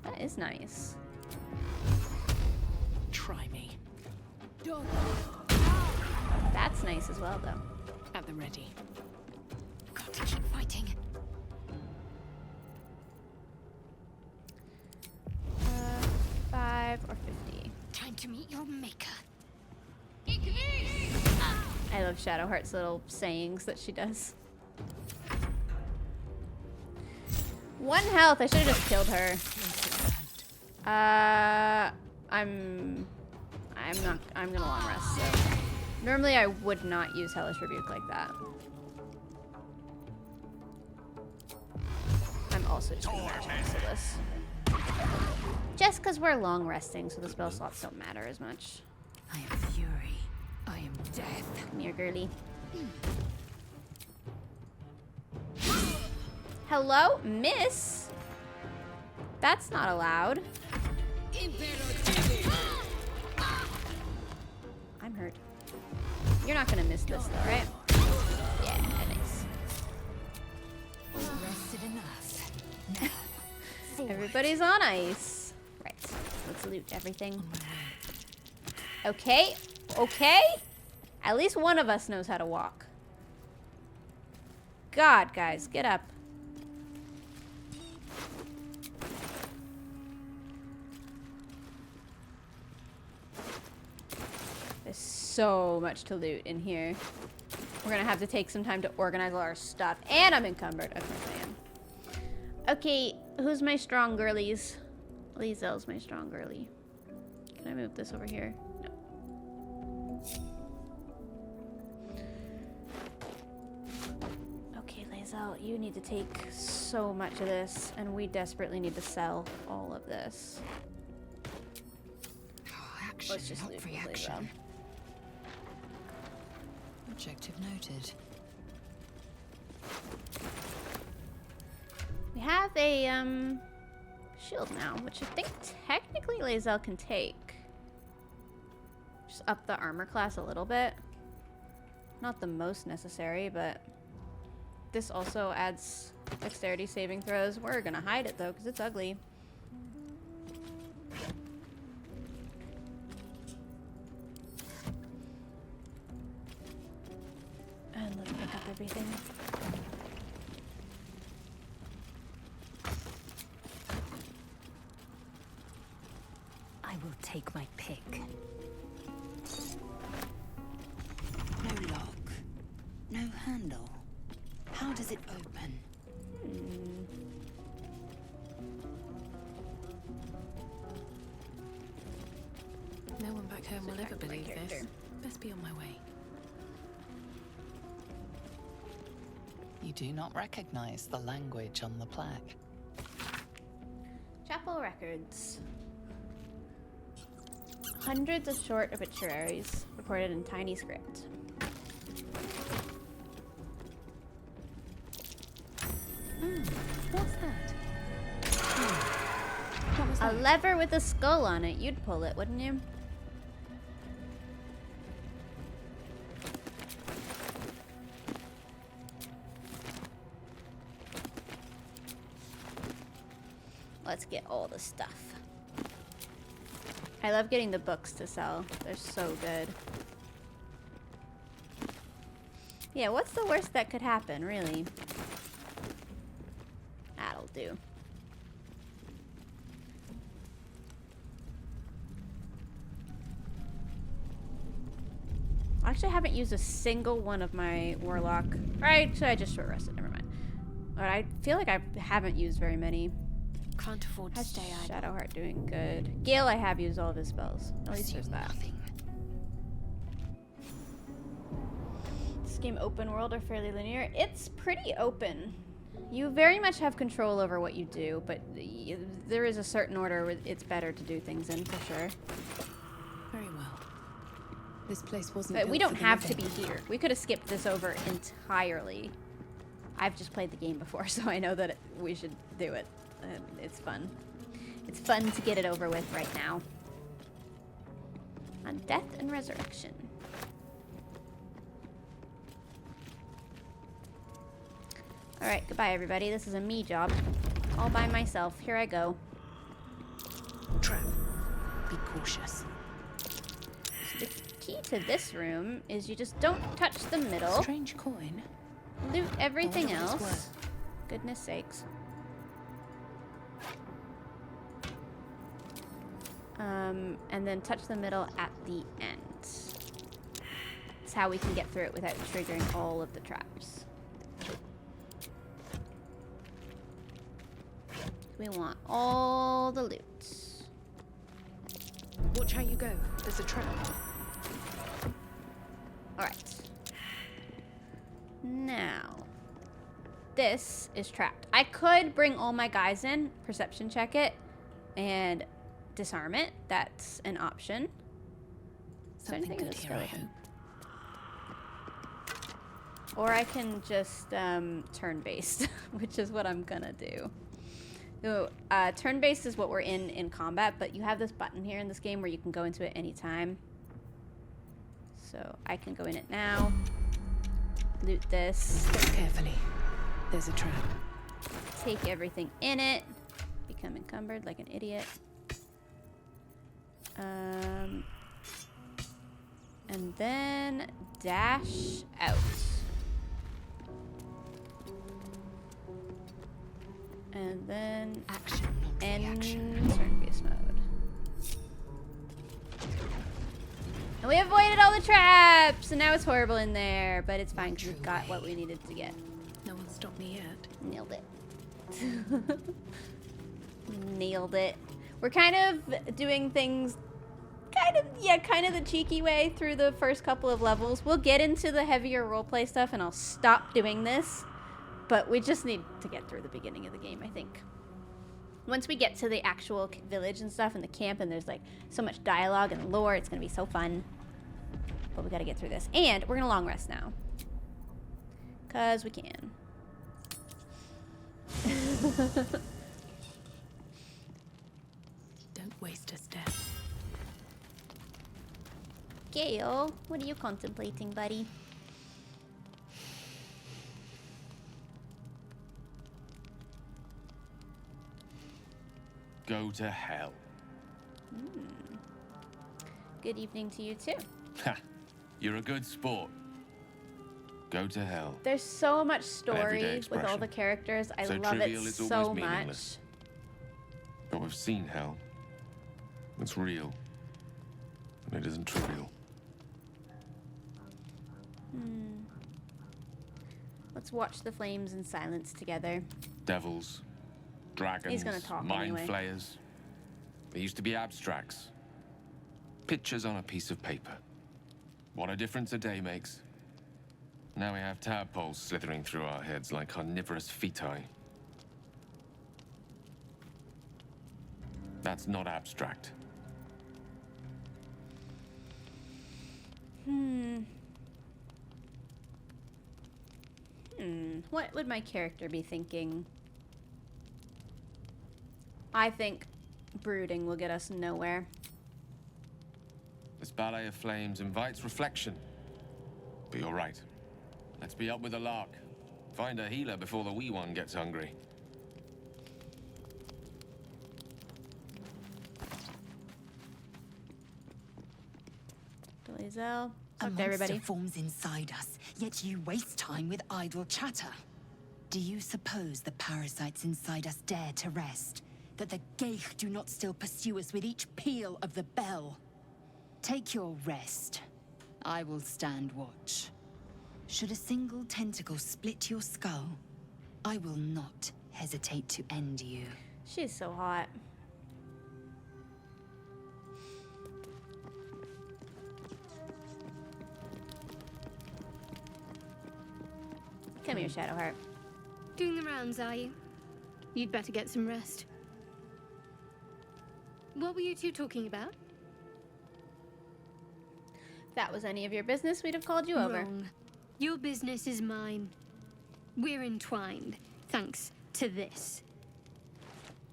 That is nice. Try me. That's nice as well, though. At the ready. Got to keep fighting. 5 or 50. Time to meet your maker. I love Shadowheart's little sayings that she does. 1 health. I should have just killed her. I'm gonna long rest. So. Normally I would not use Hellish Rebuke like that. I'm also just gonna cancel this. Just because we're long resting, so the spell slots don't matter as much. I am fury. I am death. Come here, girly. Hello, miss? That's not allowed. I'm hurt. You're not gonna miss this though, right? Yeah, nice. Rested enough. Now, everybody's on ice. Right, let's loot everything. Okay, okay. At least one of us knows how to walk. God, guys, get up. There's so much to loot in here. We're gonna have to take some time to organize all our stuff. And I'm encumbered. Of course I am. Okay, who's my strong girlies? Lae'zel's my strong girly. Can I move this over here? No. Okay, Lae'zel, you need to take so much of this, and we desperately need to sell all of this. action, Let's just not loot reaction. Lae'zel. Objective noted. We have a shield now, which I think technically Lae'zel can take. Just up the armor class a little bit. Not the most necessary, but this also adds dexterity saving throws. We're gonna hide it though, because it's ugly. And let's pick up everything. I will take my pick. No lock. No handle. How does it open? No one back home will ever believe this. Best be on my way. You do not recognize the language on the plaque. Chapel records. Hundreds of short obituaries recorded in tiny script. What's that? What was A that? lever with a skull on it. You'd pull it, wouldn't you? Let's get all the stuff. I love getting the books to sell. They're so good. Yeah, what's the worst that could happen, really? That'll do. Actually, I haven't used a single one of my warlock. Right, so I just short rested. Never mind. But I feel like I haven't used very many. Can't afford to How's stay idle. Shadowheart doing? Good. Gale, I have used all of his spells. At least there's that. This game open world or fairly linear? It's pretty open. You very much have control over what you do, but there is a certain order where it's better to do things in, for sure. Very well. This place wasn't But we built don't for have the to be living. here. We could have skipped this over entirely. I've just played the game before, so I know that we should do it. It's fun. It's fun to get it over with right now. On Death and Resurrection. Alright, goodbye everybody. This is a me job. All by myself. Here I go. Trap. Be cautious. So the key to this room is you just don't touch the middle. Strange coin. Loot everything else. Goodness sakes. And then touch the middle at the end. That's how we can get through it without triggering all of the traps. We want all the loot. Watch how you go. There's a trap. Alright. Now, this is trapped. I could bring all my guys in, perception check it, and disarm it. That's an option. Something good here, I hope. Or I can just turn-based, which is what I'm gonna do. So, turn-based is what we're in combat, but you have this button here in this game where you can go into it anytime. So I can go in it now. Loot this. Step carefully. There's a trap. Take everything in it. Become encumbered like an idiot. And then dash out. And then Action, not end reaction. turn-based mode. And we avoided all the traps! And now it's horrible in there, but it's fine because we got what we needed to get. No one stopped me yet. Nailed it. Nailed it. We're kind of doing things kind of the cheeky way through the first couple of levels. We'll get into the heavier roleplay stuff and I'll stop doing this. But we just need to get through the beginning of the game, I think. Once we get to the actual village and stuff and the camp and there's like so much dialogue and lore, it's gonna be so fun. But we gotta get through this. And we're gonna long rest now. Cause we can. Don't waste a step. Gail, what are you contemplating, buddy? Go to hell. Good evening to you too. Ha! You're a good sport. Go to hell. There's so much story with all expression. the characters. I So love it trivial, it's so almost much. meaningless. But we've seen hell. It's real. And it isn't trivial. Let's watch the flames in silence together. Devils, dragons, He's gonna talk mind anyway. flayers. They used to be abstracts. Pictures on a piece of paper. What a difference a day makes. Now we have tadpoles slithering through our heads like carnivorous feti. That's not abstract. What would my character be thinking? I think brooding will get us nowhere. This ballet of flames invites reflection. But you're right. Let's be up with the lark. Find a healer before the wee one gets hungry. Delizel. A Talk to monster everybody. forms inside us, yet you waste time with idle chatter. Do you suppose the parasites inside us dare to rest? That the Gail do not still pursue us with each peal of the bell? Take your rest. I will stand watch. Should a single tentacle split your skull, I will not hesitate to end you. She's so hot. Come here, Shadowheart. Doing the rounds, are you? You'd better get some rest. What were you two talking about? If that was any of your business, we'd have called you over. Wrong. Your business is mine. We're entwined, thanks to this.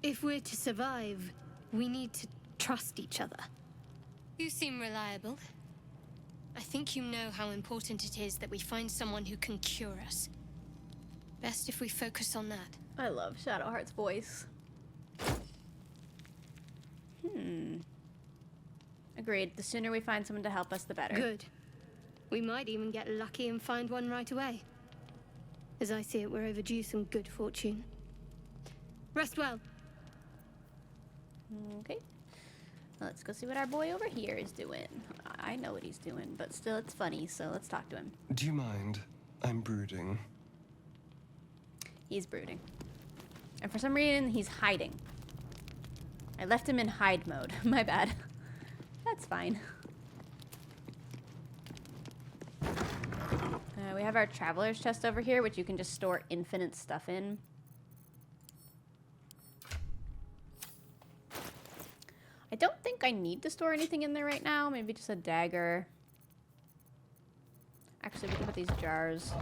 If we're to survive, we need to trust each other. You seem reliable. I think you know how important it is that we find someone who can cure us. Best if we focus on that. I love Shadowheart's voice. Agreed. The sooner we find someone to help us, the better. Good. We might even get lucky and find one right away. As I see it, we're overdue some good fortune. Rest well. Okay. Well, let's go see what our boy over here is doing. I know what he's doing, but still it's funny, so let's talk to him. Do you mind? I'm brooding. He's brooding. And for some reason, he's hiding. I left him in hide mode. My bad. That's fine. We have our traveler's chest over here, which you can just store infinite stuff in. I don't think I need to store anything in there right now. Maybe just a dagger. Actually, we can put these jars.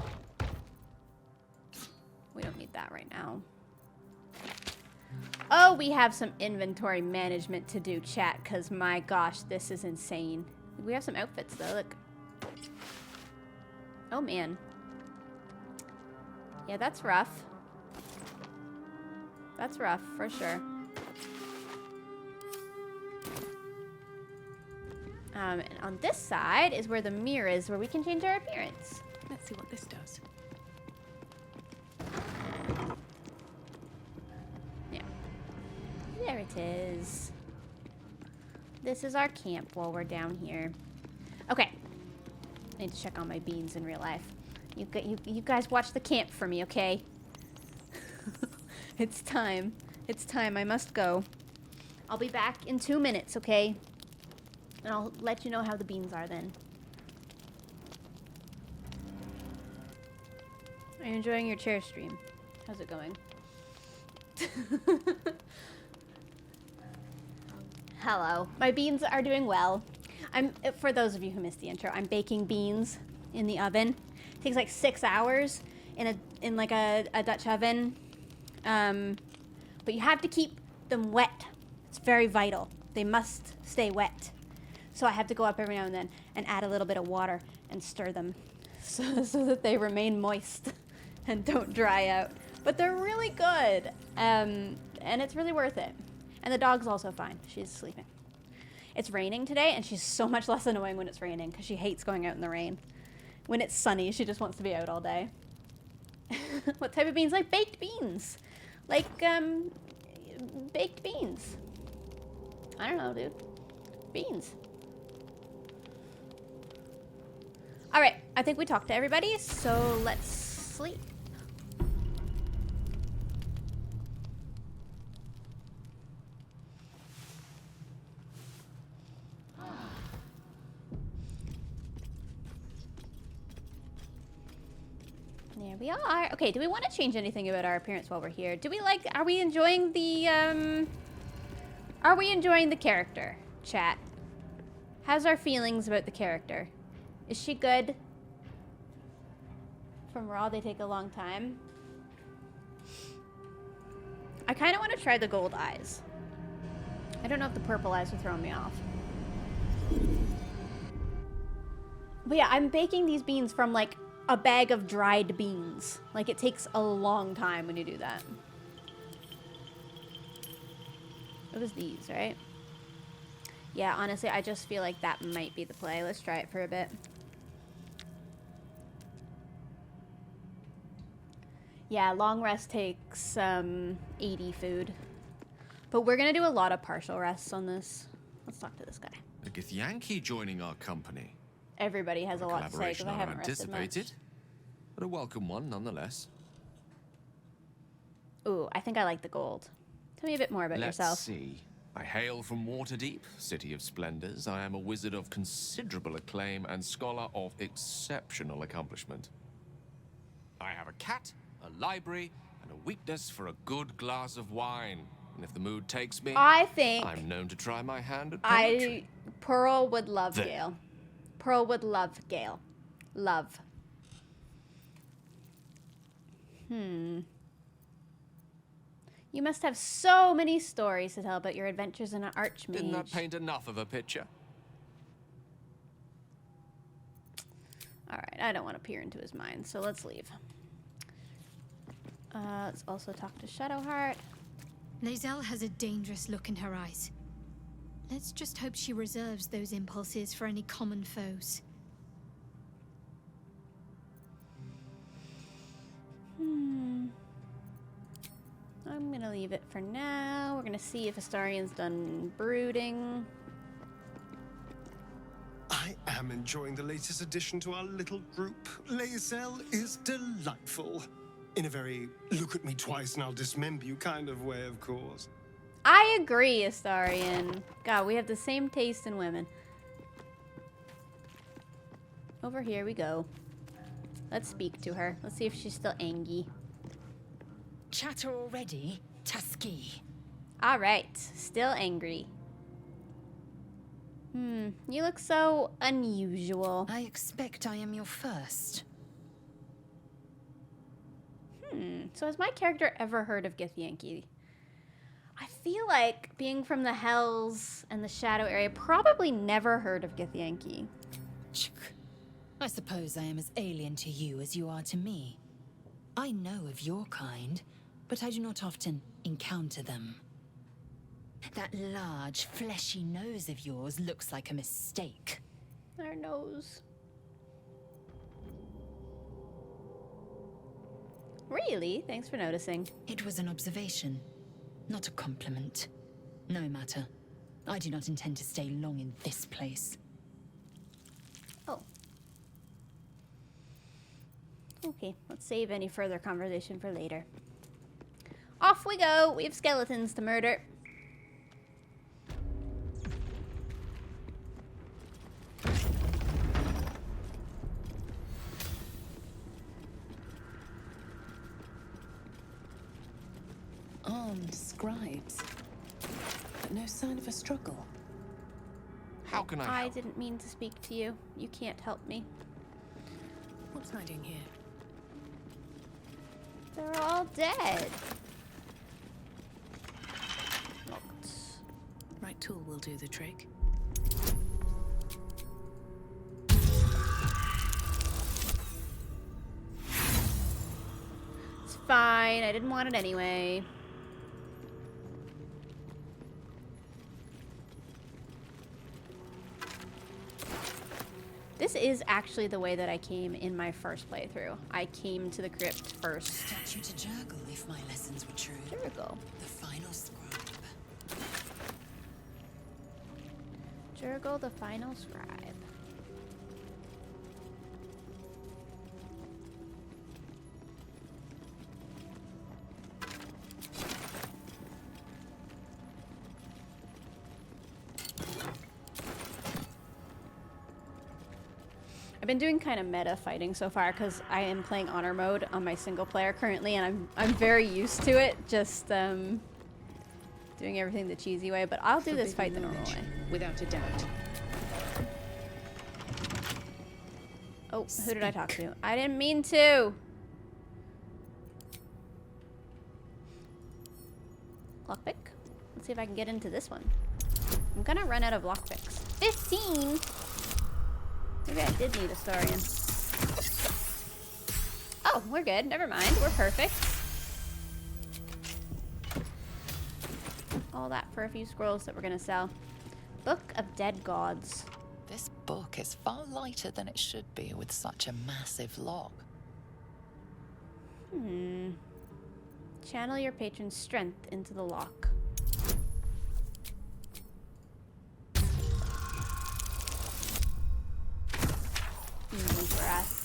We don't need that right now. Oh, we have some inventory management to do, chat, because my gosh, this is insane. We have some outfits, though. Look. Oh, man. Yeah, that's rough. That's rough, for sure. And on this side is where the mirror is, where we can change our appearance. Let's see what this does. Yeah. There it is. This is our camp while we're down here. Okay. I need to check on my beans in real life. You guys watch the camp for me, okay? It's time. It's time. I must go. I'll be back in 2 minutes, okay? And I'll let you know how the beans are then. Are you enjoying your chair stream? How's it going? Hello. My beans are doing well. For those of you who missed the intro, I'm baking beans in the oven. It takes like 6 hours in like a Dutch oven. But you have to keep them wet. It's very vital. They must stay wet. So I have to go up every now and then and add a little bit of water and stir them so that they remain moist and don't dry out. But they're really good. And it's really worth it. And the dog's also fine. She's sleeping. It's raining today, and she's so much less annoying when it's raining because she hates going out in the rain. When it's sunny, she just wants to be out all day. What type of beans? Like baked beans. Like, baked beans. I don't know, dude. Beans. All right, I think we talked to everybody, so let's sleep. There we are. Okay, do we want to change anything about our appearance while we're here? Are we enjoying the character, chat? How's our feelings about the character? Is she good? From Raw, they take a long time. I kind of want to try the gold eyes. I don't know if the purple eyes are throwing me off. But yeah, I'm baking these beans from like a bag of dried beans. Like, it takes a long time when you do that. It was these, right? Yeah, honestly, I just feel like that might be the play. Let's try it for a bit. Yeah, long rest takes 80 food. But we're going to do a lot of partial rests on this. Let's talk to this guy. A Githyanki joining our company. Everybody has a lot to say because I haven't rested much. But a welcome one nonetheless. Ooh, I think I like the gold. Tell me a bit more about yourself. Let's see. I hail from Waterdeep, city of splendors. I am a wizard of considerable acclaim and scholar of exceptional accomplishment. I have a cat, a library, and a weakness for a good glass of wine. And if the mood takes me, I think I'm known to try my hand at poetry. Pearl would love Gail. Pearl would love Gail. Love. You must have so many stories to tell about your adventures in an archmage. Didn't that paint enough of a picture? Alright, I don't want to peer into his mind, so let's leave. Let's also talk to Shadowheart. Lae'zel has a dangerous look in her eyes. Let's just hope she reserves those impulses for any common foes. I'm gonna leave it for now. We're gonna see if Astarian's done brooding. I am enjoying the latest addition to our little group. Lae'zel is delightful. In a very look at me twice and I'll dismember you kind of way, of course. I agree, Astarian. God, we have the same taste in women. Over here we go. Let's speak to her. Let's see if she's still angry. Chatter already? Tusky. Alright, still angry. You look so unusual. I expect I am your first. So has my character ever heard of Githyanki? I feel like, being from the Hells and the Shadow area, probably never heard of Githyanki. I suppose I am as alien to you as you are to me. I know of your kind, but I do not often encounter them. That large, fleshy nose of yours looks like a mistake. Our nose. Really? Thanks for noticing. It was an observation, not a compliment. No matter. I do not intend to stay long in this place. Oh. Okay, let's save any further conversation for later. Off we go! We have skeletons to murder. Armed scribes, but no sign of a struggle. How can I I help? didn't mean to speak to you. You can't help me. What's hiding here? They're all dead. Locked. Right tool will do the trick. It's fine. I didn't want it anyway. This is actually the way that I came in my first playthrough. I came to the crypt first. Statue to Jurgle, if my lessons were true. Jurgle. The final scribe. Jurgle, the final scribe. I've been doing kind of meta fighting so far because I am playing honor mode on my single player currently, and I'm very used to it, just doing everything the cheesy way, but I'll do this fight the normal way. Without a doubt. Oh, who did I talk to? I didn't mean to! Lockpick? Let's see if I can get into this one. I'm gonna run out of lockpicks. 15! Maybe I did need a Astarian. Oh, we're good. Never mind. We're perfect. All that for a few scrolls that we're gonna sell. Book of Dead Gods. This book is far lighter than it should be with such a massive lock. Channel your patron's strength into the lock. Breath.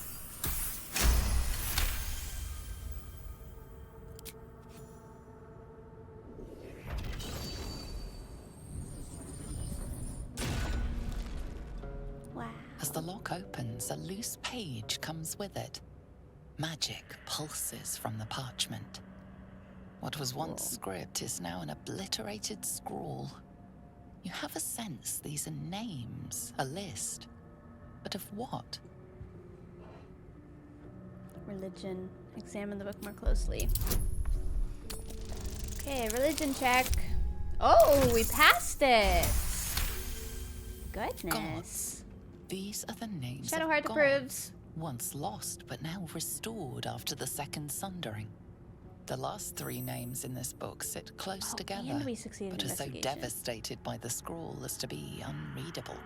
Wow. As the lock opens, a loose page comes with it. Magic pulses from the parchment. What was once script is now an obliterated scrawl. You have a sense these are names, a list. But of what? Religion. examine the book more closely. Okay, religion check. Oh, we passed it. Goodness. Gods. These are the names Shadowheart of gods, approves. once lost but now restored after the Second Sundering. The last 3 names in this book sit close together, and we succeeded but in are so investigation. devastated by the scroll as to be unreadable.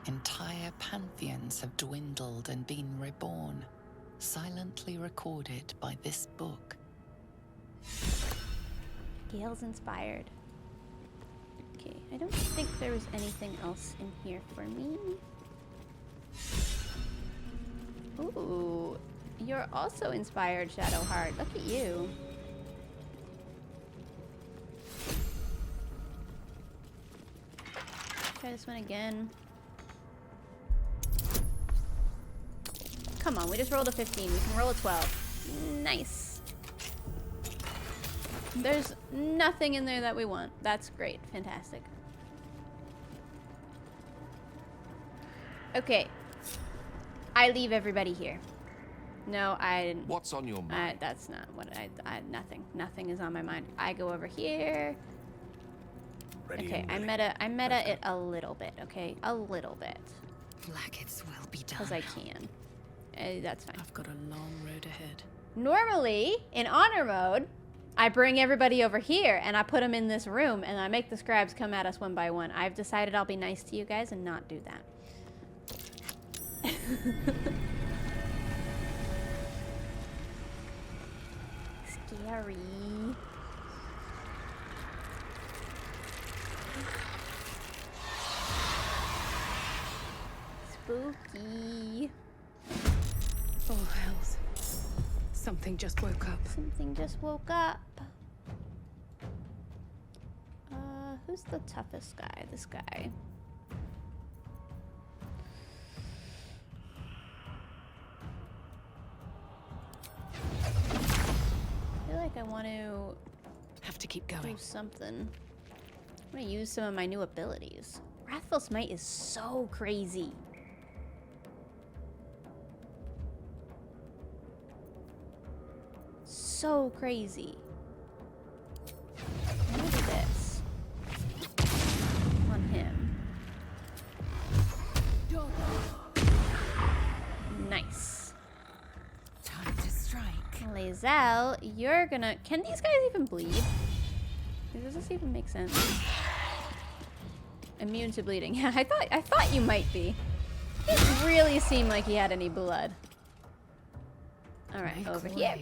Entire pantheons have dwindled and been reborn, silently recorded by this book. Gail's inspired. Okay, I don't think there was anything else in here for me. Ooh, you're also inspired, Shadowheart. Look at you. Try this one again. Come on, we just rolled a 15. We can roll a 12. Nice. There's nothing in there that we want. That's great. Fantastic. Okay. I leave everybody here. No, I didn't. What's on your mind? That's not what nothing. Nothing is on my mind. I go over here. Ready Okay, and I willing. meta it a little bit, okay? A little bit. Blackets will be done. Because I can. That's fine. I've got a long road ahead. Normally, in honor mode, I bring everybody over here and I put them in this room and I make the scribes come at us one by one. I've decided I'll be nice to you guys and not do that. Scary. Spooky. Oh, hells. Something just woke up. Something just woke up. Who's the toughest guy? This guy. I feel like I want to Have to keep do going. something. I'm gonna use some of my new abilities. Wrathful Smite is so crazy. So crazy. I'm gonna do this on him. Nice. Time to strike. Lae'zel, you're gonna. Can these guys even bleed? Does this even make sense? Immune to bleeding. Yeah, I thought you might be. It didn't really seem like he had any blood. All right, over here.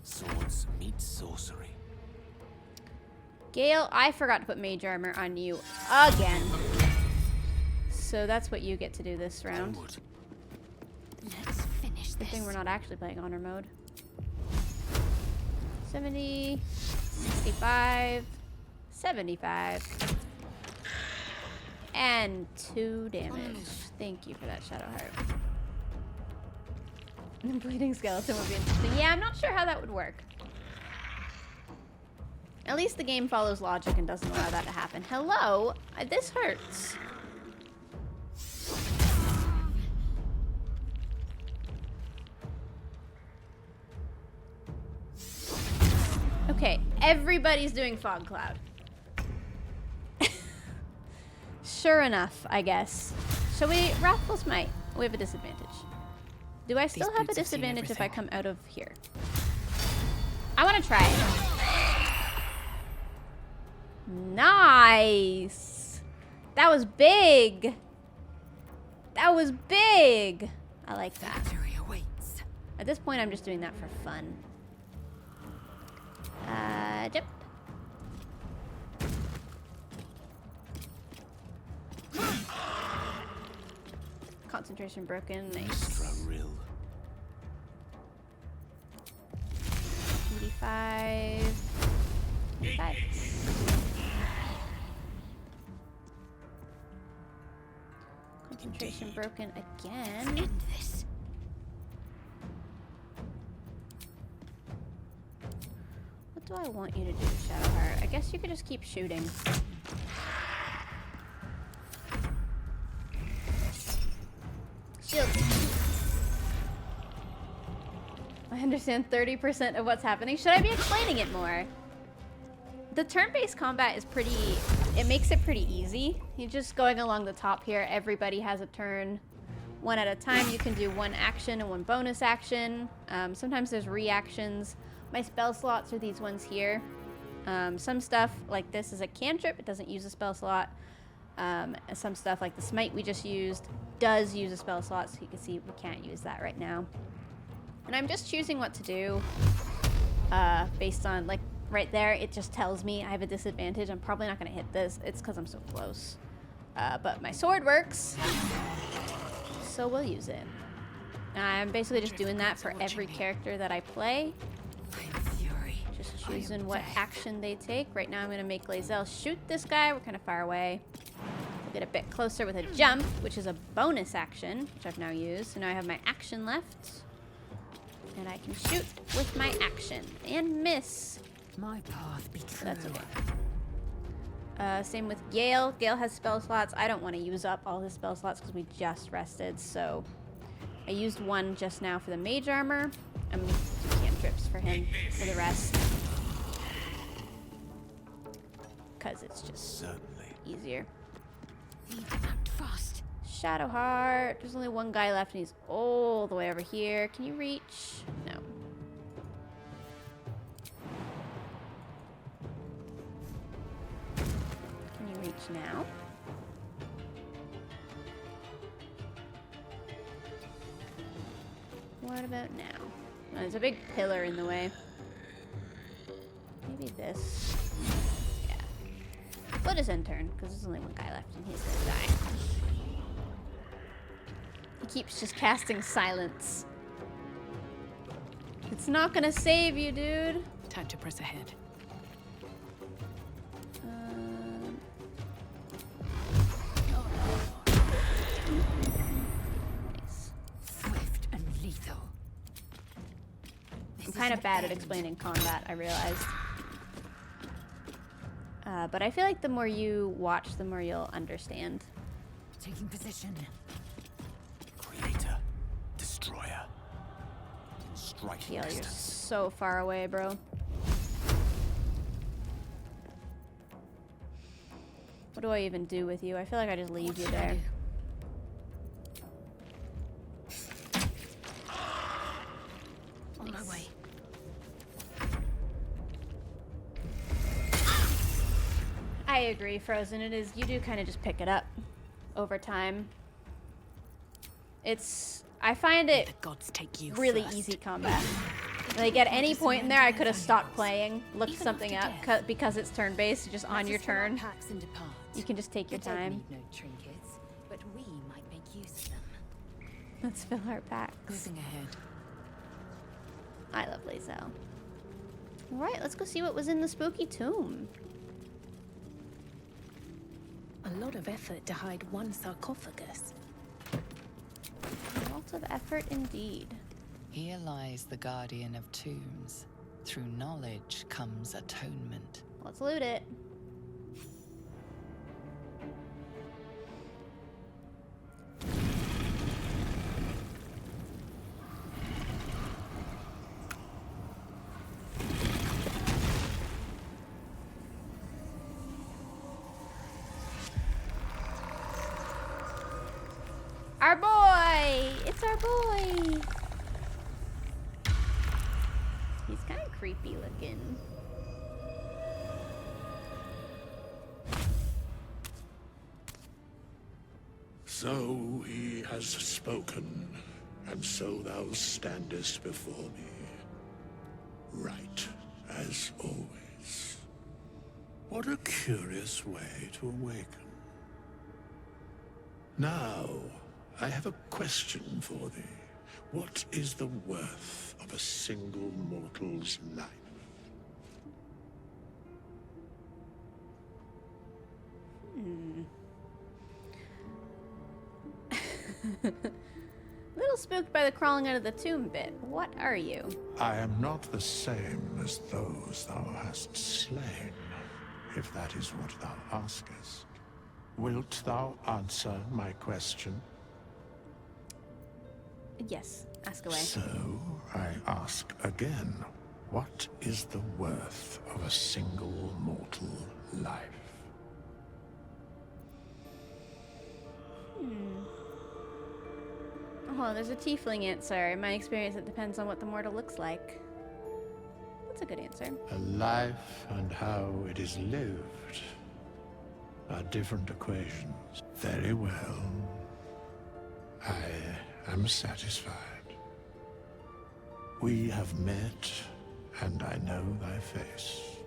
Swords meet sorcery. Gail, I forgot to put mage armor on you again. So that's what you get to do this round. Onward. Let's finish Good this. thing we're not actually playing honor mode. 70, 65, 75, and 2 damage. Thank you for that, Shadowheart. The bleeding skeleton would be interesting. Yeah, I'm not sure how that would work. At least the game follows logic and doesn't allow that to happen. Hello? This hurts. Okay, everybody's doing Fog Cloud. Sure enough, I guess. Shall we Wrathful Smite? We have a disadvantage. Do I still These have a boots have seen disadvantage if I everything. come out of here? I want to try it. Nice. That was big. That was big. I like that. Victory awaits. At this point, I'm just doing that for fun. Jump. Concentration broken. Nice. Rill. 85. 85. Concentration broken again. End this. What do I want you to do, Shadowheart? I guess you could just keep shooting. Shield. understand 30% of what's happening. Should I be explaining it more? The turn-based combat is pretty... It makes it pretty easy. You're just going along the top here. Everybody has a turn. One at a time. You can do one action and one bonus action. Sometimes there's reactions. My spell slots are these ones here. Some stuff like this is a cantrip. It doesn't use a spell slot. Some stuff like the smite we just used does use a spell slot, so you can see we can't use that right now. And I'm just choosing what to do based on, like, right there, it just tells me I have a disadvantage. I'm probably not going to hit this. It's because I'm so close. But my sword works, so we'll use it. I'm basically just doing that for every character that I play. Just choosing what action they take. Right now I'm going to make Lae'zel shoot this guy. We're kind of far away. We'll get a bit closer with a jump, which is a bonus action, which I've now used. So now I have my action left. And I can shoot with my action and miss. My path be true. That's okay. Same with Gail. Gail has spell slots. I don't want to use up all his spell slots because we just rested, so I used one just now for the mage armor. I'm going to do cantrips for him for the rest. Because it's just easier. Act fast. Shadowheart. There's only one guy left and he's all the way over here. Can you reach? No. Can you reach now? What about now? Oh, there's a big pillar in the way. Maybe this. Yeah. We'll just end turn, because there's only one guy left and he's gonna die. He keeps just casting silence. It's not gonna save you, dude. Time to press ahead. Nice. Swift and lethal. I'm kind of bad at explaining combat, I realized. But I feel like the more you watch, the more you'll understand. Taking position. Creator, destroyer, striking Gail, you're distance. so far away, bro. What do I even do with you? I feel like I just leave you there. On my way. I agree, Frozen. It is. You do kind of just pick it up over time. I find it The gods take you really first. easy combat. Like at any point in there, I could have stopped playing, looked something up, because it's turn-based, just on your turn. Packs and depart. You can just take your They don't time. need no trinkets, but we might make use of them. Let's fill our packs. Moving ahead. I love Lae'zel. All right, let's go see what was in the spooky tomb. A lot of effort to hide one sarcophagus. Lots of effort indeed. Here lies the guardian of tombs. Through knowledge comes atonement. Let's loot it. Our boy! It's our boy! He's kind of creepy looking. So he has spoken, and so thou standest before me. Right, as always. What a curious way to awaken. Now, I have a question for thee. What is the worth of a single mortal's life? Little spooked by the crawling out of the tomb bit. What are you? I am not the same as those thou hast slain, if that is what thou askest. Wilt thou answer my question? Yes, ask away. So, I ask again, what is the worth of a single mortal life? Oh, there's a tiefling answer. In my experience, it depends on what the mortal looks like. That's a good answer. A life and how it is lived are different equations. Very well. I am satisfied. We have met, and I know thy face.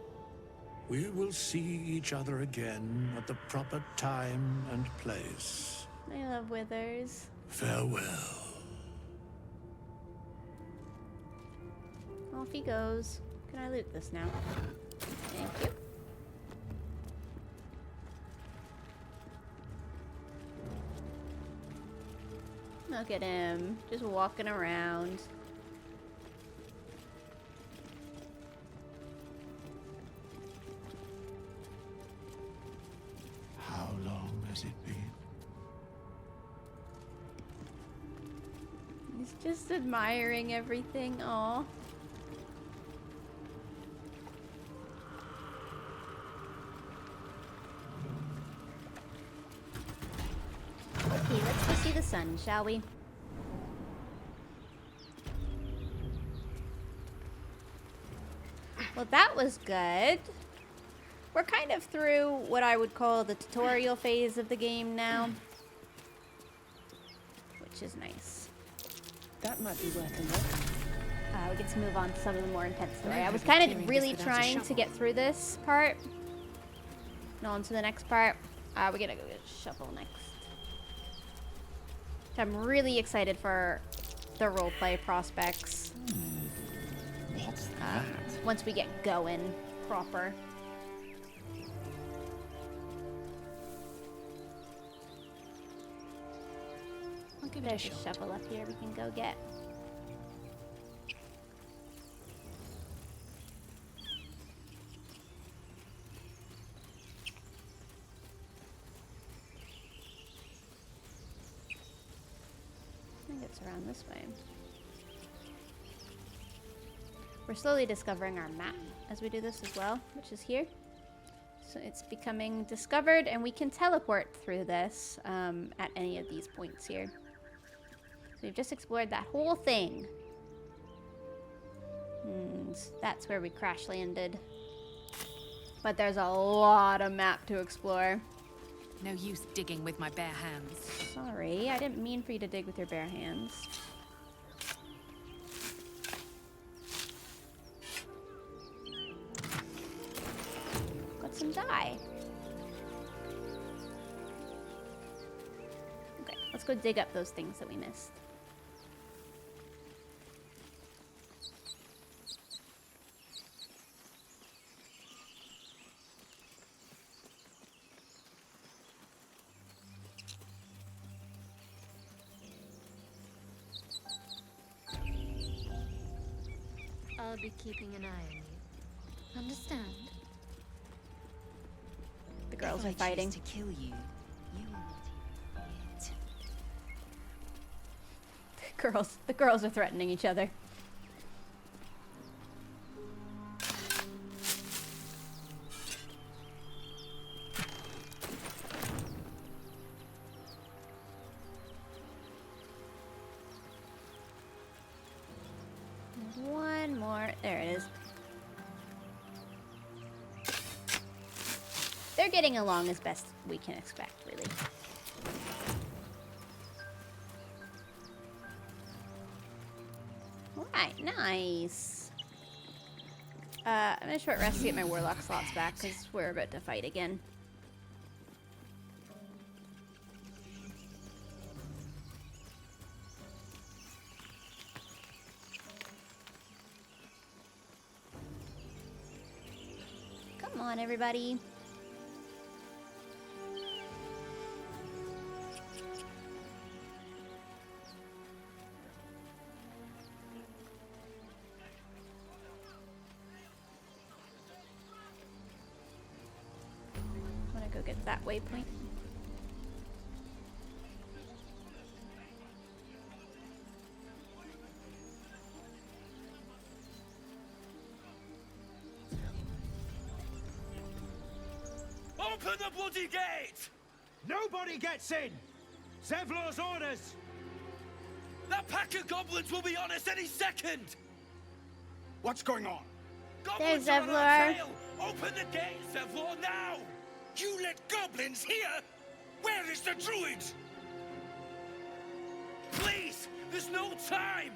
We will see each other again at the proper time and place. I love withers. Farewell. Off he goes. Can I loot this now? Thank you. Look at him, just walking around. How long has it been? He's just admiring everything. Aw. Okay, let's go see the sun, shall we? Well, that was good. We're kind of through what I would call the tutorial phase of the game now, which is nice. That might be worth a look. We get to move on to some of the more intense story. I was kind of really trying to get through this part and on to the next part. We're gonna go get a shovel next. I'm really excited for the roleplay prospects. What's that? Once we get going proper. There's a shovel up here we can go get. I think it's around this way. We're slowly discovering our map as we do this as well, which is here. So it's becoming discovered, and we can teleport through this at any of these points here. So we've just explored that whole thing. And that's where we crash landed. But there's a lot of map to explore. No use digging with my bare hands. Sorry, I didn't mean for you to dig with your bare hands. Got some dye. Okay, let's go dig up those things that we missed. I'll be keeping an eye on you. Understand? The girls are fighting. To kill you, you will not even The girls are threatening each other. One more. There it is. They're getting along as best we can expect, really. Alright, nice. I'm gonna short rest to get my warlock slots back, because we're about to fight again. Come on, everybody. I'm gonna go get that waypoint. Open the bloody gate! Nobody gets in! Zevlor's orders! That pack of goblins will be on us any second! What's going on? Goblins are on our tail! Open the gate, Zevlor, now! You let goblins here? Where is the Druid? Please! There's no time!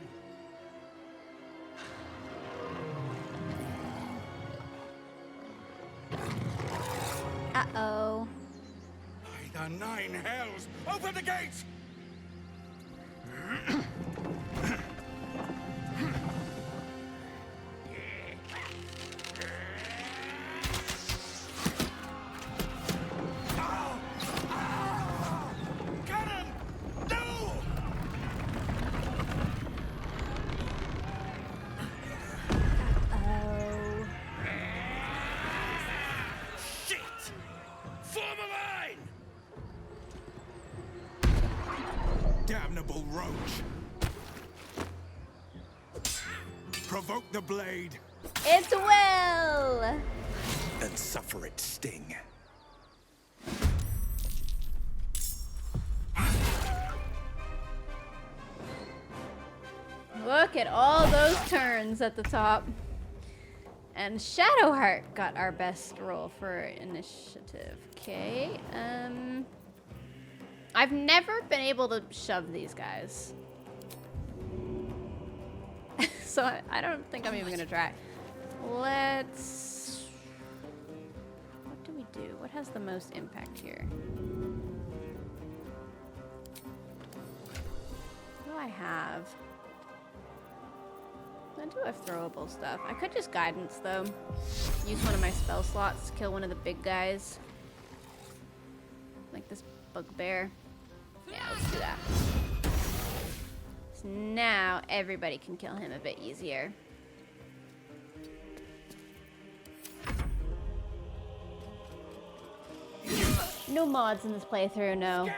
Uh-oh. By the 9 hells! Open the gates! Damnable roach! Provoke the blade! It's Will! And suffer its sting. Look at all those turns at the top. And Shadowheart got our best roll for initiative. Okay, I've never been able to shove these guys. So I don't think I'm even gonna try. Let's... What do we do? What has the most impact here? What do I have? I do have throwable stuff. I could just guidance though. Use one of my spell slots to kill one of the big guys. Like this bugbear. Yeah, let's do that. So now everybody can kill him a bit easier. No mods in this playthrough, no.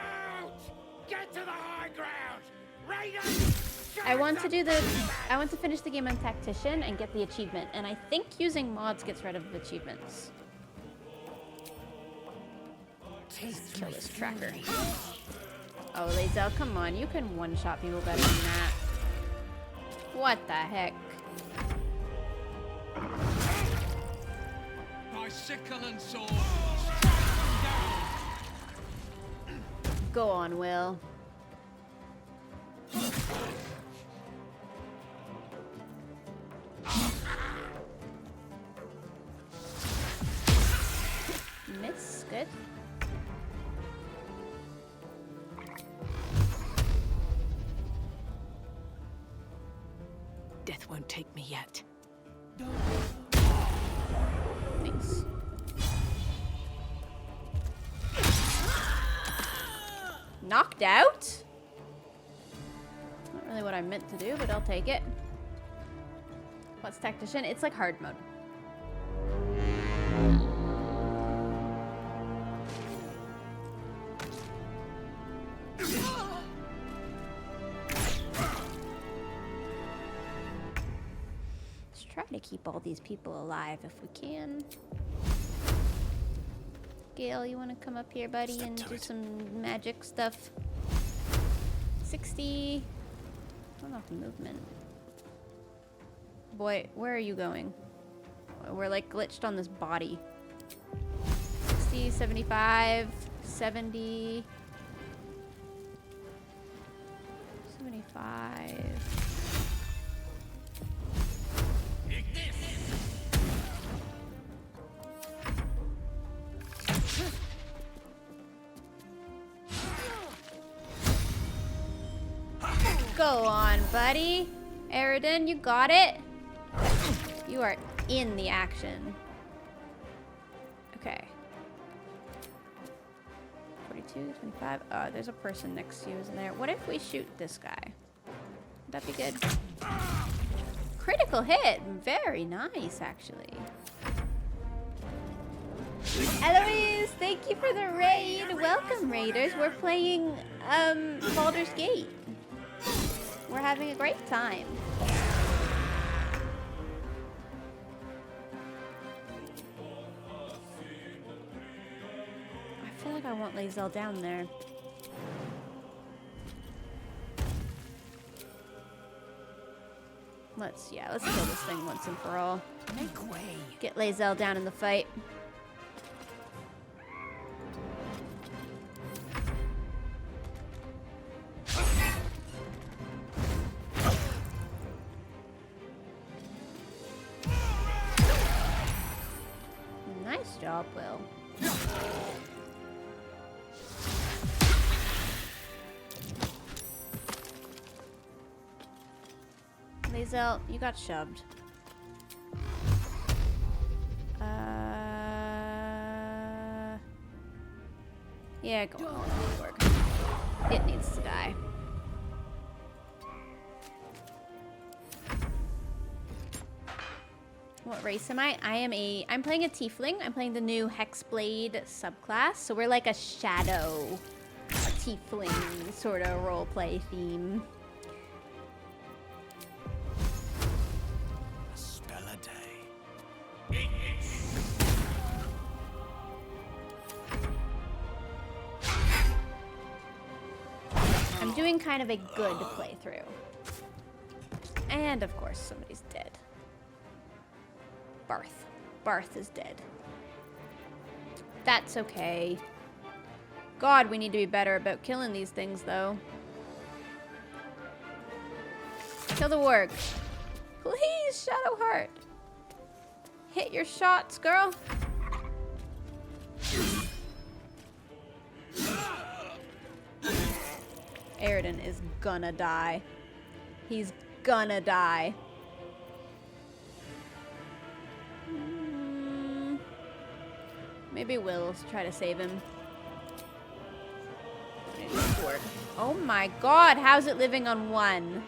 Get to the high ground! Raiders! I want to finish the game on Tactician and get the achievement, and I think using mods gets rid of achievements. Let's kill this tracker. Oh, Lazel, come on, you can one-shot people better than that. What the heck? My sickle and sword. Go on, Will. Miss, good. Death won't take me yet. Thanks. Knocked out? Not really what I meant to do, but I'll take it. What's Tactician? It's like hard mode. Let's try to keep all these people alive if we can. Gail, you want to come up here, buddy, and do some magic stuff? 60. Enough movement. Boy, where are you going? We're like glitched on this body. 60, 75, 70. 75. Go on, buddy. Aridin, you got it? You are in the action. Okay. 42, 25. Oh, there's a person next to you, isn't there? What if we shoot this guy? Would that be good? Critical hit. Very nice, actually. Eloise, thank you for the raid. Welcome, raiders. We're playing Baldur's Gate. We're having a great time. like I want Lae'zel down there. Let's kill this thing once and for all. Make way. Get Lae'zel down in the fight. Nice job, Will. Lae'zel, you got shoved. Yeah, go on. Work. It needs to die. What race am I? I'm playing a tiefling. I'm playing the new Hexblade subclass. So we're like a shadow, a tiefling sort of roleplay theme. A spell a day. I'm doing kind of a good playthrough. And of course, somebody's dead. Barth is dead. That's okay. God, we need to be better about killing these things, though. Kill the warg. Please, Shadowheart. Hit your shots, girl. Aridin is gonna die. He's gonna die. Maybe we'll try to save him. Oh my god, how's it living on 1?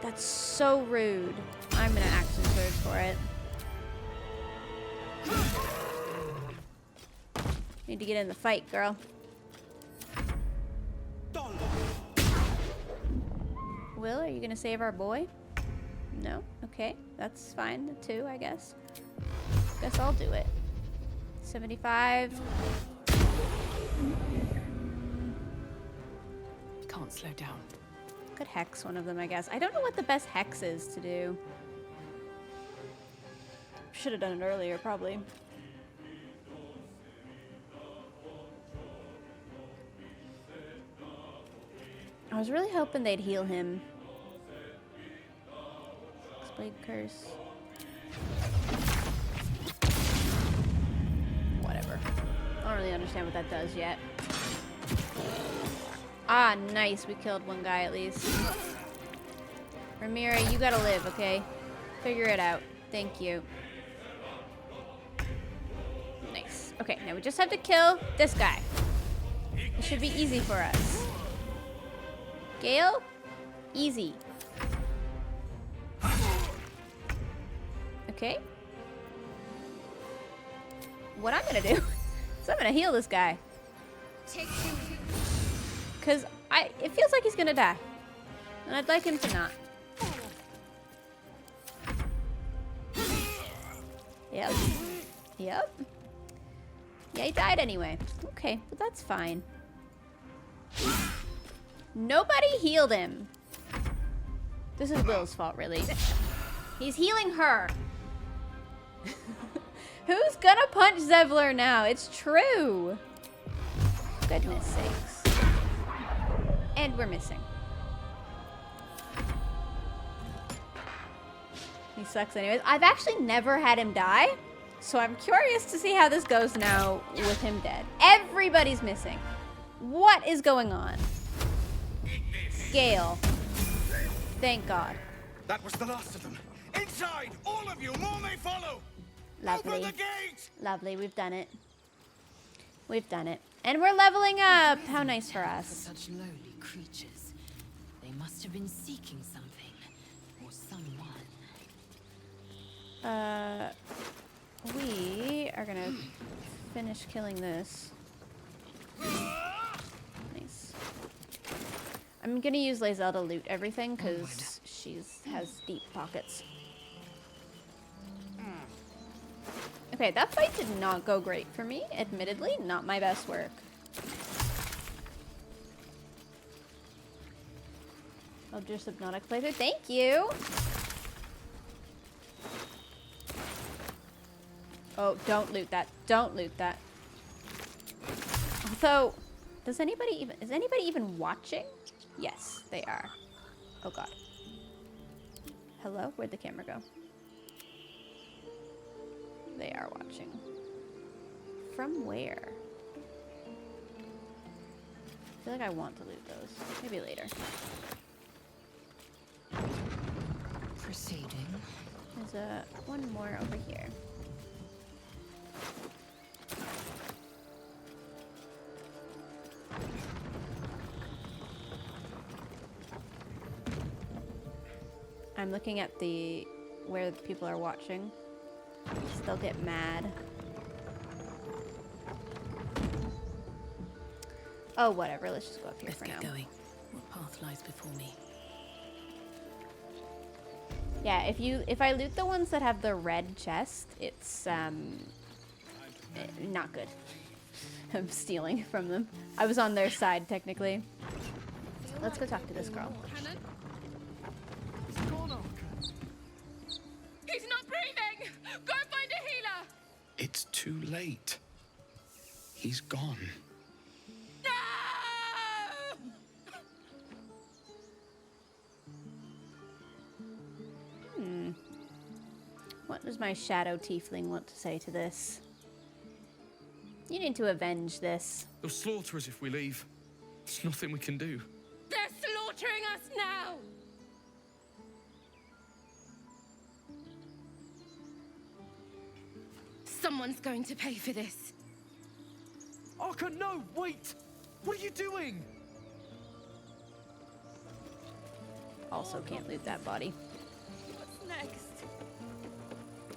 That's so rude. I'm gonna action surge for it. Need to get in the fight, girl. Will, are you gonna save our boy? No? Okay, that's fine too, I guess. Guess I'll do it. 75. Can't slow down. Could hex one of them, I guess. I don't know what the best hex is to do. Should have done it earlier, probably. I was really hoping they'd heal him. Blade curse. Whatever. I don't really understand what that does yet. Ah, nice. We killed one guy at least. Ramira, you gotta live, okay? Figure it out. Thank you. Nice. Okay, now we just have to kill this guy. It should be easy for us. Gail? Easy. Okay. What I'm gonna do is I'm gonna heal this guy. Cause it feels like he's gonna die. And I'd like him to not. Yep. Yep. Yeah, he died anyway. Okay, but that's fine. Nobody healed him. This is Will's fault, really. He's healing her. Who's gonna punch Zevlor now? It's true. Goodness sakes. And we're missing. He sucks anyways. I've actually never had him die, so I'm curious to see how this goes now with him dead. Everybody's missing. What is going on? Gail. Thank God. That was the last of them. Inside! All of you! More may follow! Lovely. Open the gate! Lovely, we've done it. We've done it. And we're leveling up! How nice for us. Such lowly creatures. They must have been seeking something. Or someone. We are gonna finish killing this. Nice. I'm gonna use Lae'zel to loot everything because she has deep pockets. Okay, that fight did not go great for me, admittedly. Not my best work. Baldur's Hypnotic playthrough. Thank you. Oh, don't loot that. Don't loot that. Although, is anybody even watching? Yes, they are. Oh god. Hello? Where'd the camera go? They are watching. From where? I feel like I want to loot those. Maybe later. Proceeding. There's one more over here. I'm looking at where the people are watching. They'll get mad. Oh, whatever. Let's just go up here for now. Let's get going. What path lies before me? Yeah, if I loot the ones that have the red chest, it's not good. I'm stealing from them. I was on their side technically. Let's go talk to this girl. He's not breathing! Go find a healer! It's too late. He's gone. What does my shadow tiefling want to say to this? You need to avenge this. They'll slaughter us if we leave. There's nothing we can do. They're slaughtering us now! Someone's going to pay for this. Arca, no! Wait! What are you doing? Also can't loot that body. What's next?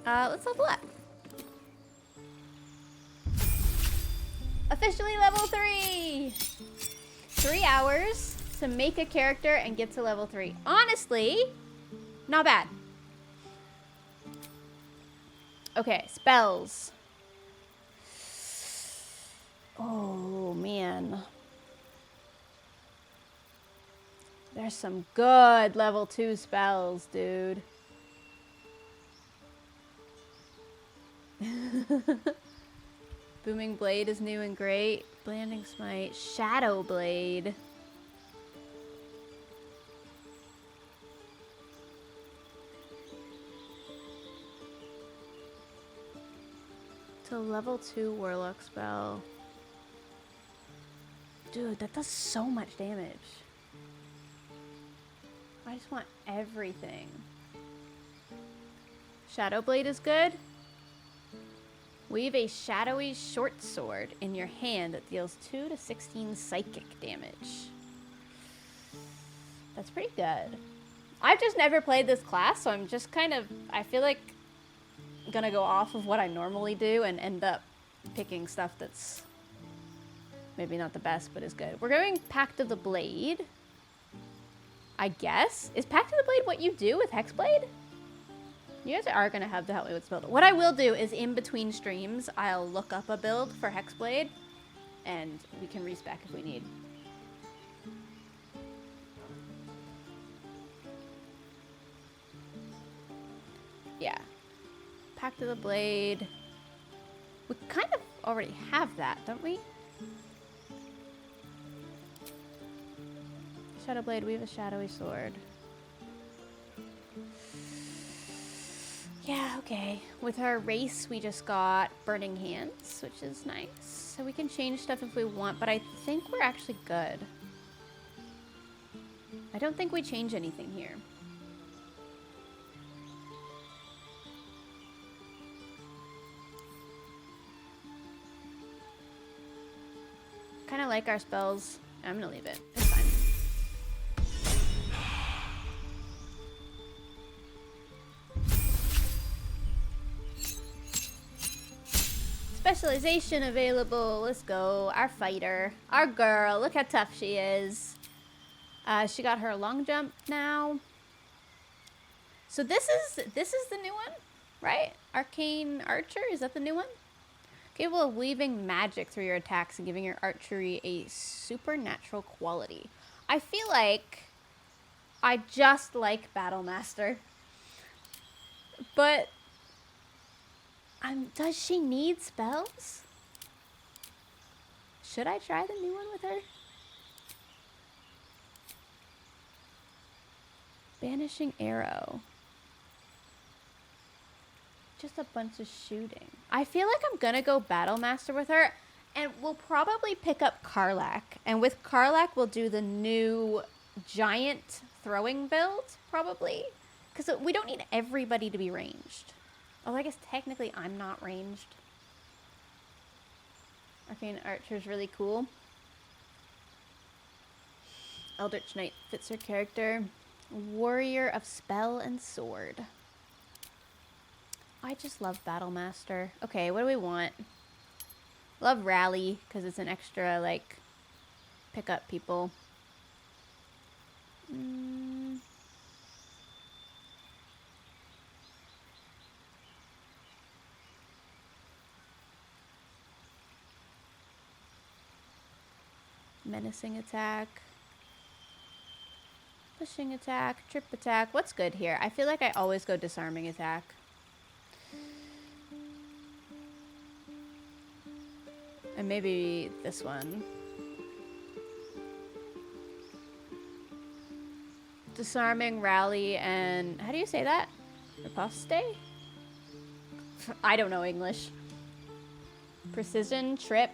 Let's level up. Officially level 3! 3 hours to make a character and get to level 3. Honestly, not bad. Okay, spells. Oh, man. There's some good level 2 spells, dude. Booming Blade is new and great. Blinding Smite. Shadow Blade. It's a level 2 Warlock spell. Dude, that does so much damage. I just want everything. Shadow Blade is good. Weave a shadowy short sword in your hand that deals 2 to 16 psychic damage. That's pretty good. I've just never played this class, so I'm just kind of, I feel like gonna go off of what I normally do and end up picking stuff that's maybe not the best, but is good. We're going Pact of the Blade, I guess. Is Pact of the Blade what you do with Hexblade? You guys are going to have to help me with this build. What I will do is in between streams, I'll look up a build for Hexblade, and we can respec if we need. Yeah. Pact of the Blade. We kind of already have that, don't we? Shadow Blade, we have a shadowy sword. Yeah, okay. With our race, we just got Burning Hands, which is nice. So we can change stuff if we want, but I think we're actually good. I don't think we change anything here. Kind of like our spells. I'm gonna leave it. It's fine. Specialization available. Let's go. Our fighter. Our girl. Look how tough she is. She got her long jump now. So this is the new one, right? Arcane Archer. Is that the new one? Capable of weaving magic through your attacks and giving your archery a supernatural quality. I feel like I just like Battlemaster. But does she need spells? Should I try the new one with her? Banishing arrow. Just a bunch of shooting. I feel like I'm gonna go Battlemaster with her, and we'll probably pick up Karlach. And with Karlach, we'll do the new giant throwing build, probably. Because we don't need everybody to be ranged. Although I guess technically I'm not ranged. Arcane Archer's really cool. Eldritch Knight fits her character. Warrior of Spell and Sword. I just love Battlemaster. Okay, what do we want? Love Rally, because it's an extra, like, pick up people. Menacing attack. Pushing attack. Trip attack. What's good here? I feel like I always go disarming attack. And maybe this one. Disarming, rally, and... How do you say that? Riposte? I don't know English. Precision, trip.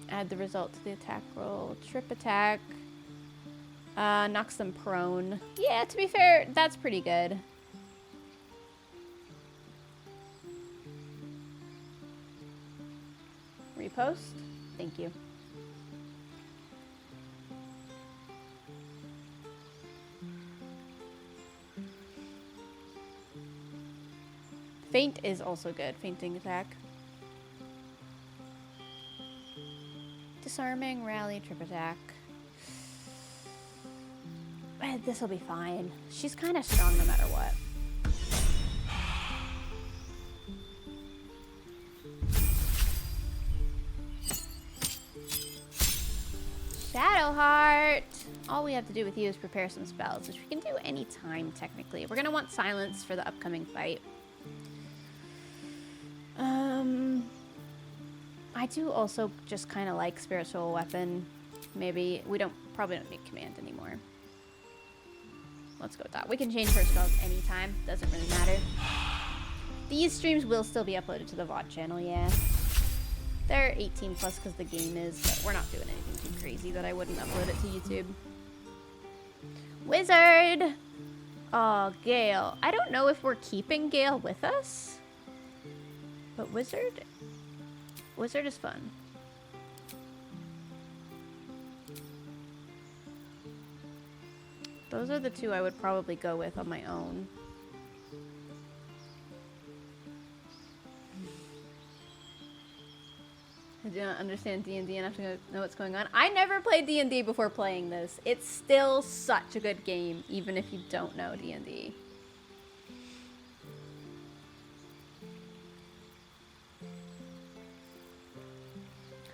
Add the result to the attack roll. Trip attack. Knocks them prone. Yeah, to be fair, that's pretty good. Repost? Thank you. Feint is also good. Fainting attack. Disarming, rally, trip attack. This will be fine. She's kind of strong no matter what. Shadowheart! All we have to do with you is prepare some spells, which we can do any time, technically. We're going to want silence for the upcoming fight. I do also just kind of like spiritual weapon. Maybe we probably don't need command anymore. Let's go with that. We can change her spells anytime. Doesn't really matter. These streams will still be uploaded to the VOD channel, yeah. They're 18 plus because the game is, but we're not doing anything too crazy that I wouldn't upload it to YouTube. Wizard! Oh, Gail. I don't know if we're keeping Gail with us, but Wizard is fun. Those are the two I would probably go with on my own. I do not understand D&D enough to know what's going on. I never played D&D before playing this. It's still such a good game, even if you don't know D&D.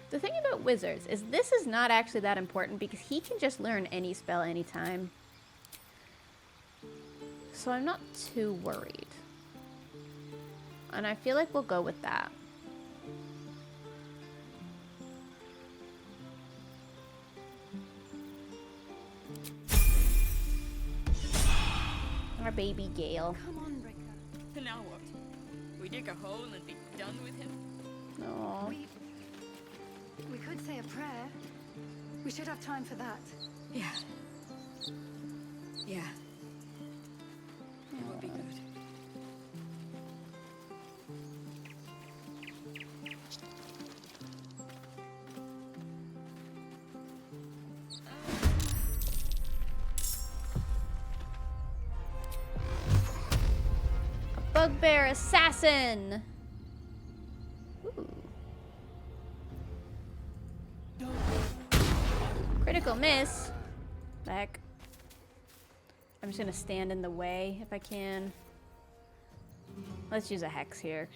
The thing about wizards is this is not actually that important because he can just learn any spell anytime. So I'm not too worried. And I feel like we'll go with that. Our baby Gail. Come on, Ricker. Now what? We dig a hole and be done with him? No. We could say a prayer. We should have time for that. Yeah. Yeah. It would be good. Bugbear assassin. Ooh. Critical miss. Back. I'm just gonna stand in the way if I can. Let's use a hex here.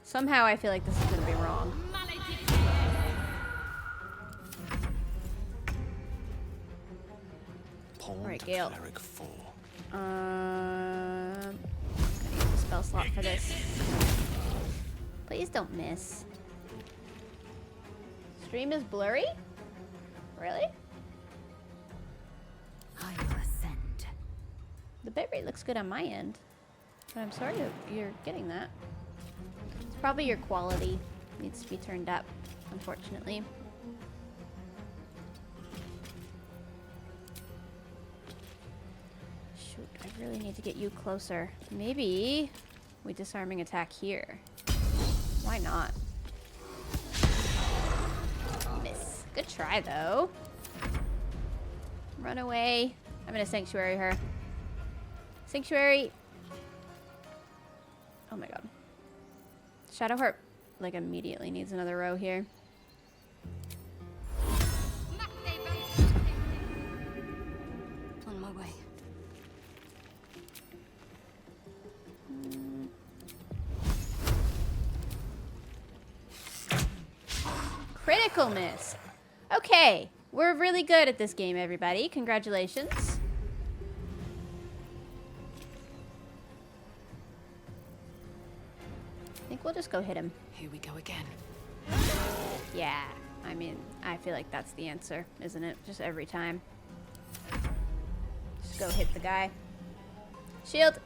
Somehow I feel like this is gonna be wrong. Alright, Gail. I'm gonna use a spell slot for this. Please don't miss. Stream is blurry? Really? I will ascend. The bitrate looks good on my end, but I'm sorry that you're getting that. It's probably your quality needs to be turned up, unfortunately. Shoot, I really need to get you closer. Maybe we disarming attack here. Why not? Miss. Good try, though. Run away. I'm gonna sanctuary her. Sanctuary. Oh my god. Shadowheart, like, immediately needs another row here. On my way. Critical miss. Okay, we're really good at this game, everybody. Congratulations. I think we'll just go hit him. Here we go again. Yeah, I mean, I feel like that's the answer, isn't it? Just every time. Just go hit the guy. Shield.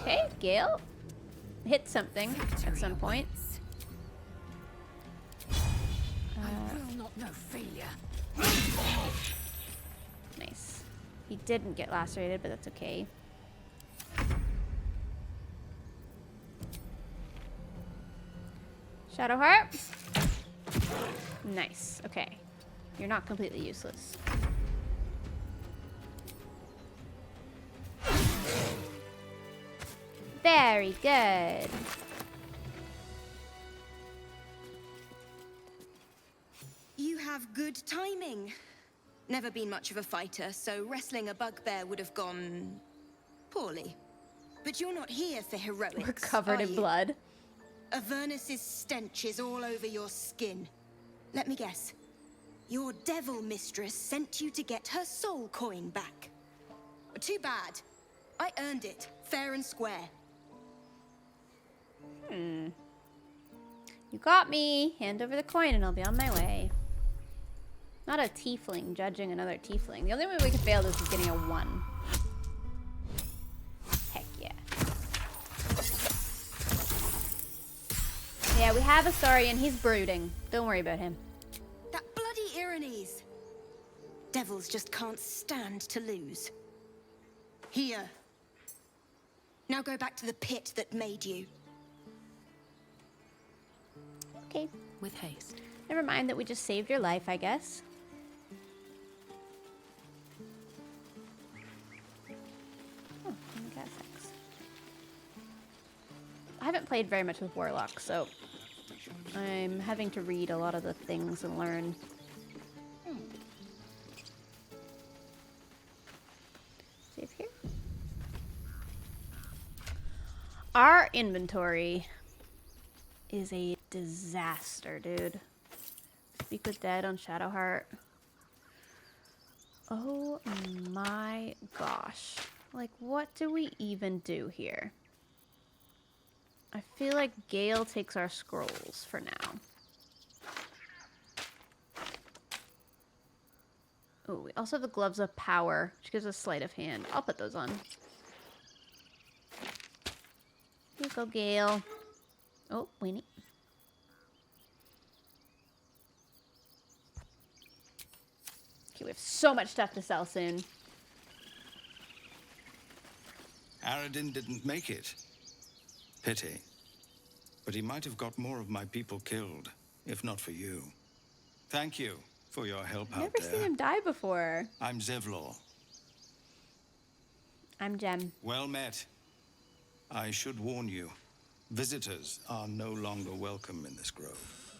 Okay, Gail. Hit something at some point. I will not know failure. Nice. He didn't get lacerated, but that's okay. Shadowheart. Nice. Okay. You're not completely useless. Very good. You have good timing. Never been much of a fighter, so wrestling a bugbear would have gone poorly. But you're not here for heroics. We're covered in you? blood. Avernus's stench is all over your skin. Let me guess. Your devil mistress sent you to get her soul coin back. Too bad. I earned it, fair and square. You got me. Hand over the coin and I'll be on my way. Not a tiefling judging another tiefling. The only way we can fail this is getting a 1. Heck yeah. Yeah, we have a Saurian. He's brooding. Don't worry about him. That bloody Irenes. Devils just can't stand to lose. Here. Now go back to the pit that made you. Okay. With haste. Never mind that we just saved your life, I guess. Oh, I got sex. I haven't played very much with Warlock, so I'm having to read a lot of the things and learn. Save here. Our inventory is a disaster, dude. Speak with Dead on Shadowheart. Oh my gosh. Like, what do we even do here? I feel like Gail takes our scrolls for now. Oh, we also have the Gloves of Power, which gives us Sleight of Hand. I'll put those on. Here you go, Gail. Oh, Weenie. Okay, we have so much stuff to sell soon. Aradin didn't make it. Pity. But he might have got more of my people killed, if not for you. Thank you for your help I've out never there. seen him die before. I'm Zevlor. I'm Jem. Well met. I should warn you, visitors are no longer welcome in this grove.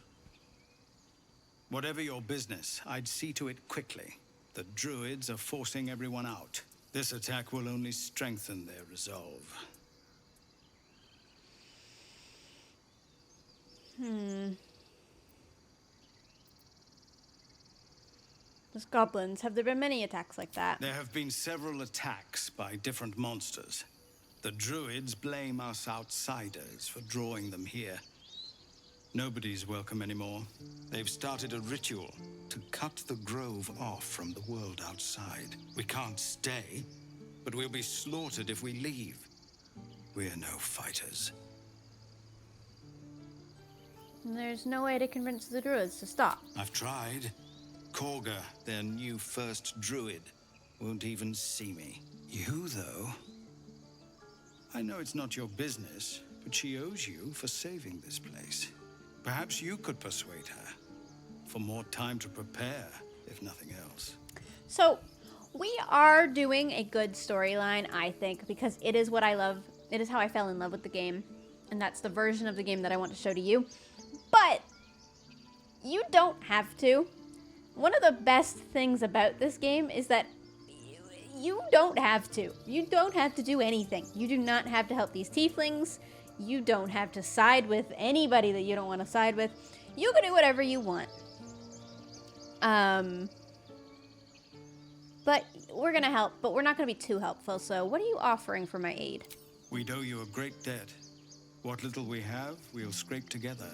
Whatever your business, I'd see to it quickly. The Druids are forcing everyone out. This attack will only strengthen their resolve. Those goblins, have there been many attacks like that? There have been several attacks by different monsters. The Druids blame us outsiders for drawing them here. Nobody's welcome anymore. They've started a ritual to cut the grove off from the world outside. We can't stay, but we'll be slaughtered if we leave. We're no fighters. And there's no way to convince the Druids to stop. I've tried. Korga, their new first Druid, won't even see me. You, though? I know it's not your business, but she owes you for saving this place. Perhaps you could persuade her. For more time to prepare, if nothing else. So, we are doing a good storyline, I think, because it is what I love. It is how I fell in love with the game. And that's the version of the game that I want to show to you. But, you don't have to. One of the best things about this game is that you don't have to. You don't have to do anything. You do not have to help these tieflings. You don't have to side with anybody that you don't want to side with. You can do whatever you want. But we're going to help, but we're not going to be too helpful. So what are you offering for my aid? We owe you a great debt. What little we have, we'll scrape together.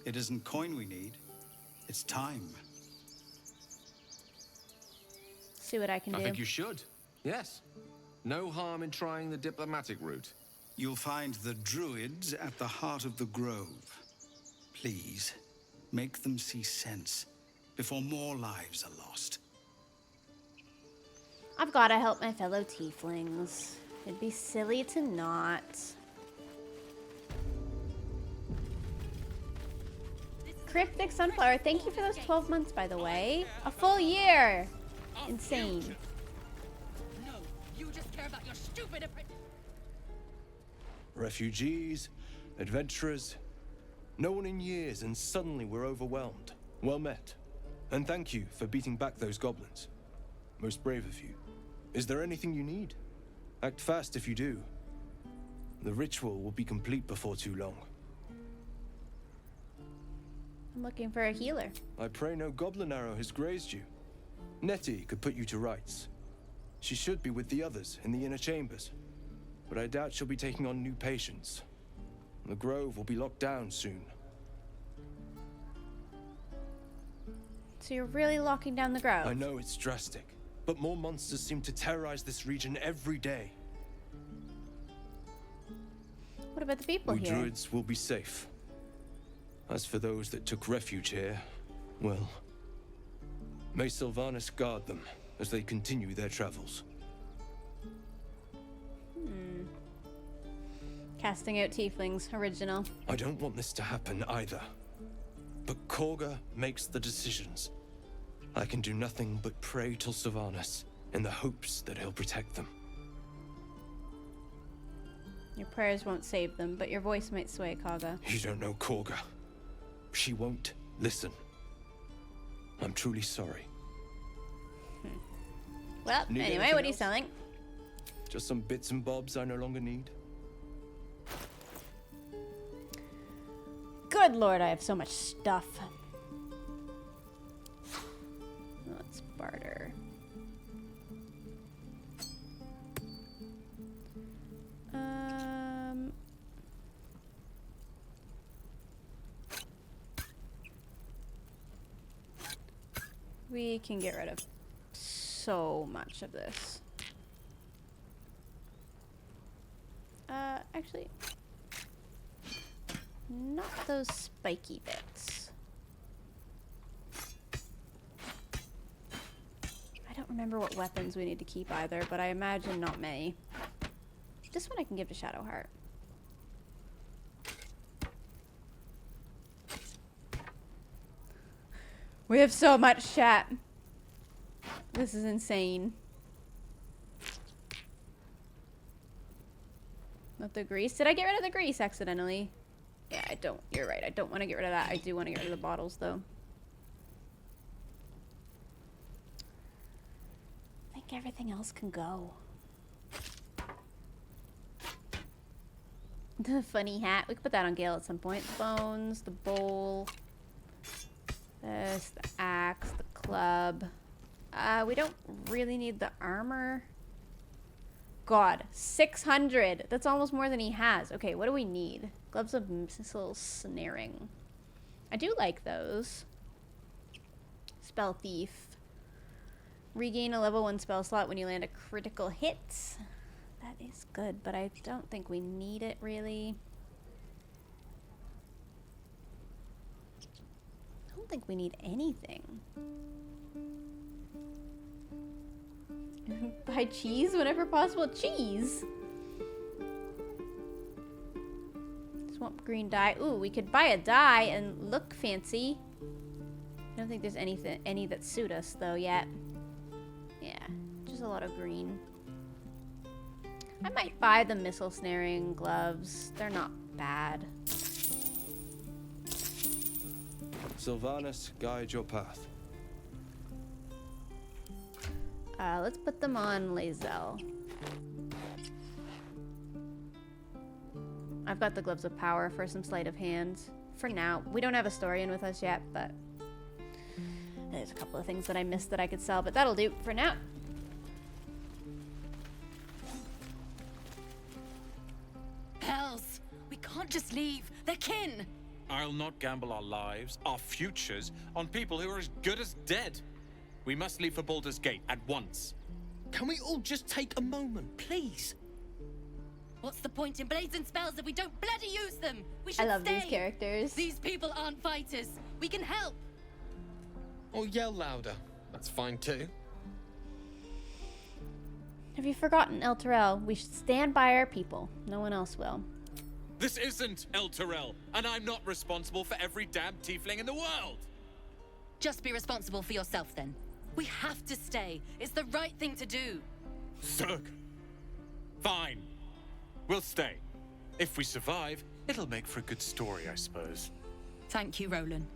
It isn't coin we need. It's time. See what I can do. I think you should. Yes. No harm in trying the diplomatic route. You'll find the Druids at the heart of the grove. Please, make them see sense before more lives are lost. I've got to help my fellow tieflings. It'd be silly to not. Cryptic Sunflower, thank you for those 12 months, by the way. A full year. Insane. No, you just care about your stupid Refugees, adventurers, no one in years, and suddenly we're overwhelmed. Well met. And thank you for beating back those goblins. Most brave of you. Is there anything you need? Act fast if you do. The ritual will be complete before too long. I'm looking for a healer. I pray no goblin arrow has grazed you. Nettie could put you to rights. She should be with the others in the inner chambers. But I doubt she'll be taking on new patients. The grove will be locked down soon. So you're really locking down the grove? I know it's drastic, but more monsters seem to terrorize this region every day. What about the people We here? Druids will be safe. As for those that took refuge here, well, may Sylvanas guard them as they continue their travels. Casting out tieflings, original. I don't want this to happen either. But Korga makes the decisions. I can do nothing but pray to Sylvanas in the hopes that he'll protect them. Your prayers won't save them, but your voice might sway Kaga. You don't know Korga. She won't listen. I'm truly sorry. Well, Need anyway, anything what are you else? selling? Just some bits and bobs I no longer need. Good lord, I have so much stuff. Let's barter. We can get rid of so much of this. Actually, not those spiky bits. I don't remember what weapons we need to keep either, but I imagine not many. This one I can give to Shadowheart. We have so much chat. This is insane. Not the grease. Did I get rid of the grease accidentally? Yeah, I don't. You're right. I don't want to get rid of that. I do want to get rid of the bottles, though. like everything else can go. The funny hat. We could put that on Gail at some point. The bones, the bowl. This, the axe, the club. We don't really need the armor. God, 600. That's almost more than he has. Okay, what do we need? Gloves of missile snaring. I do like those. Spell thief. Regain a level 1 spell slot when you land a critical hit. That is good, but I don't think we need it really. I don't think we need anything. Buy cheese whenever possible. Cheese! Swamp green dye. Ooh, we could buy a dye and look fancy. I don't think there's any that suit us though yet. Yeah, just a lot of green. I might buy the missile snaring gloves. They're not bad. Sylvanas, guide your path. Let's put them on Lae'zel. I've got the gloves of power for some sleight of hand. For now, we don't have a Historian with us yet, but there's a couple of things that I missed that I could sell, but that'll do for now. Hells! We can't just leave. They're kin! I'll not gamble our lives, our futures, on people who are as good as dead. We must leave for Baldur's Gate at once. Can we all just take a moment, please? What's the point in blades and spells if we don't bloody use them? We should I love stay. these characters. These people aren't fighters. We can help. Or yell louder. That's fine too. Have you forgotten, El Terrell? We should stand by our people. No one else will. This isn't El Terrell, and I'm not responsible for every damn tiefling in the world. Just be responsible for yourself then. We have to stay. It's the right thing to do. Zerg. Fine. We'll stay. If we survive, it'll make for a good story, I suppose. Thank you, Roland.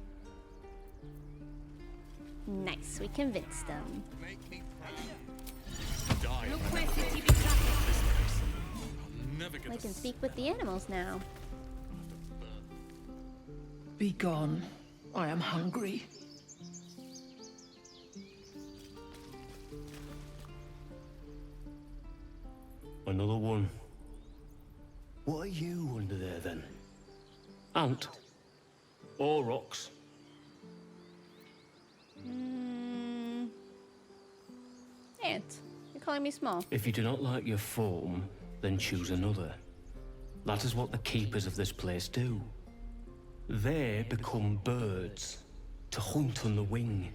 Nice, we convinced them. Die. Look where city be traffic. Never gonna We can speak with the animals now. Be gone. I am hungry. Another one. What are you under there then? Ant? Or rocks? Ant. You're calling me small. If you do not like your form, then choose another. That is what the keepers of this place do. They become birds, to hunt on the wing.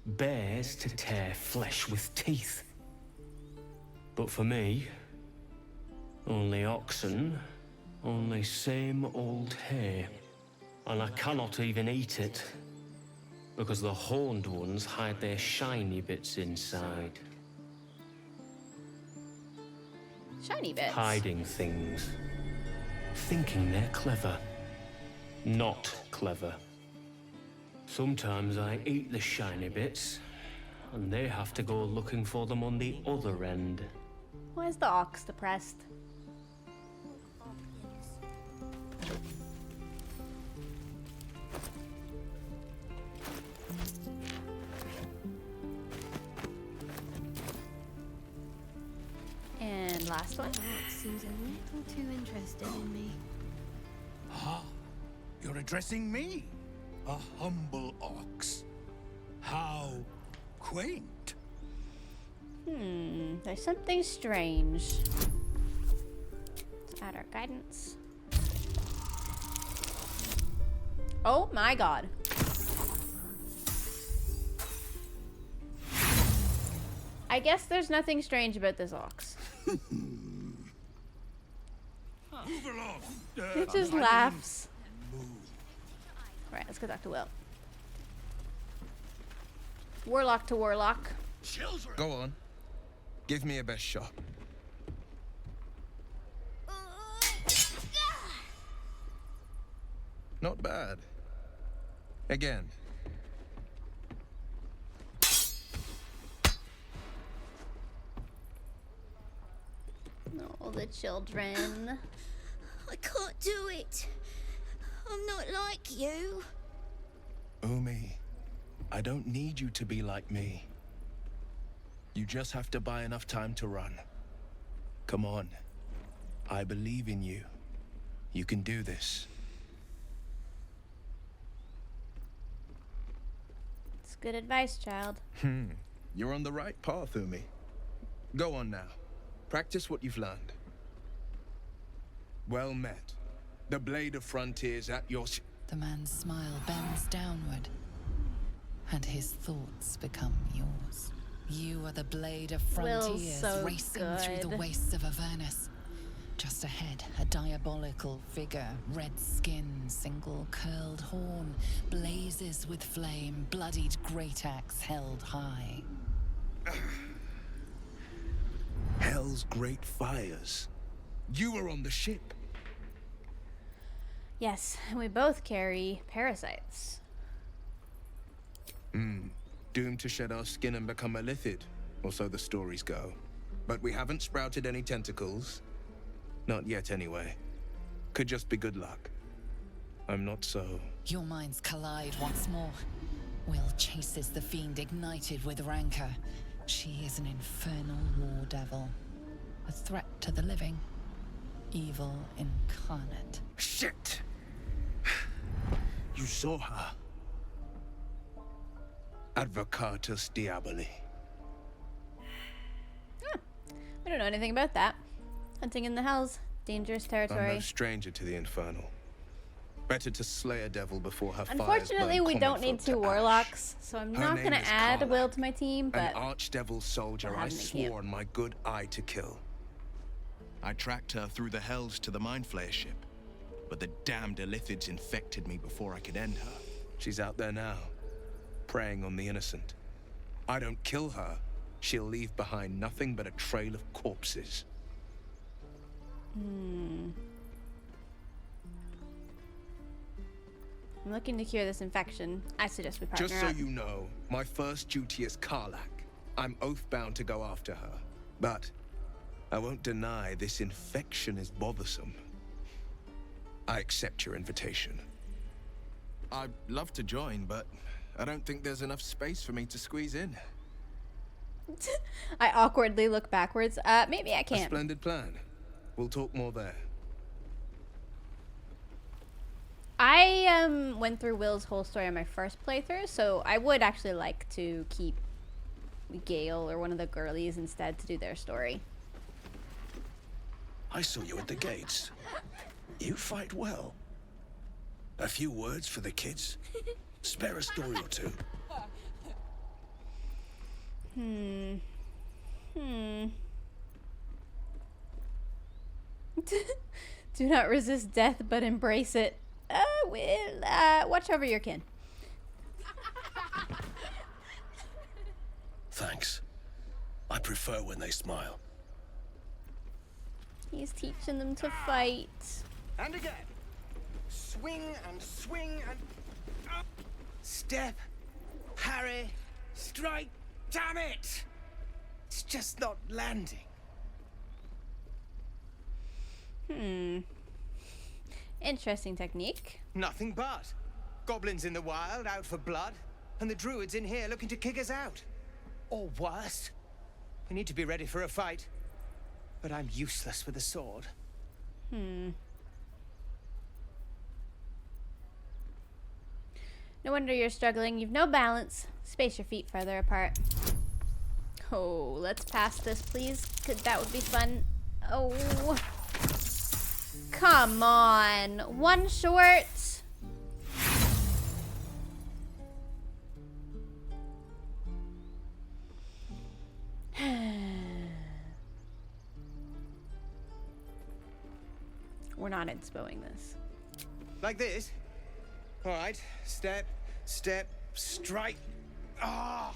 Bears to tear flesh with teeth. But for me, only oxen, only same old hay. And I cannot even eat it, because the horned ones hide their shiny bits inside. Shiny bits? Hiding things. Thinking they're clever. Not clever. Sometimes I eat the shiny bits, and they have to go looking for them on the other end. Why is the ox depressed? And last one. Ox seems a little too interested in me. Ah, you're addressing me, a humble ox. How quaint. There's something strange. Let's add our guidance. Oh my god. I guess there's nothing strange about this ox. Move along. It just laughs. Alright, let's go back to Will. Warlock to warlock. Go on. Give me a best shot. Not bad. Again. All the children. I can't do it. I'm not like you. Umi, I don't need you to be like me. You just have to buy enough time to run. Come on. I believe in you. You can do this. It's good advice, child. You're on the right path, Umi. Go on now. Practice what you've learned. Well met. The blade of frontiers at your... The man's smile bends downward, and his thoughts become yours. You are the blade of frontiers so racing through the wastes of Avernus. Just ahead, a diabolical figure, red skin, single curled horn, blazes with flame, bloodied great axe held high. Hell's great fires. You were on the ship. Yes, and we both carry parasites. Doomed to shed our skin and become a lithid, or so the stories go. But we haven't sprouted any tentacles. Not yet, anyway. Could just be good luck. I'm not so... Your minds collide once more. Will chases the fiend ignited with rancor. She is an infernal war devil. A threat to the living. Evil incarnate. Shit! You saw her. Advocatus Diaboli. I don't know anything about that. Hunting in the hells, dangerous territory. I'm no stranger to the infernal. Better to slay a devil before her fires Unfortunately, burn we don't common need folk 2 to warlocks, so I'm Her not name gonna is add Karlach, Will to my team, but an archdevil soldier we'll I have him in camp. swore on my good eye to kill. I tracked her through the hells to the Mind Flayer ship, but the damned Illithids infected me before I could end her. She's out there now, preying on the innocent. I don't kill her, she'll leave behind nothing but a trail of corpses. I'm looking to cure this infection. I suggest we partner Just so up. you know, my first duty is Karlach. I'm oath-bound to go after her. But I won't deny this infection is bothersome. I accept your invitation. I'd love to join, but I don't think there's enough space for me to squeeze in. I awkwardly look backwards. Maybe I A can't. splendid plan. We'll talk more there. I went through Will's whole story on my first playthrough, so I would actually like to keep Gail or one of the girlies instead to do their story. I saw you at the gates. You fight well. A few words for the kids? Spare a story or two. Do not resist death, but embrace it. Watch over your kin. Thanks. I prefer when they smile. He's teaching them to fight. And again. Swing and swing and... Step. Parry. Strike. Damn it! It's just not landing. Interesting technique. Nothing but. Goblins in the wild out for blood, and the druids in here looking to kick us out. Or worse. We need to be ready for a fight. But I'm useless with a sword. No wonder you're struggling. You've no balance. Space your feet further apart. Oh, let's pass this, please. That would be fun. Oh. Come on. One short. We're not inspoing this. Like this? All right. Step, step, strike. Ah!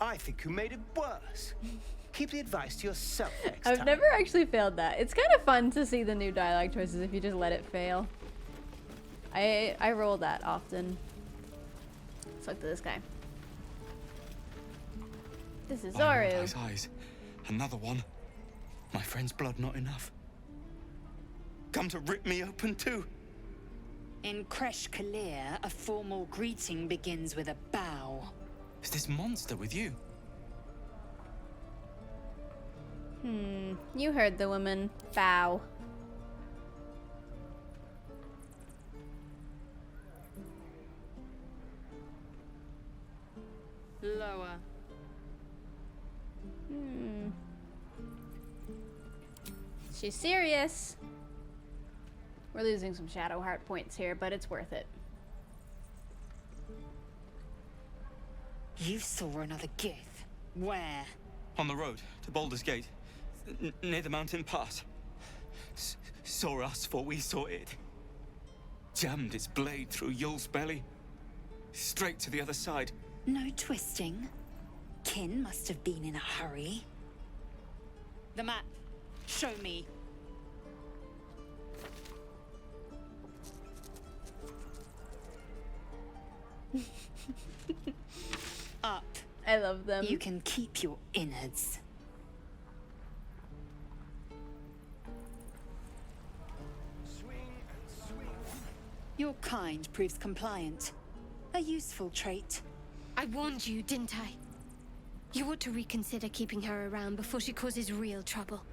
I think you made it worse. Keep the advice to yourself next time. I've never actually failed that. It's kind of fun to see the new dialogue choices if you just let it fail. I roll that often. Let's look to this guy. This is Zoru. Eyes. Another one. My friend's blood not enough? Come to rip me open too? In Kresh Kalir, a formal greeting begins with a bow. Is this monster with you? You heard the woman. Bow. Lower. She's serious. We're losing some shadow heart points here, but it's worth it. You saw another Gith. Where? On the road to Baldur's Gate, near the mountain pass. Saw us, for we saw it. Jammed its blade through Yul's belly, straight to the other side. No twisting. Kin must have been in a hurry. The map. Show me. Up. I love them. You can keep your innards. Your kind proves compliant. A useful trait. I warned you, didn't I? You ought to reconsider keeping her around before she causes real trouble.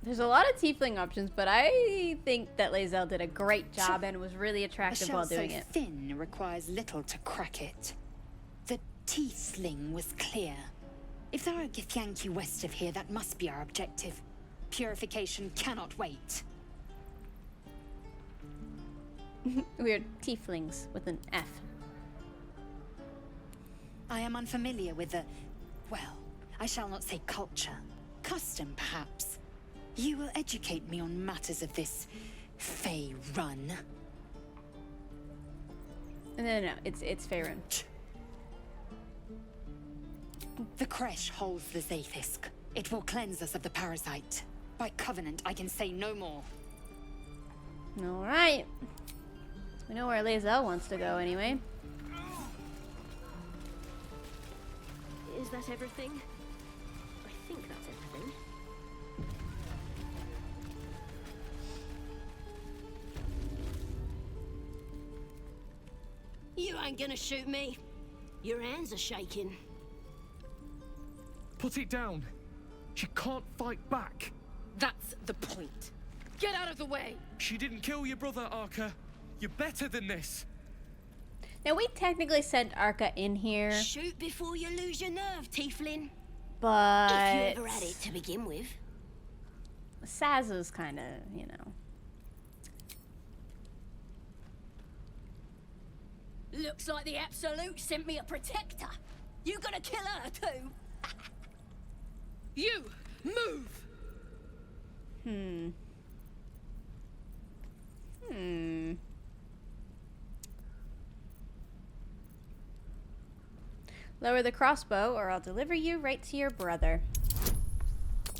There's a lot of tiefling options, but I think that Lae'zel did a great job and was really A attractive shell while doing so it. thin requires little to crack it. The tiefling was clear. If there are Githyanki west of here, that must be our objective. Purification cannot wait. We're tieflings with an F. I am unfamiliar with the... well, I shall not say culture. Custom, perhaps. You will educate me on matters of this Fey run. No, it's Faerun. The Kresh holds the Zaithisk. It will cleanse us of the parasite. By covenant, I can say no more. Alright. We know where Lae'zel wants to go anyway. Is that everything? I think that's everything. You ain't gonna shoot me. Your hands are shaking. Put it down. She can't fight back. That's the point. Get out of the way! She didn't kill your brother, Arca. You're better than this. Now, we technically sent Arca in here, Shoot before you lose your nerve, tiefling. but If you ever had it to begin with. Sazza's kind of, you know. Looks like the Absolute sent me a protector. You gonna kill her too? You! Move! Lower the crossbow, or I'll deliver you right to your brother.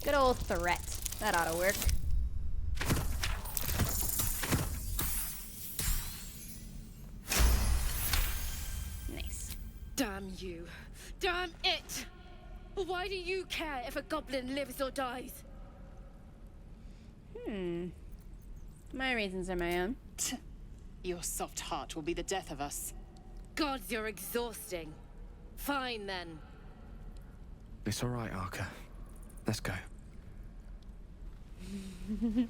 Good old threat. That ought to work. Nice. Damn you. Damn it! Why do you care if a goblin lives or dies? My reasons are my own. Your soft heart will be the death of us. Gods, you're exhausting. Fine then. It's all right, Arca. Let's go. You're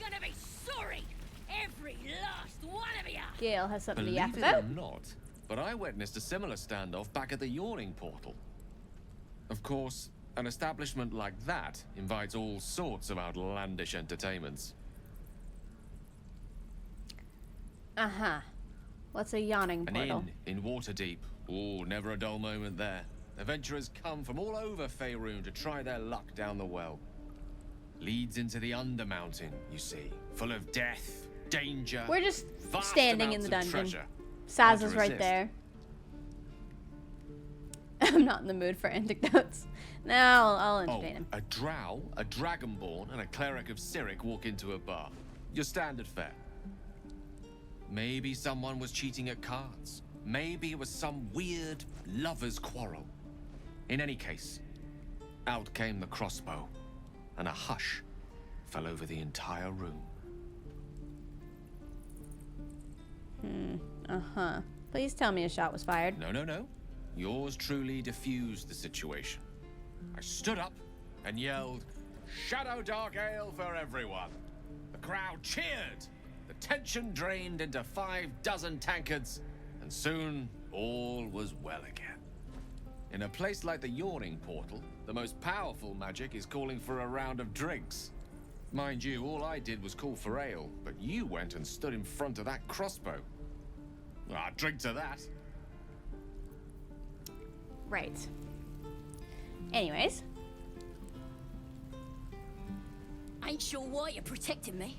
gonna be sorry. Every last one of you. Gail has something to yak Believe it about. or not, but I witnessed a similar standoff back at the Yawning Portal. Of course, an establishment like that invites all sorts of outlandish entertainments. Uh-huh. What's a yawning An portal? inn in Waterdeep. Oh, never a dull moment there. Adventurers come from all over Faerun to try their luck down the well. Leads into the Undermountain, you see. Full of death, danger. We're just vast standing in amounts the of dungeon. treasure. Saz Hard to is right resist. there. I'm not in the mood for anecdotes. Now I'll entertain him. A drow, a dragonborn, and a cleric of Cyric walk into a bar. Your standard fare. Maybe someone was cheating at cards. Maybe it was some weird lover's quarrel. In any case, out came the crossbow, and a hush fell over the entire room. Uh-huh. Please tell me a shot was fired. No. Yours truly diffused the situation. I stood up and yelled, "Shadow Dark Ale for everyone!" The crowd cheered. The tension drained into 6 tankards, and soon all was well again. In a place like the Yawning Portal, the most powerful magic is calling for a round of drinks. Mind you, all I did was call for ale, but you went and stood in front of that crossbow. Ah, drink to that. Right. Anyways. Ain't sure why you're protecting me.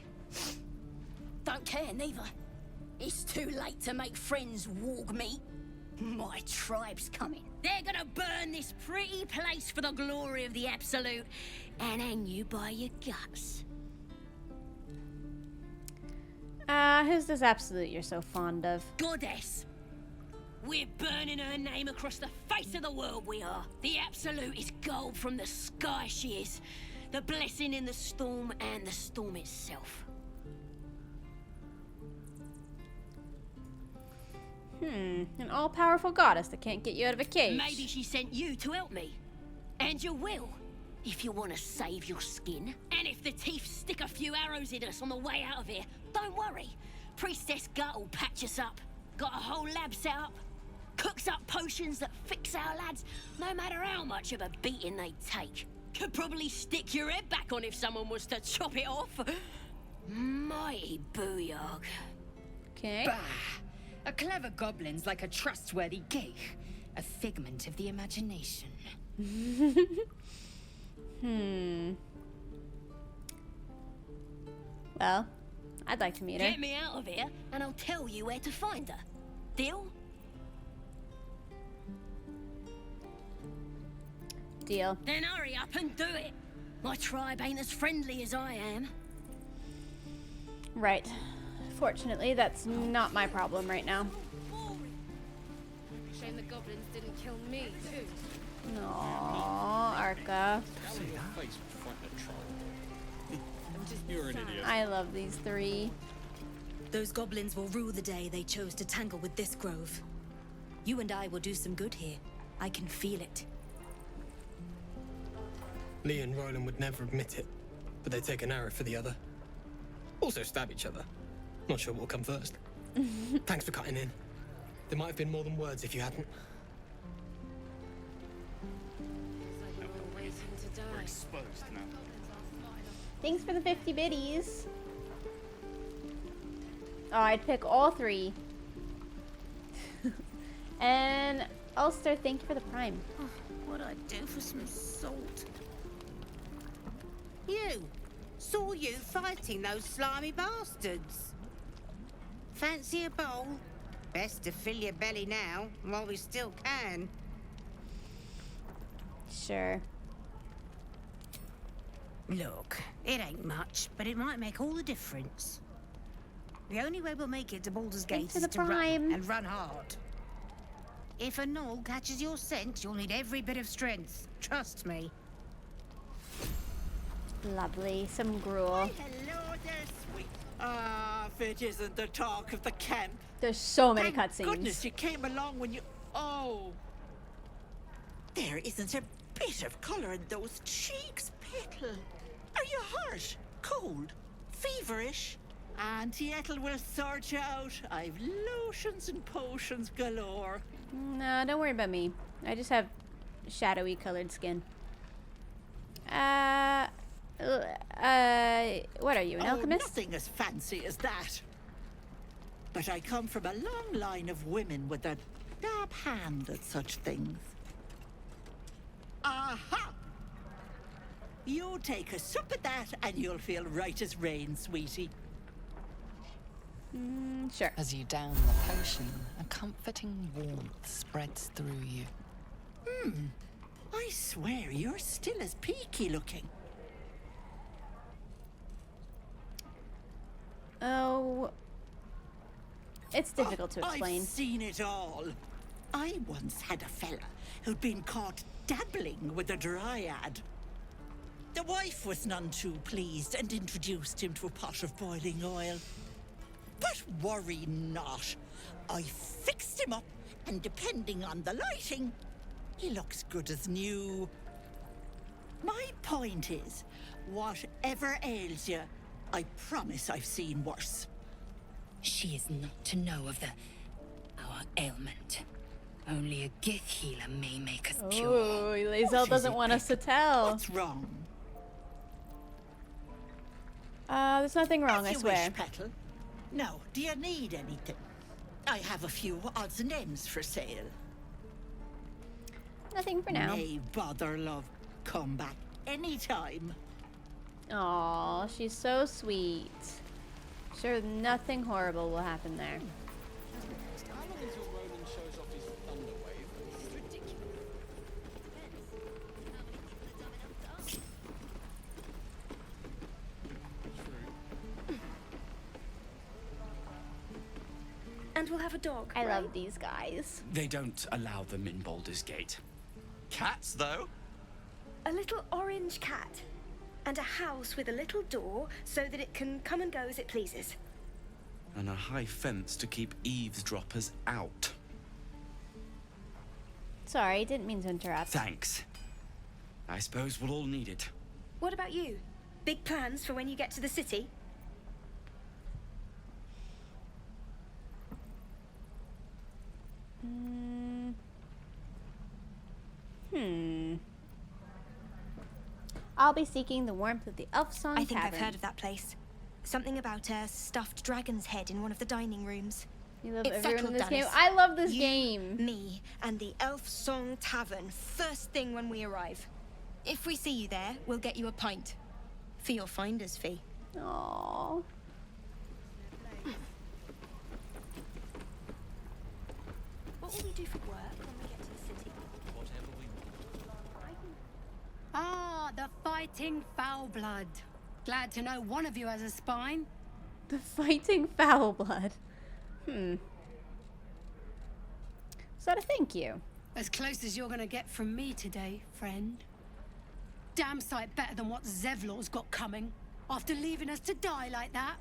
Don't care, neither. It's too late to make friends, warg me. My tribe's coming. They're gonna burn this pretty place for the glory of the Absolute and hang you by your guts. Who's this Absolute you're so fond of? Goddess. We're burning her name across the face of the world, we are. The Absolute is gold from the sky, she is. The blessing in the storm and the storm itself. An all-powerful goddess that can't get you out of a cage. Maybe she sent you to help me. And you will, if you want to save your skin. And if the teeth stick a few arrows in us on the way out of here, don't worry. Priestess Gut will patch us up. Got a whole lab set up. Cooks up potions that fix our lads, no matter how much of a beating they take. Could probably stick your head back on if someone was to chop it off. Mighty booyog. Okay. Bah! A clever goblin's like a trustworthy Gail. A figment of the imagination. Well, I'd like to meet her. Get me out of here, and I'll tell you where to find her. Deal? Deal. Then hurry up and do it. My tribe ain't as friendly as I am. Right. Fortunately, that's not my problem right now. Shame the goblins didn't kill me, too. Aww, Arca. You're an idiot. I love these three. Those goblins will rue the day they chose to tangle with this grove. You and I will do some good here. I can feel it. Lee and Roland would never admit it, but they take an arrow for the other. Also stab each other. Not sure what'll come first. Thanks for cutting in. There might have been more than words if you hadn't. We're exposed now. Thanks for the 50 biddies. Oh, I'd pick all three. And Ulster, thank you for the prime. Oh, what'd I do for some salt? You! Saw you fighting those slimy bastards. Fancy a bowl? Best to fill your belly now, while we still can. Sure. Look, it ain't much, but it might make all the difference. The only way we'll make it to Baldur's Gate is to run, and run hard. If a gnoll catches your scent, you'll need every bit of strength. Trust me. Lovely. Some gruel. Hello there, sweet. Ah, if it isn't the talk of the camp. There's so many Thank cutscenes. goodness you came along when you... Oh. There isn't a bit of colour in those cheeks, Petal. Are you hurt? Cold? Feverish? Auntie Ethel will sort you out. I've lotions and potions galore. No, don't worry about me. I just have shadowy colored skin. What are you, an alchemist? Nothing as fancy as that. But I come from a long line of women with a dab hand at such things. Aha! You take a sup at that and you'll feel right as rain, sweetie. Sure. As you down the potion, a comforting warmth spreads through you. I swear you're still as peaky looking. Oh. It's difficult to explain. I've seen it all. I once had a fella who'd been caught dabbling with a dryad. The wife was none too pleased and introduced him to a pot of boiling oil. But worry not. I fixed him up, and depending on the lighting, he looks good as new. My point is, whatever ails you, I promise I've seen worse. She is not to know of our ailment. Only a Gith healer may make us pure. Oh, Lae'zel doesn't want us to tell. What's wrong? There's nothing wrong, As I you swear. wish, Petal. Now, do you need anything? I have a few odds and ends for sale. Nothing for now. Nay, bother, love. Come back anytime. Aw, she's so sweet. Sure, nothing horrible will happen there. How long until Roland shows off his thunder wave? This is ridiculous. And we'll have a dog. I right? love these guys. They don't allow them in Baldur's Gate. Cats, though? A little orange cat. And a house with a little door so that it can come and go as it pleases. And a high fence to keep eavesdroppers out. Sorry, didn't mean to interrupt. Thanks. I suppose we'll all need it. What about you? Big plans for when you get to the city? I'll be seeking the warmth of the Elf Song I think Tavern. I've heard of that place. Something about a stuffed dragon's head in one of the dining rooms. You love It's everyone in settled, this game. Dennis. I love this You, game. Me, and the Elf Song Tavern first thing when we arrive. If we see you there, we'll get you a pint. For your finder's fee. Aww. What will we do for work when we get to the city? Whatever we Ah, the fighting foul blood. Glad to know one of you has a spine. The fighting foul blood. Is that a thank you? As close as you're gonna get from me today, friend. Damn sight better than what Zevlor's got coming. After leaving us to die like that.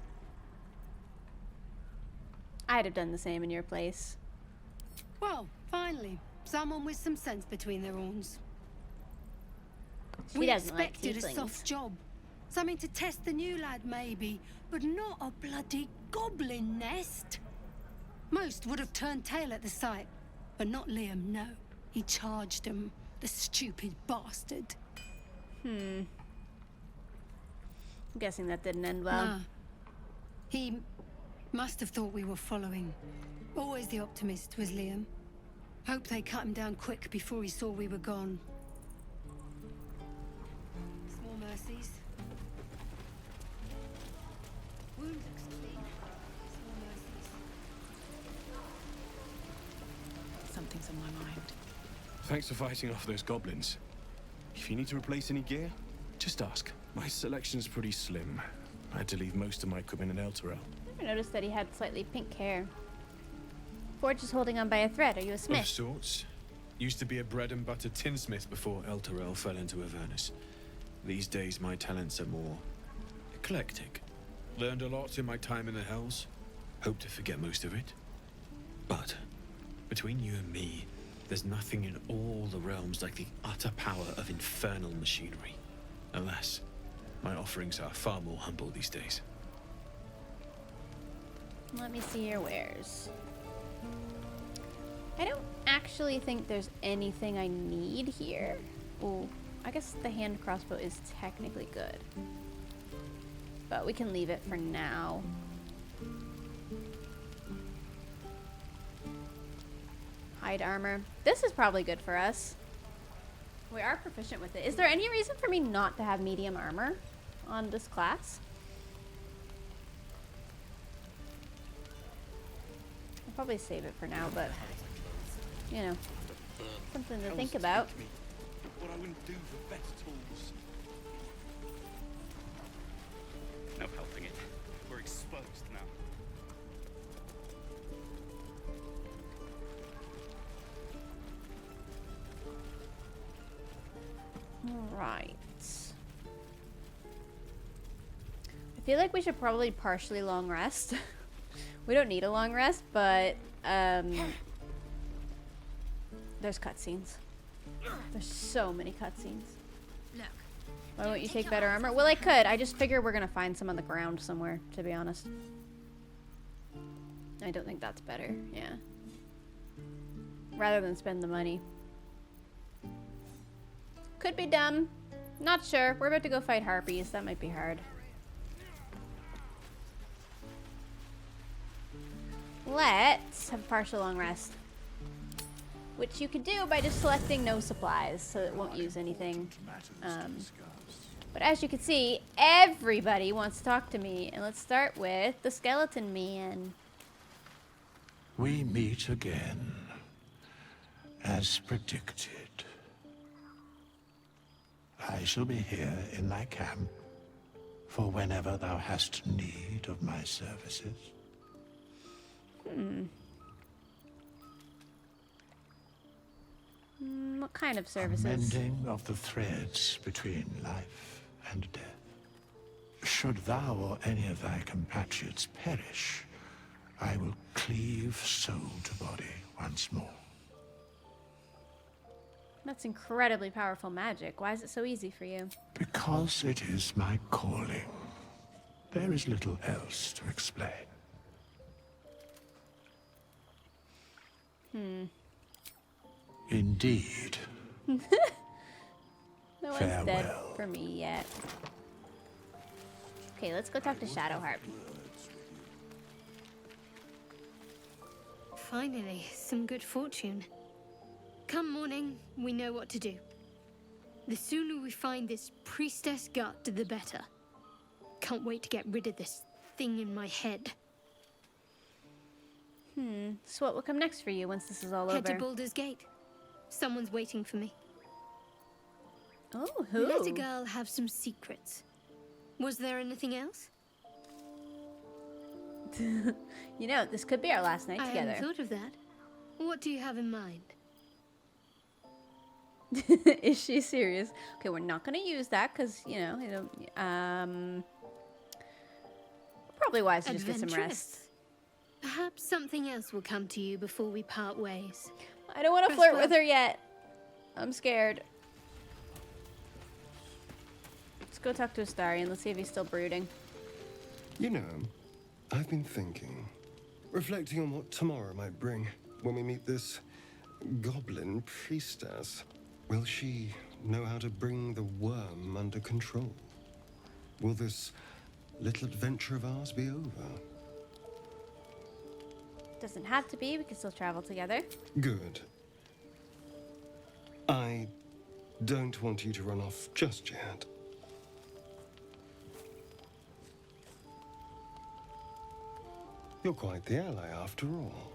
I'd have done the same in your place. Well, finally, someone with some sense between their horns. She We doesn't like expected a tieflings. soft job. Something to test the new lad, maybe. But not a bloody goblin nest. Most would have turned tail at the sight. But not Liam, no. He charged him, the stupid bastard. I'm guessing that didn't end well. Nah. He must have thought we were following. Always the optimist was Liam. Hope they cut him down quick before he saw we were gone. Small mercies. Wound looks clean. Small mercies. Something's on my mind. Thanks for fighting off those goblins. If you need to replace any gear, just ask. My selection's pretty slim. I had to leave most of my equipment in Elturel. I noticed that he had slightly pink hair. Forge is holding on by a thread. Are you a Of smith? sorts. Used to be a bread and butter tinsmith before Elturel fell into Avernus. These days my talents are more eclectic. Learned a lot in my time in the Hells. Hope to forget most of it. But between you and me, there's nothing in all the realms like the utter power of infernal machinery. Alas, my offerings are far more humble these days. Let me see your wares. I don't actually think there's anything I need here. Oh, I guess the hand crossbow is technically good. But we can leave it for now. Hide armor. This is probably good for us. We are proficient with it. Is there any reason for me not to have medium armor on this class? I'll probably save it for now, but you know, something to think about. What I wouldn't do for better tools. No helping it. We're exposed now. feel like we should probably partially long rest. We don't need a long rest, but there's cutscenes. There's so many cutscenes. Look. Why won't you take better armor? Well, I could. I just figure we're gonna find some on the ground somewhere, to be honest. I don't think that's better. Yeah. Rather than spend the money. Could be dumb. Not sure. We're about to go fight harpies. That might be hard. Let's have a partial long rest. Which you could do by just selecting no supplies, so it won't use anything. But as you can see, everybody wants to talk to me. And let's start with the skeleton man. We meet again, as predicted. I shall be here in thy camp for whenever thou hast need of my services. What kind of services? Mending of the threads between life and death. Should thou or any of thy compatriots perish, I will cleave soul to body once more. That's incredibly powerful magic. Why is it so easy for you? Because it is my calling. There is little else to explain. Indeed. No one's dead Farewell. for me yet. Okay, let's go talk to Shadowheart. Finally, some good fortune. Come morning, we know what to do. The sooner we find this priestess gut, the better. Can't wait to get rid of this thing in my head. So what will come next for you once this is all Head to over? Baldur's Gate. Someone's waiting for me. Oh, who? Let a girl have some secrets. Was there anything else? You know, this could be our last night I together. hadn't thought of that. What do you have in mind? Is she serious? Okay, we're not gonna use that because you know, probably wise to just get some rest. Adventurous. Perhaps something else will come to you before we part ways. I don't want to Press flirt well. with her yet. I'm scared. Let's go talk to Astarion. Let's see if he's still brooding. You know, I've been thinking, reflecting on what tomorrow might bring when we meet this goblin priestess. Will she know how to bring the worm under control? Will this little adventure of ours be over? Doesn't have to be. We can still travel together. Good. I don't want you to run off just yet. You're quite the ally after all.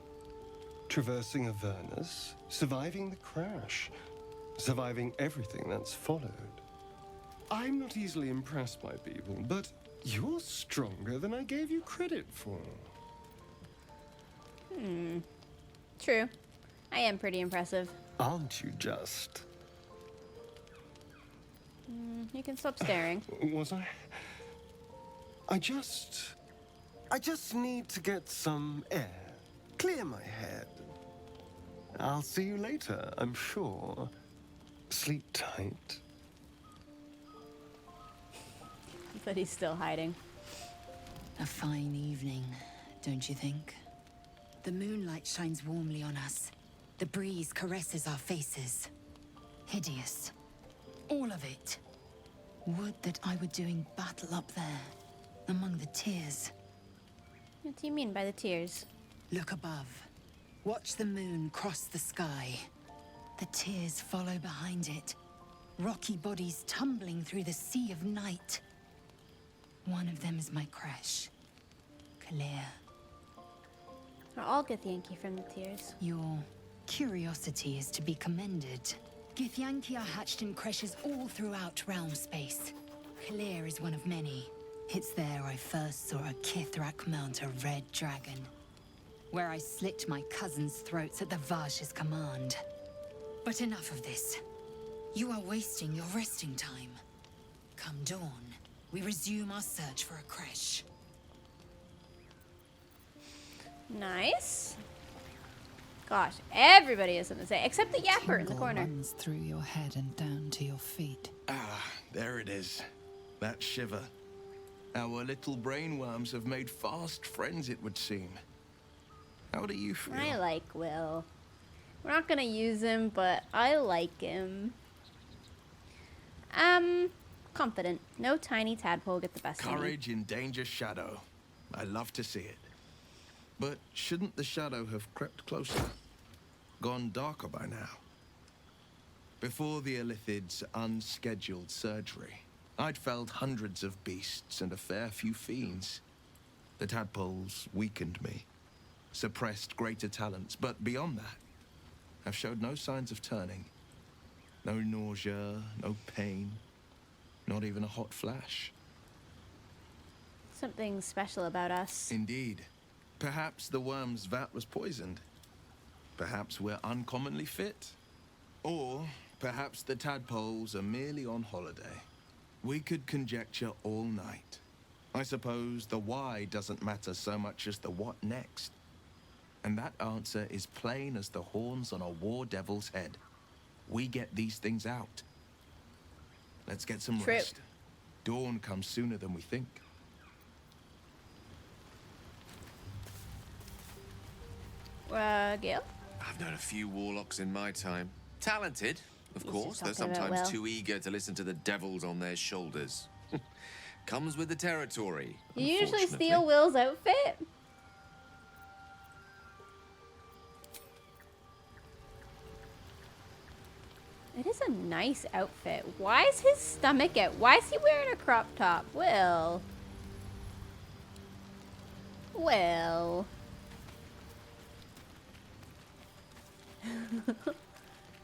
Traversing Avernus, surviving the crash, surviving everything that's followed. I'm not easily impressed by people, but you're stronger than I gave you credit for. True. I am pretty impressive. Aren't you just? You can stop staring. Was I? I just need to get some air. Clear my head. I'll see you later, I'm sure. Sleep tight. But he's still hiding. A fine evening, don't you think? The moonlight shines warmly on us. The breeze caresses our faces. Hideous. All of it. Would that I were doing battle up there, among the tears. What do you mean by the tears? Look above. Watch the moon cross the sky. The tears follow behind it. Rocky bodies tumbling through the sea of night. One of them is my crush. Claire. I'll get Yankee from the tears. Your curiosity is to be commended. Githyanki are hatched in creches all throughout realm space. Claire is one of many. It's there I first saw a Kithrak mount a red dragon. Where I slit my cousins' throats at the Vaj's command. But enough of this. You are wasting your resting time. Come dawn, we resume our search for a creche. Nice. Gosh, everybody has something to say, except the yapper in the corner. Runs through your head and down to your feet. Ah, there it is. That shiver. Our little brainworms have made fast friends, it would seem. How do you feel? I like Will. We're not gonna use him, but I like him. Confident. No tiny tadpole get the best of me. Courage in danger shadow. I love to see it. But shouldn't the shadow have crept closer? Gone darker by now? Before the Illithid's unscheduled surgery, I'd felled hundreds of beasts and a fair few fiends. The tadpoles weakened me, suppressed greater talents, but beyond that, I've showed no signs of turning. No nausea, no pain, not even a hot flash. Something special about us. Indeed. Perhaps the worm's vat was poisoned. Perhaps we're uncommonly fit. Or perhaps the tadpoles are merely on holiday. We could conjecture all night. I suppose the why doesn't matter so much as the what next. And that answer is plain as the horns on a war devil's head. We get these things out. Let's get some rest. Dawn comes sooner than we think. Gail? I've known a few warlocks in my time. Talented, of Yes, course. you're They're talking about sometimes Will. too eager to listen to the devils on their shoulders. Comes with the territory. You usually unfortunately. steal Will's outfit? It is a nice outfit. Why is his stomach out? Why is he wearing a crop top? Will. Will.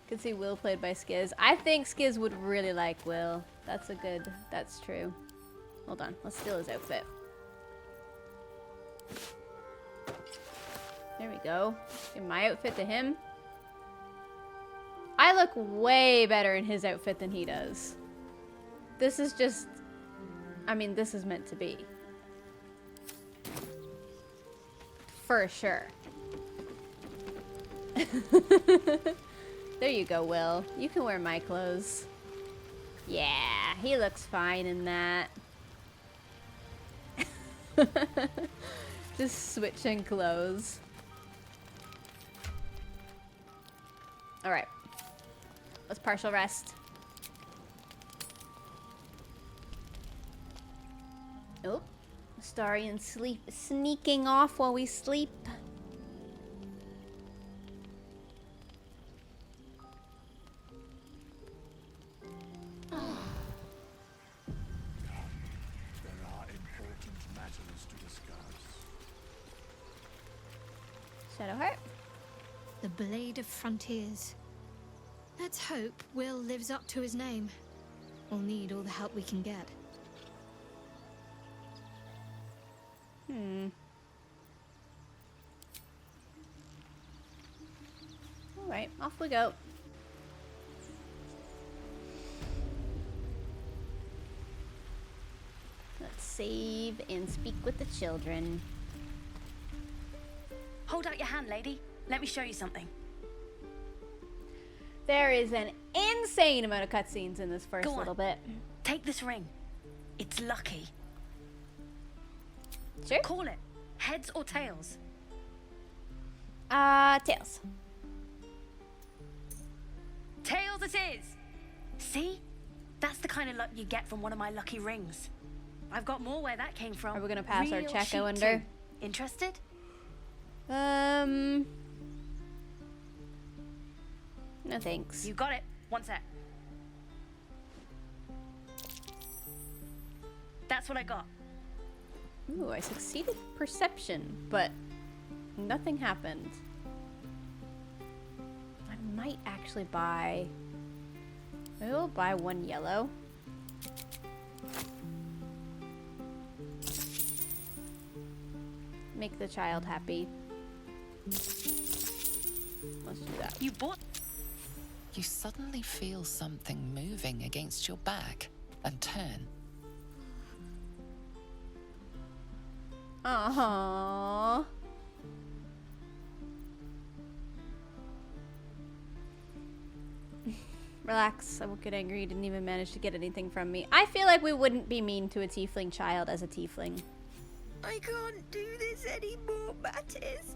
Could see Will played by Skiz. I think Skiz would really like Will. That's true. Hold on, let's steal his outfit. There we go. Give my outfit to him. I look way better in his outfit than he does. This is just... I mean, this is meant to be. For sure. There you go, Will. You can wear my clothes. Yeah, he looks fine in that. Just switching clothes. Alright. Let's partial rest. Oh. Astarian sneaking off while we sleep. There are important matters to discuss. Shadowheart. The Blade of Frontiers. Let's hope Will lives up to his name. We'll need all the help we can get. Alright, off we go. Let's save and speak with the children. Hold out your hand, lady. Let me show you something. There is an insane amount of cutscenes in this first Go on. little bit. Take this ring. It's lucky. Sure. Call it. Heads or tails? Tails. Tails it is! See? That's the kind of luck you get from one of my lucky rings. I've got more where that came from. Are we gonna pass our Real check, I chic wonder? too. Interested? No thanks. You got it. One sec. That's what I got. Ooh, I succeeded perception, but nothing happened. I might actually buy... Maybe we'll buy one yellow. Make the child happy. Let's do that. You bought... You suddenly feel something moving against your back and turn. Aww. Relax, I won't get angry. You didn't even manage to get anything from me. I feel like we wouldn't be mean to a tiefling child as a tiefling. I can't do this anymore, Mattis.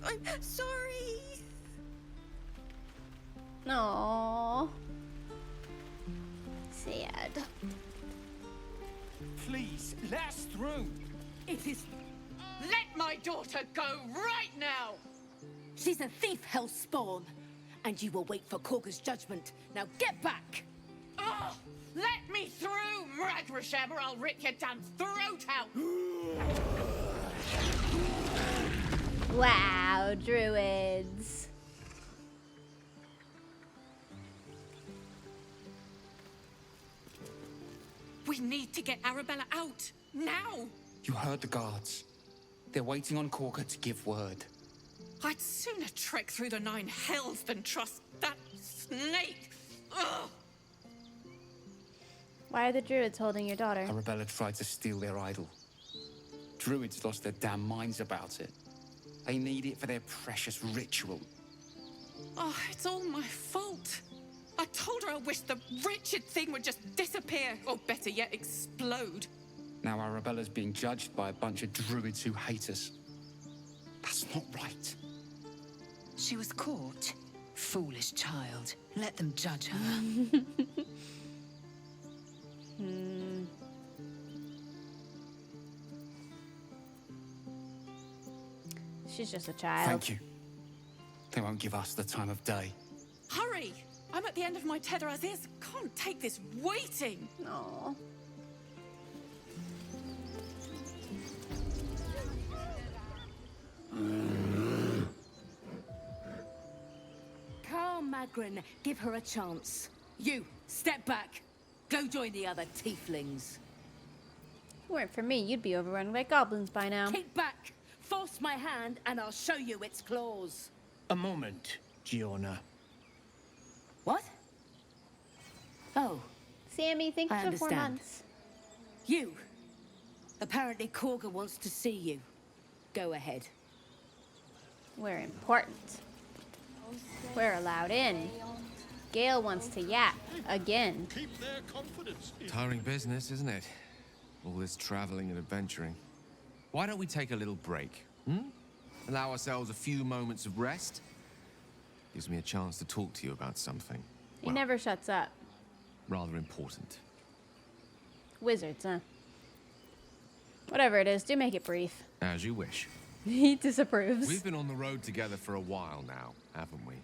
I'm sorry. Aww. Sad. Please, let us through. It is... Let my daughter go right now! She's a thief, hellspawn. And you will wait for Korga's judgment. Now get back! Oh, let me through, Mragrasham, or I'll rip your damn throat out! Wow, druids. We need to get Arabella out, now! You heard the guards. They're waiting on Korga to give word. I'd sooner trek through the 9 hells than trust that snake! Ugh! Why are the druids holding your daughter? Arabella tried to steal their idol. Druids lost their damn minds about it. They need it for their precious ritual. Oh, it's all my fault. I told her I wished the wretched thing would just disappear, or better yet, explode. Now Arabella's being judged by a bunch of druids who hate us. That's not right. She was caught. Foolish child. Let them judge her. She's just a child. Thank you. They won't give us the time of day. Hurry! I'm at the end of my tether as is. Can't take this waiting. Aww. Calm, Magrin. Give her a chance. You, step back. Go join the other tieflings. If it weren't for me, you'd be overrun by goblins by now. Keep back. Force my hand and I'll show you its claws. A moment, Giona. What? Oh. Sammy, thank you for 4 months. You. Apparently Korga wants to see you. Go ahead. We're important. We're allowed in. Gail wants to yap again. Keep their confidence. Tiring business, isn't it? All this traveling and adventuring. Why don't we take a little break? Allow ourselves a few moments of rest. Gives me a chance to talk to you about something. He never shuts up. Rather important. Wizards, huh? Whatever it is, do make it brief. As you wish. He disapproves. We've been on the road together for a while now, haven't we?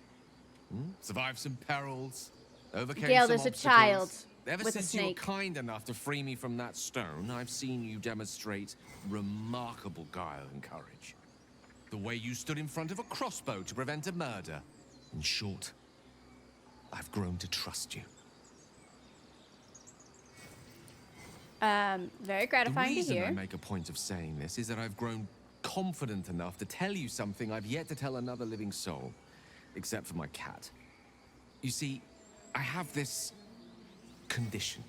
Survived some perils, overcame Gail, some there's obstacles. a child Ever with a since you were snake. kind enough to free me from that stone, I've seen you demonstrate remarkable guile and courage. The way you stood in front of a crossbow to prevent a murder. In short, I've grown to trust you. Very gratifying to The reason hear. I make a point of saying this is that I've grown confident enough to tell you something I've yet to tell another living soul, except for my cat. You see, I have this condition.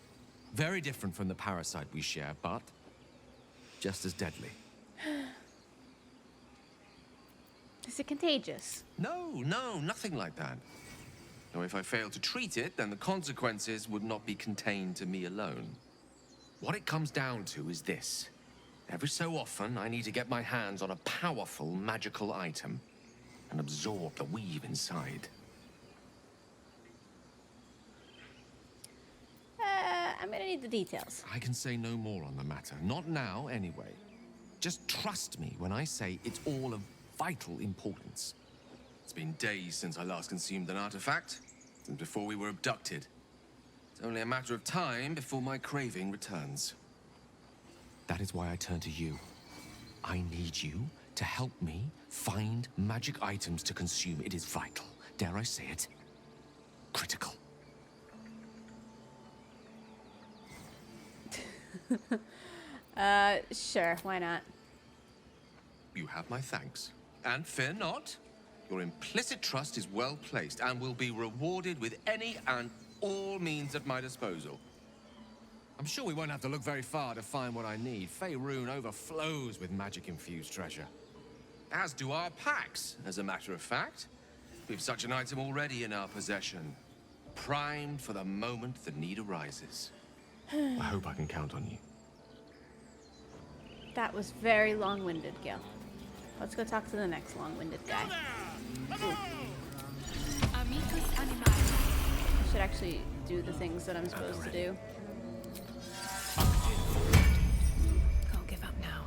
Very different from the parasite we share, but just as deadly. Is it contagious? No, nothing like that. Now, if I fail to treat it, then the consequences would not be contained to me alone. What it comes down to is this. Every so often, I need to get my hands on a powerful magical item and absorb the weave inside. I'm gonna need the details. I can say no more on the matter. Not now, anyway. Just trust me when I say it's all of vital importance. It's been days since I last consumed an artifact, since before we were abducted. It's only a matter of time before my craving returns. That is why I turn to you. I need you to help me find magic items to consume. It is vital. Dare I say it? Critical. Sure, why not? You have my thanks. And fear not. Your implicit trust is well placed and will be rewarded with any and all means at my disposal. I'm sure we won't have to look very far to find what I need. Faerun overflows with magic-infused treasure. As do our packs, as a matter of fact. We've such an item already in our possession. Primed for the moment the need arises. I hope I can count on you. That was very long-winded, Gail. Let's go talk to the next long-winded guy. Ooh. I should actually do the things that I'm supposed to do. Can't give up now.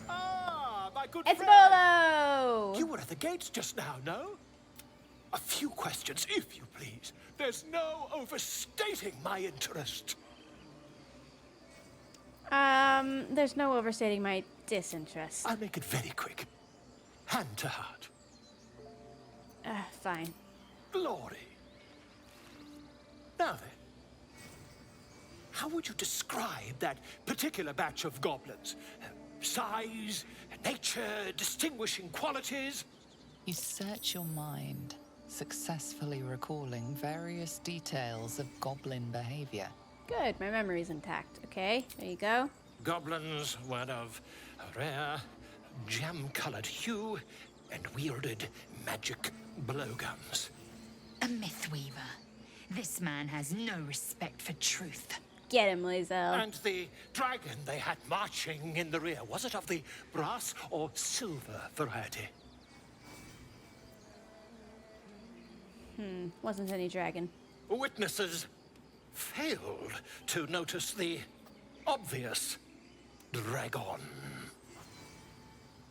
Ah, my good It's friend. Bolo! You were at the gates just now, no? A few questions, if you please. There's no overstating my interest. There's no overstating my disinterest. I'll make it very quick. Hand to heart. Fine. Glory. Now then, how would you describe that particular batch of goblins? Size, nature, distinguishing qualities? You search your mind, successfully recalling various details of goblin behavior. Good, my memory's intact. Okay, there you go. Goblins were of a rare, jam-colored hue and wielded magic blowguns. A mythweaver. This man has no respect for truth. Get him, Lae'zel. And the dragon they had marching in the rear, was it of the brass or silver variety? Wasn't any dragon. Witnesses failed to notice the obvious dragon.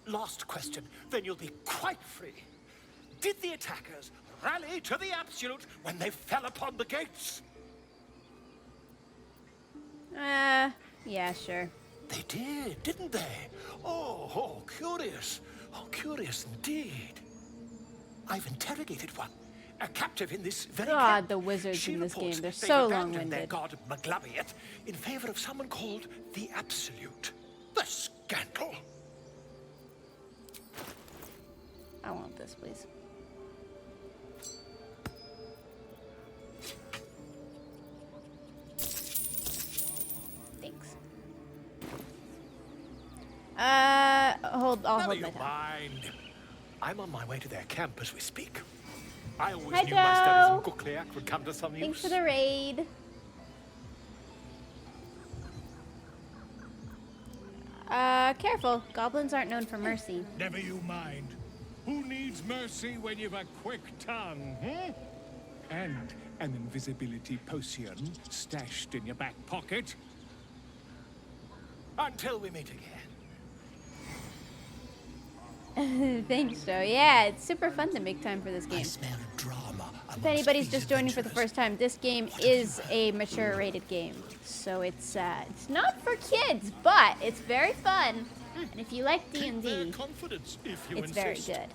Last question, then you'll be quite free. Did the attackers rally to the absolute when they fell upon the gates? Yeah, sure. They did, didn't they? Oh, curious. Oh, curious indeed. I've interrogated one. A captive in this very God, camp. the wizards She in this reports game, they're they've so abandoned their long-winded. god Maglabiet in favor of someone called the Absolute. The scandal. I want this, please. Thanks. I'll Never hold you my tongue. mind. I'm on my way to their camp as we speak. I always Hi, knew my studies in Joe. Kukliak would come to some Thanks use. for the raid. Careful. Goblins aren't known for mercy. Never you mind. Who needs mercy when you've a quick tongue, hmm? And an invisibility potion stashed in your back pocket. Until we meet again. Thanks, Joe. Yeah, it's super fun to make time for this game. Drama. If anybody's just joining for the first time, this game is a mature rated game. So it's not for kids, but it's very fun. And if you like D&D, Confidence, if you it's very insist. good.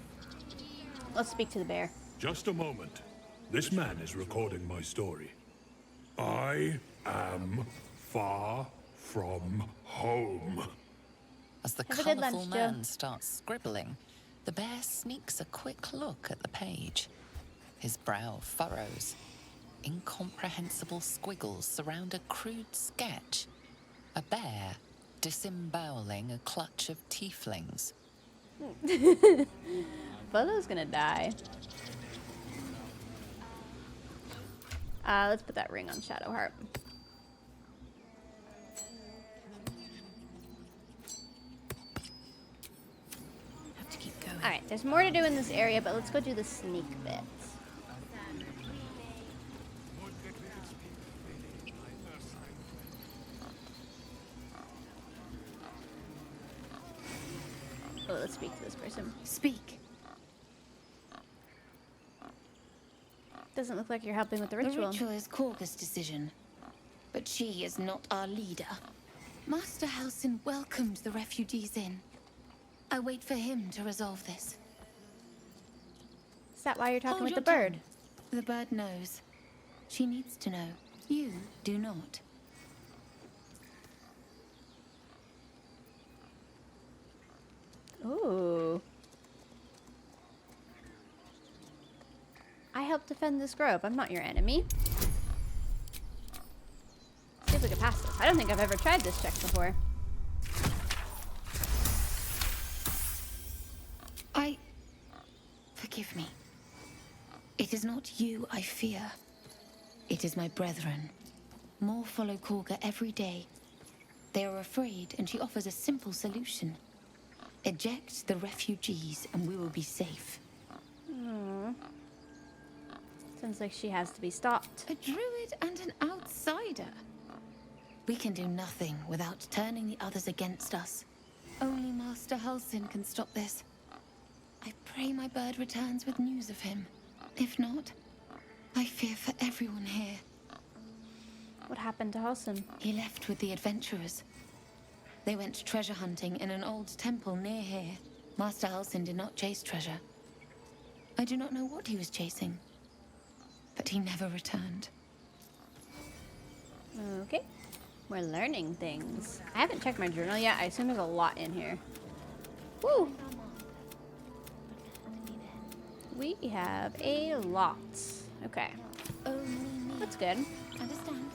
Let's speak to the bear. Just a moment. This man is recording my story. I am far from home. As the Have a good colourful lunch, Joe. man starts scribbling, the bear sneaks a quick look at the page. His brow furrows. Incomprehensible squiggles surround a crude sketch. A bear disemboweling a clutch of tieflings. Bolo's gonna die. Let's put that ring on Shadowheart. Have to keep going. Alright, there's more to do in this area, but let's go do the sneak bits. Oh, let's speak to this person. Speak. Doesn't look like you're helping with the The ritual. ritual is Korga's decision, but she is not our leader. Master Halsin welcomed the refugees in. I wait for him to resolve this. Is that why you're talking Hold with the your bird? tongue. The bird knows. She needs to know. You do not. Ooh. I helped defend this grove. I'm not your enemy. I don't think I've ever tried this check before. Forgive me. It is not you I fear. It is my brethren. More follow Korga every day. They are afraid, and she offers a simple solution. Eject the refugees, and we will be safe. Sounds like she has to be stopped. A druid and an outsider. We can do nothing without turning the others against us. Only Master Halsin can stop this. I pray my bird returns with news of him. If not, I fear for everyone here. What happened to Halsin? He left with the adventurers. They went treasure hunting in an old temple near here. Master Halsin did not chase treasure. I do not know what he was chasing, but he never returned. Okay. We're learning things. I haven't checked my journal yet. I assume there's a lot in here. Woo! We have a lot. Okay. That's good. Understand.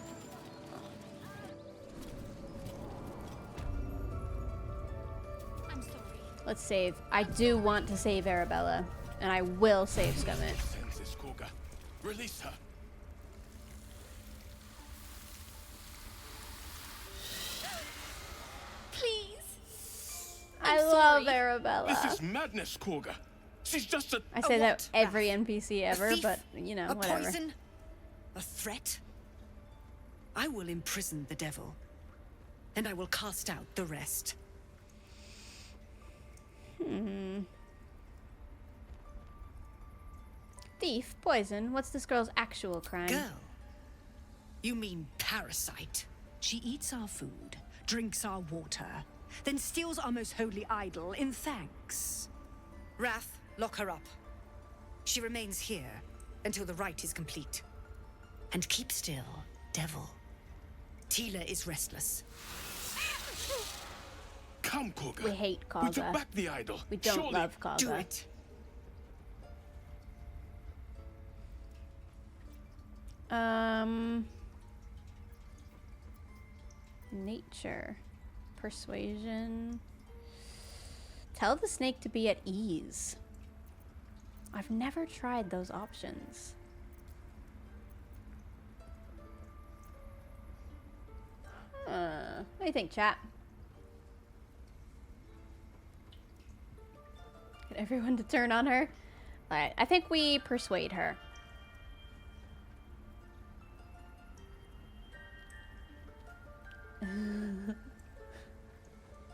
I'm sorry. Let's save. I do want to save Arabella, and I will save Scummit. Release her. Please. I love Arabella. This is madness, Korga. She's just a... I say that every NPC ever, but, you know, whatever. A poison? A threat? I will imprison the devil, and I will cast out the rest. Thief, poison. What's this girl's actual crime? Girl? You mean parasite. She eats our food, drinks our water, then steals our most holy idol in thanks. Wrath, lock her up. She remains here until the rite is complete. And keep still, devil. Tila is restless. Come, Korga. We hate We Korga. took back the idol. We don't Surely. love Korga. Do it. Nature. Persuasion. Tell the snake to be at ease. I've never tried those options. What do you think, chat? Get everyone to turn on her? Alright, I think we persuade her.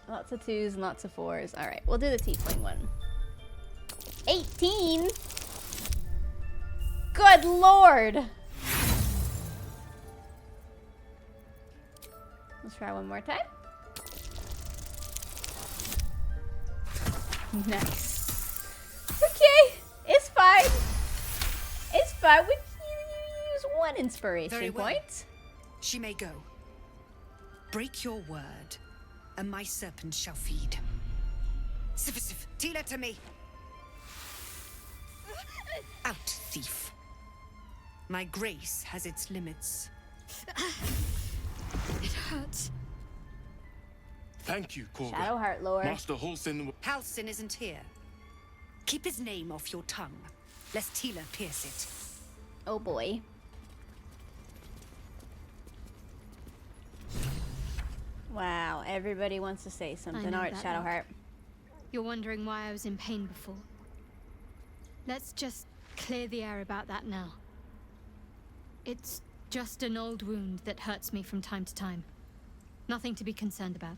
Lots of 2s and lots of 4s. Alright, we'll do the tiefling one. 18? Good lord! Let's try one more time. Nice. Okay, it's fine. It's fine. We use one inspiration Very well. point. She may go. Break your word, and my serpent shall feed. Sif, Tila to me. Out, thief. My grace has its limits. It hurts. Thank you, Korga. Shadowheart lore. Master Halsin... Halsin isn't here. Keep his name off your tongue, lest Tila pierce it. Oh boy. Wow, everybody wants to say something. know Alright, that Shadowheart. You're wondering why I was in pain before. Let's just clear the air about that now. It's just an old wound that hurts me from time to time. Nothing to be concerned about.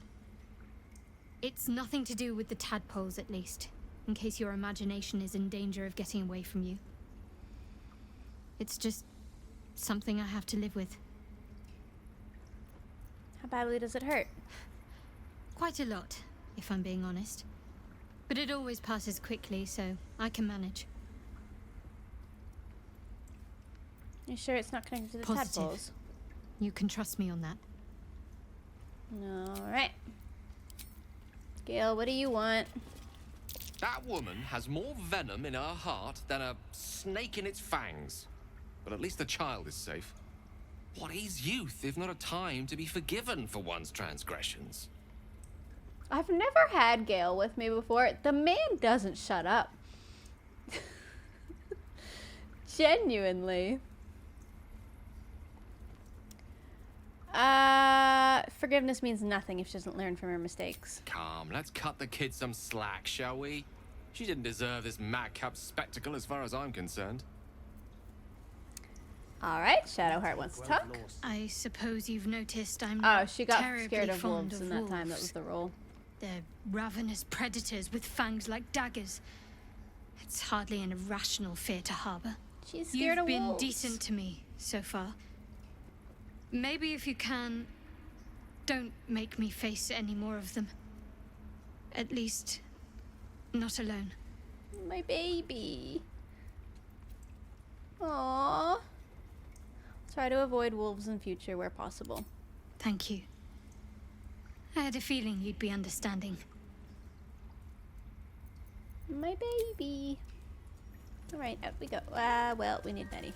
It's nothing to do with the tadpoles, at least, in case your imagination is in danger of getting away from you. It's just something I have to live with. How badly does it hurt? Quite a lot, if I'm being honest. But it always passes quickly, so I can manage. You sure it's not connected to the Positive. tadpoles? You can trust me on that. Alright. Gail, what do you want? That woman has more venom in her heart than a snake in its fangs. But at least the child is safe. What is youth if not a time to be forgiven for one's transgressions? I've never had Gail with me before. The man doesn't shut up. Genuinely. Forgiveness means nothing if she doesn't learn from her mistakes. Come, let's cut the kid some slack, shall we? She didn't deserve this madcap spectacle as far as I'm concerned. Alright, Shadowheart wants to talk. I suppose you've noticed I'm Oh, she got terribly scared of fond wolves of in that time. That wolves. was the role. They're ravenous predators with fangs like daggers. It's hardly an irrational fear to harbor. She's scared You've of been wolves. decent to me so far. Maybe if you can, don't make me face any more of them. At least, not alone. My baby. Aww. Try to avoid wolves in future where possible. Thank you. I had a feeling you'd be understanding. My baby. Alright, out we go. Well, we need Betty.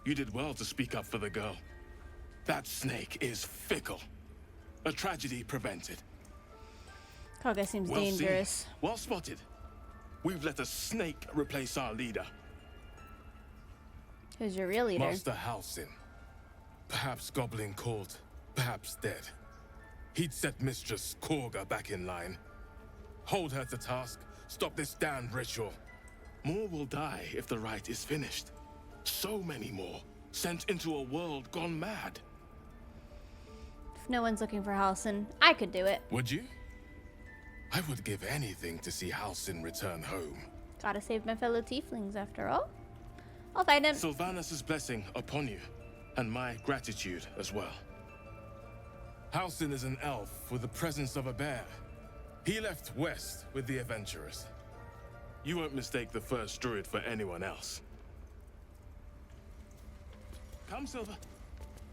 You did well to speak up for the girl. That snake is fickle. A tragedy prevented. Kaga seems Well seen. dangerous. Well spotted. We've let a snake replace our leader. Who's your real leader? Master Halsin. Perhaps goblin called, perhaps dead. He'd set Mistress Korga back in line. Hold her to task, stop this damned ritual. More will die if the rite is finished. So many more, sent into a world gone mad. If no one's looking for Halsin, I could do it. Would you? I would give anything to see Halsin return home. Gotta save my fellow tieflings after all. I'll find him. Sylvanus' blessing upon you, and my gratitude as well. Halsin is an elf with the presence of a bear. He left west with the adventurers. You won't mistake the first druid for anyone else. Come, Silver.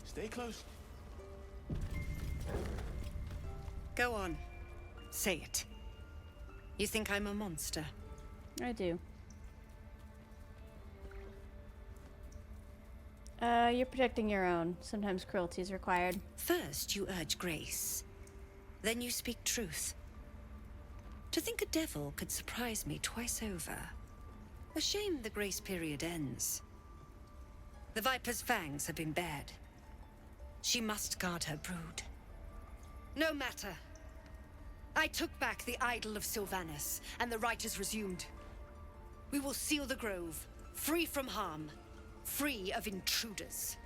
Stay close. Go on. Say it. You think I'm a monster? I do. You're protecting your own. Sometimes cruelty is required. First, you urge grace. Then you speak truth. To think a devil could surprise me twice over. A shame the grace period ends. The Viper's fangs have been bared. She must guard her brood. No matter. I took back the idol of Sylvanus, and the rite is resumed. We will seal the grove, free from harm, free of intruders.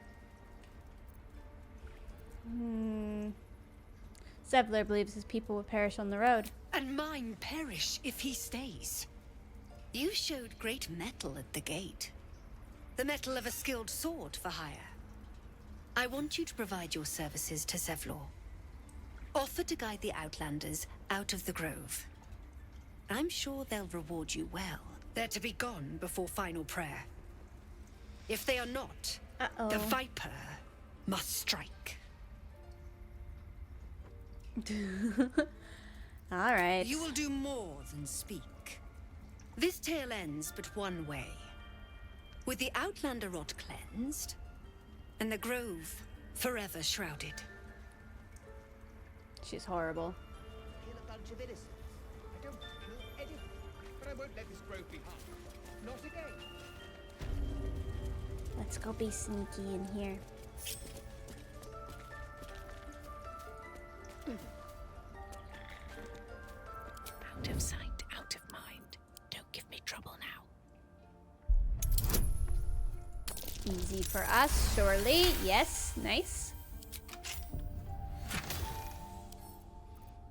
Zevler believes his people will perish on the road. And mine perish if he stays. You showed great mettle at the gate. The mettle of a skilled sword for hire. I want you to provide your services to Zevlor. Offer to guide the Outlanders out of the grove. I'm sure they'll reward you well. They're to be gone before final prayer. If they are not, the Viper must strike. All right. You will do more than speak. This tale ends but one way. With the Outlander rot cleansed, and the grove forever shrouded. She's horrible. Kill a bunch of innocents. I don't kill anything, but I won't let this grove be harmed. Not again. Let's go be sneaky in here. Out of sight, out of mind. Don't give me trouble now. Easy for us, surely. Yes, nice.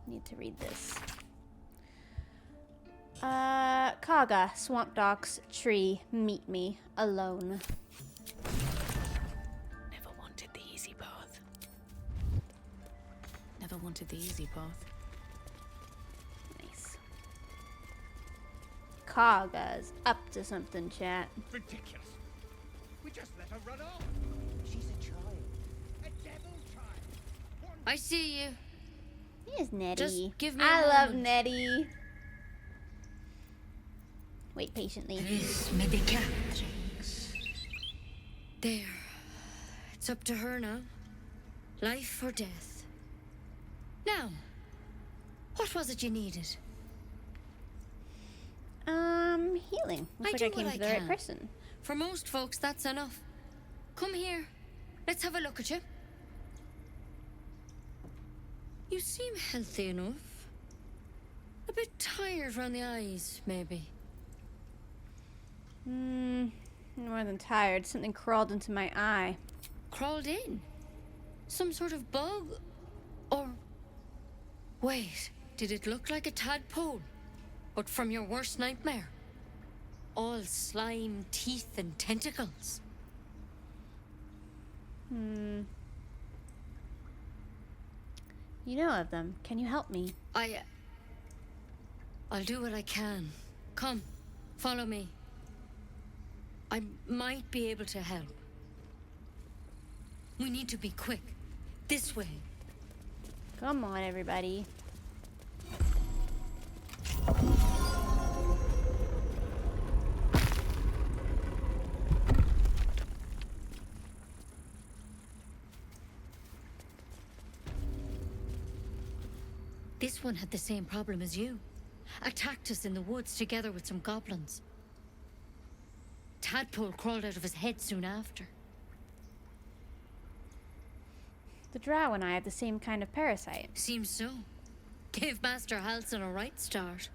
Need to read this. Kaga, Swamp Docks, Tree, meet me, alone. Never wanted the easy path. Never wanted the easy path. Nice. Kaga's up to something, chat. Ridiculous. We just let her run off. She's a child. A devil child. I see you. Here's Nettie. Just give me a I love moment. Nettie. Wait patiently. This may be Catherine's. There. It's up to her now. Life or death. Now, what was it you needed? Healing. Looks like do I came what to the right person. For most folks, that's enough. Come here. Let's have a look at you. You seem healthy enough. A bit tired around the eyes, maybe. More than tired. Something crawled into my eye. Crawled in? Some sort of bug? Or... Wait, did it look like a tadpole? But from your worst nightmare? All slime, teeth, and tentacles. You know of them. Can you help me? I'll do what I can. Come, follow me. I might be able to help. We need to be quick. This way. Come on, everybody. This one had the same problem as you. Attacked us in the woods together with some goblins. Tadpole crawled out of his head soon after. The drow and I have the same kind of parasite. Seems so. Gave Master Halsin a right start.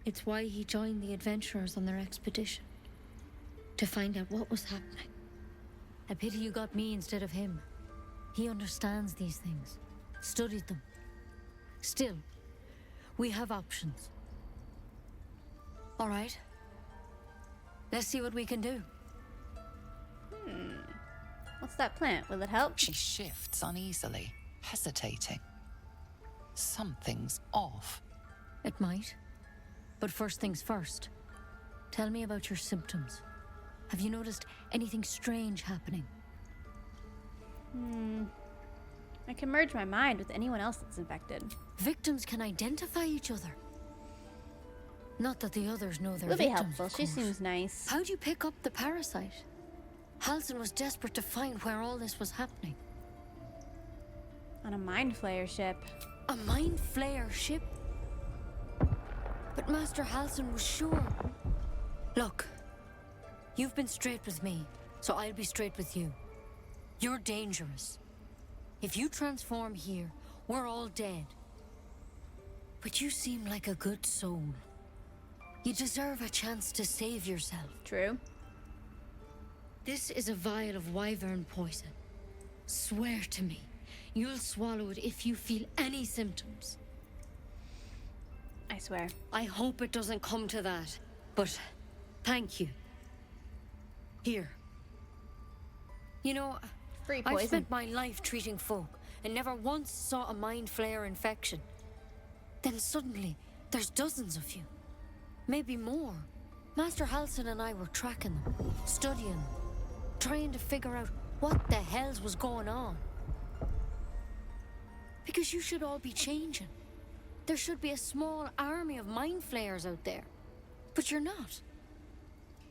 It's why he joined the adventurers on their expedition. To find out what was happening. A pity you got me instead of him. He understands these things. Studied them. Still, we have options. All right. Let's see what we can do. What's that plant? Will it help? She shifts uneasily, hesitating. Something's off. It might. But first things first. Tell me about your symptoms. Have you noticed anything strange happening? I can merge my mind with anyone else that's infected. Victims can identify each other. Not that the others know they're Will be victims, helpful. She seems nice. How'd you pick up the parasite? Halsin was desperate to find where all this was happening. On a mind flayer ship. A mind flayer ship? But Master Halsin was sure. Look, you've been straight with me, so I'll be straight with you. You're dangerous. If you transform here, we're all dead. But you seem like a good soul. You deserve a chance to save yourself. True. This is a vial of wyvern poison. Swear to me, you'll swallow it if you feel any symptoms. I swear. I hope it doesn't come to that, but thank you. Here. You know, Free I've poison. spent my life treating folk and never once saw a mind flayer infection. Then suddenly, there's dozens of you. Maybe more. Master Halsin and I were tracking them, studying them, trying to figure out what the hells was going on. Because you should all be changing. There should be a small army of mind flayers out there. But you're not.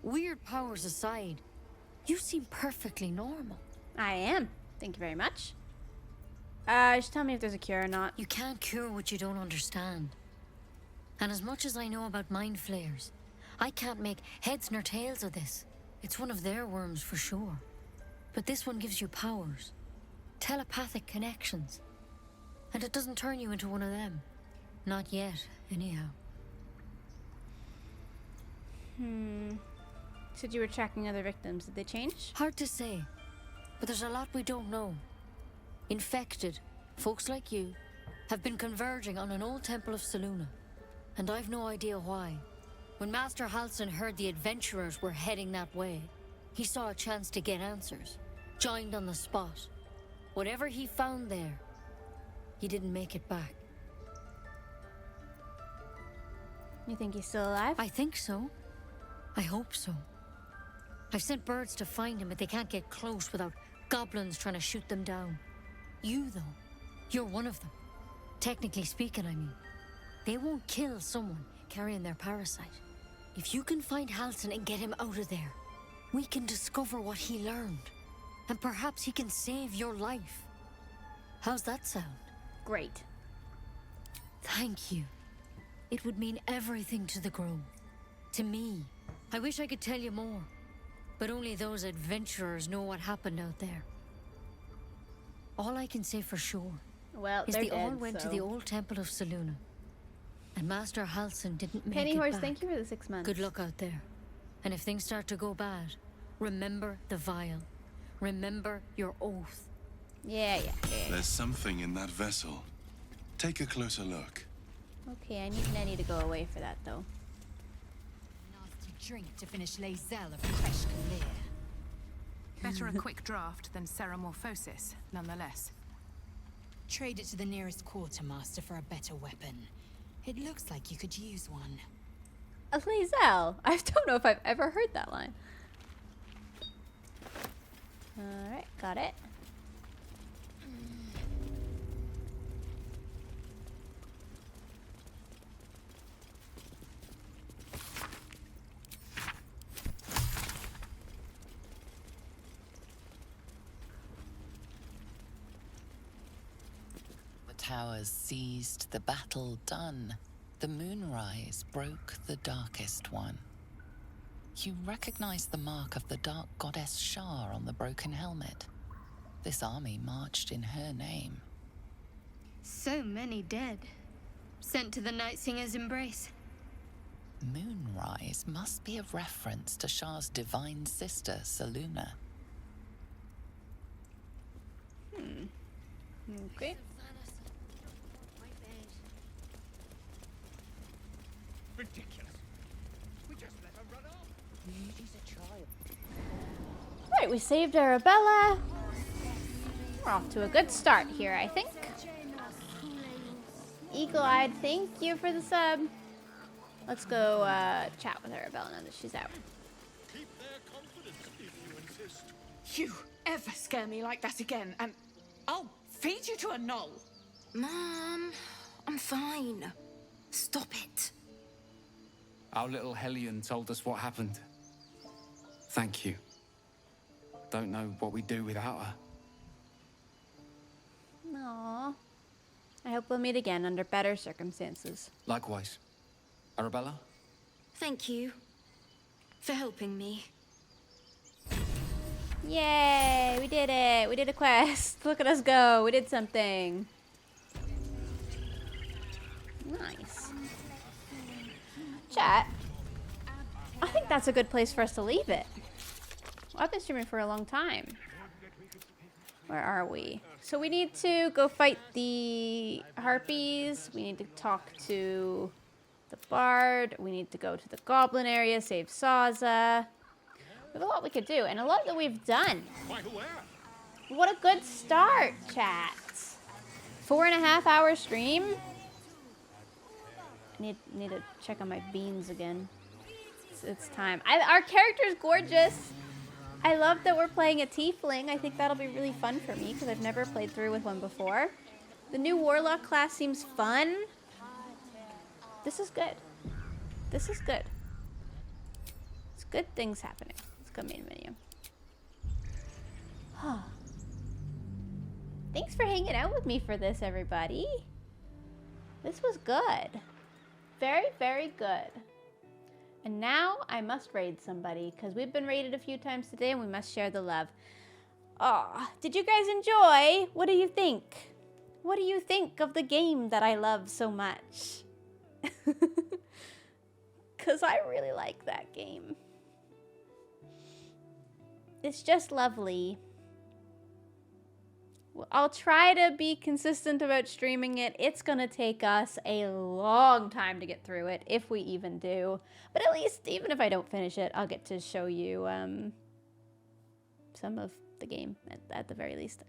Weird powers aside, you seem perfectly normal. I am. Thank you very much. Just tell me if there's a cure or not. You can't cure what you don't understand. And as much as I know about mind flayers, I can't make heads nor tails of this. It's one of their worms for sure. But this one gives you powers. Telepathic connections. And it doesn't turn you into one of them. Not yet, anyhow. Said you were tracking other victims. Did they change? Hard to say. But there's a lot we don't know. Infected, folks like you, have been converging on an old temple of Selûne. And I've no idea why. When Master Halsin heard the adventurers were heading that way, he saw a chance to get answers. Joined on the spot. Whatever he found there, he didn't make it back. You think he's still alive? I think so. I hope so. I've sent birds to find him, but they can't get close without goblins trying to shoot them down. You, though, you're one of them. Technically speaking, I mean. They won't kill someone carrying their parasite. If you can find Halsin and get him out of there, we can discover what he learned. And perhaps he can save your life. How's that sound? Great. Thank you. It would mean everything to the Grove. To me. I wish I could tell you more. But only those adventurers know what happened out there. All I can say for sure is they all went to the old temple of Selûne. And Master Halsin didn't make it back. Thank you for the 6 months. Good luck out there. And if things start to go bad, remember the vial. Remember your oath. Yeah. There's something in that vessel. Take a closer look. Okay, I need Nenny to go away for that, though. Nasty drink to finish Lae'zel of fresh Kalir. Better a quick draft than Ceramorphosis, nonetheless. Trade it to the nearest quartermaster for a better weapon. It looks like you could use one. Lae'zel? I don't know if I've ever heard that line. Alright, got it. The towers seized, the battle done. The moonrise broke the darkest one. You recognize the mark of the dark goddess Shar on the broken helmet. This army marched in her name. So many dead. Sent to the Night Singer's embrace. Moonrise must be a reference to Shar's divine sister, Selûne. Okay. Ridiculous. We just let her run off. She's a child. Alright, we saved Arabella. We're off to a good start here, I think. Eagle-eyed, thank you for the sub. Let's go chat with Arabella now that she's out. Keep their confidence if you insist. You ever scare me like that again, and I'll feed you to a knoll. Mom, I'm fine. Stop it. Our little Hellion told us what happened. Thank you. Don't know what we'd do without her. Aww. I hope we'll meet again under better circumstances. Likewise. Arabella? Thank you for helping me. Yay! We did it! We did a quest! Look at us go! We did something! Nice. Chat. I think that's a good place for us to leave it. Well, I've been streaming for a long time. Where are we? So we need to go fight the harpies. We need to talk to the bard. We need to go to the goblin area, save Saza. We have a lot we could do, and a lot that we've done. What a good start, chat. 4.5 hour stream. Need to check on my beans again. It's time. Our character's gorgeous. I love that we're playing a tiefling. I think that'll be really fun for me because I've never played through with one before. The new warlock class seems fun. This is good. This is good. It's good things happening. Let's go main menu. Thanks for hanging out with me for this, everybody. This was good. Very, very good. And now I must raid somebody because we've been raided a few times today and we must share the love. Aw, did you guys enjoy? What do you think? What do you think of the game that I love so much? Because I really like that game. It's just lovely. I'll try to be consistent about streaming it. It's going to take us a long time to get through it, if we even do. But at least, even if I don't finish it, I'll get to show you some of the game, at the very least.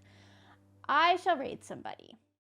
I shall raid somebody.